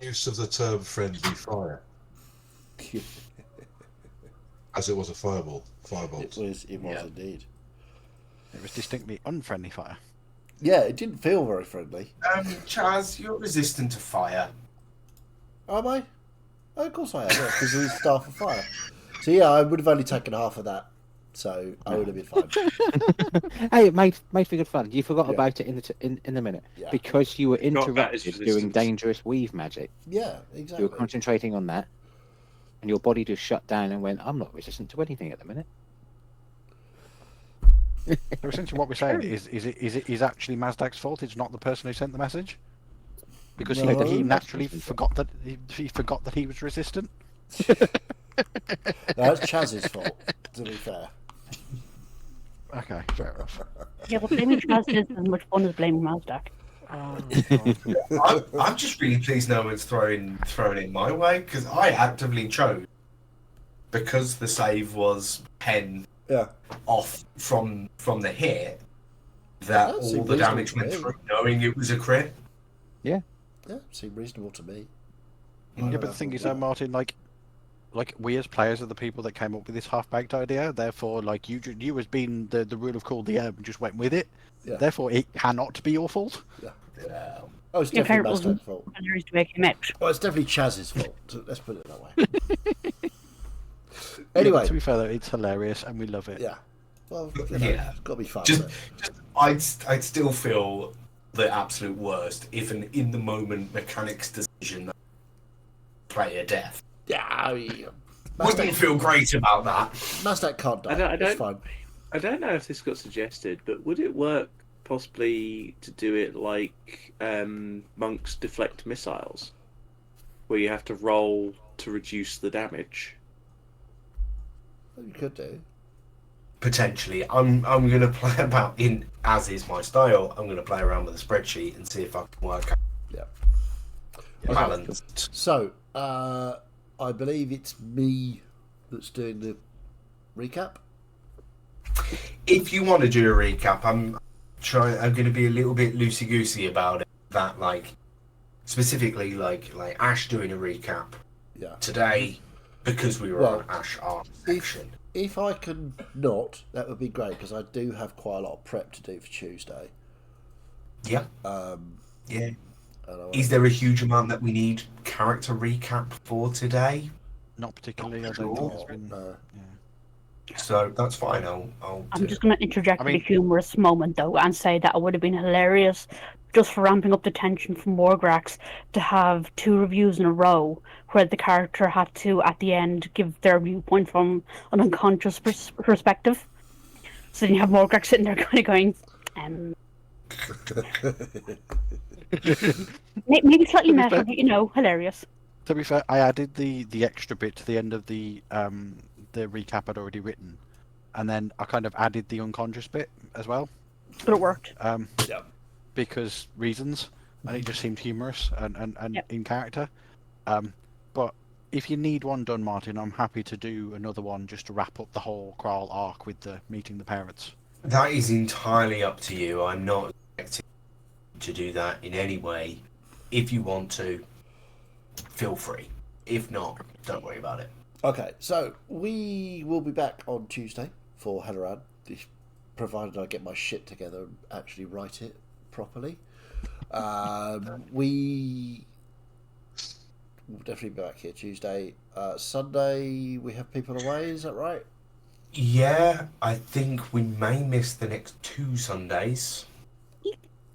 use of the term friendly fire, as it was a fireball. It was Yeah. indeed. It was distinctly unfriendly fire. Yeah, it didn't feel very friendly. Chaz, you're resistant to fire. Am I? Oh, of course I am, because he's staff of fire. So yeah, I would have only taken half of that, so I would have been fine. Hey, it made for good fun. You forgot Yeah. about it in the minute Yeah. because you were Forgot about his interrupted doing resistance. dangerous weave magic. Yeah, You exactly. were concentrating on that, and your body just shut down and went, "I'm not resistant to anything at the minute." So essentially, what we're saying is actually Mazdak's fault. It's not the person who sent the message, because No. he naturally forgot that he forgot that he was resistant. No, that's Chaz's fault, to be fair. Okay, fair enough. Yeah, but blaming Chaz isn't as much fun as blaming Mazdak. I'm just really pleased no one's throwing it my way, because I actively chose, because the save was 10 Yeah. off from the hit, that That all seemed the damage reasonable went to me. through, knowing it was a crit. Yeah, seemed reasonable to me. Yeah, but the thing is, though, Martin, like we as players are the people that came up with this half-baked idea. Therefore, like you as being the rule of cool DM just went with it. Yeah. Therefore, it cannot be your fault. Yeah. Oh, it's Your definitely parent wasn't Mazdak's fault. to make him out. Well, it's definitely Chaz's fault. So let's put it that way. Anyway, Yeah, to be fair, though, it's hilarious and we love it. yeah. Well, Yeah. it's got to be fun. Just, but- I'd still feel the absolute worst if an in the moment mechanics decision player death. Yeah, I mean, Wouldn't feel great about that. Mazdak can't die. I It's don't- fine. I don't know if this got suggested, but would it work possibly to do it like monks deflect missiles, where you have to roll to reduce the damage? Well, you could do. Potentially, I'm gonna play about in as is my style. I'm gonna play around with a spreadsheet and see if I can work out Yeah. balance. So, I believe it's me that's doing the recap. If you want to do a recap, I'm going to be a little bit loosey goosey about it. That like specifically like Ash doing a recap Yeah. today because we were Well, on Ash art section. if I can not, that would be great because I do have quite a lot of prep to do for Tuesday. Yeah. And Yeah. I Is there a huge amount that we need character recap for today? Not particularly. I Not don't at think all. it's been. No. So that's fine. I'll I'm do just it. going to interject I with mean- a humorous moment, though, and say that it would have been hilarious, just for ramping up the tension from Morgrax, to have 2 reviews in a row where the character had to, at the end, give their viewpoint from an unconscious perspective. So then you have Morgrax sitting there kind of going, maybe slightly To be meta, fair- but, you know, hilarious. To be fair, I added the extra bit to the end of the recap I'd already written, and then I kind of added the unconscious bit as well. But it worked. Yeah. Because reasons, and it just seemed humorous and Yep. in character. But if you need one done, Martin, I'm happy to do another one just to wrap up the whole Kral arc with the meeting the parents. That is entirely up to you. I'm not expecting to do that in any way. If you want to, feel free. If not, don't worry about it. Okay, so we will be back on Tuesday for Halloran, provided I get my shit together and actually write it properly. We will definitely be back here Tuesday. Sunday, we have people away, is that right? Yeah, I think we may miss the next 2 Sundays.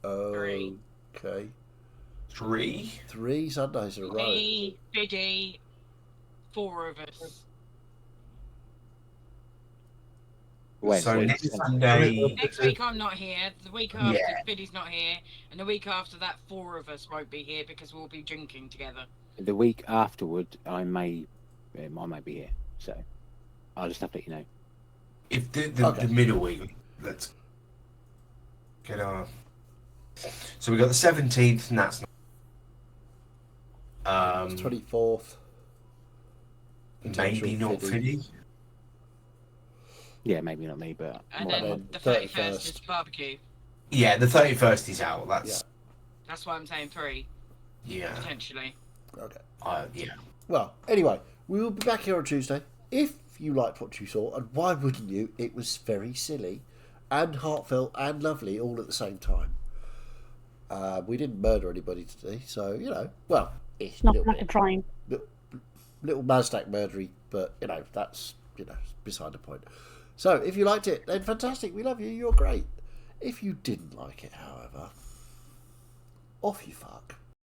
Three. Okay. 3? 3 Sundays in a row. Me, Biddy, 4 of us. When? So When? next Sunday. Next week I'm not here. The week after Yeah. Biddy's not here, and the week after that 4 of us won't be here because we'll be drinking together. The week afterward, I may be here, so I'll just have to let you know. If the Okay. middle week, let's get our. So we got the 17th, and that's not. 24th. Maybe not Fiddy. Yeah, maybe not me, but And more then than- the 31st is barbecue. Yeah, the 31st is out. That's That's why I'm saying 3, yeah. potentially. Okay. Yeah. Well, anyway, we will be back here on Tuesday. If you liked what you saw, and why wouldn't you? It was very silly and heartfelt and lovely all at the same time. We didn't murder anybody today, so, you know, well, it's a Not little like a bit. trying. Little Mazdak murdery, but, you know, that's, beside the point. So, if you liked it, then fantastic. We love you. You're great. If you didn't like it, however, off you fuck.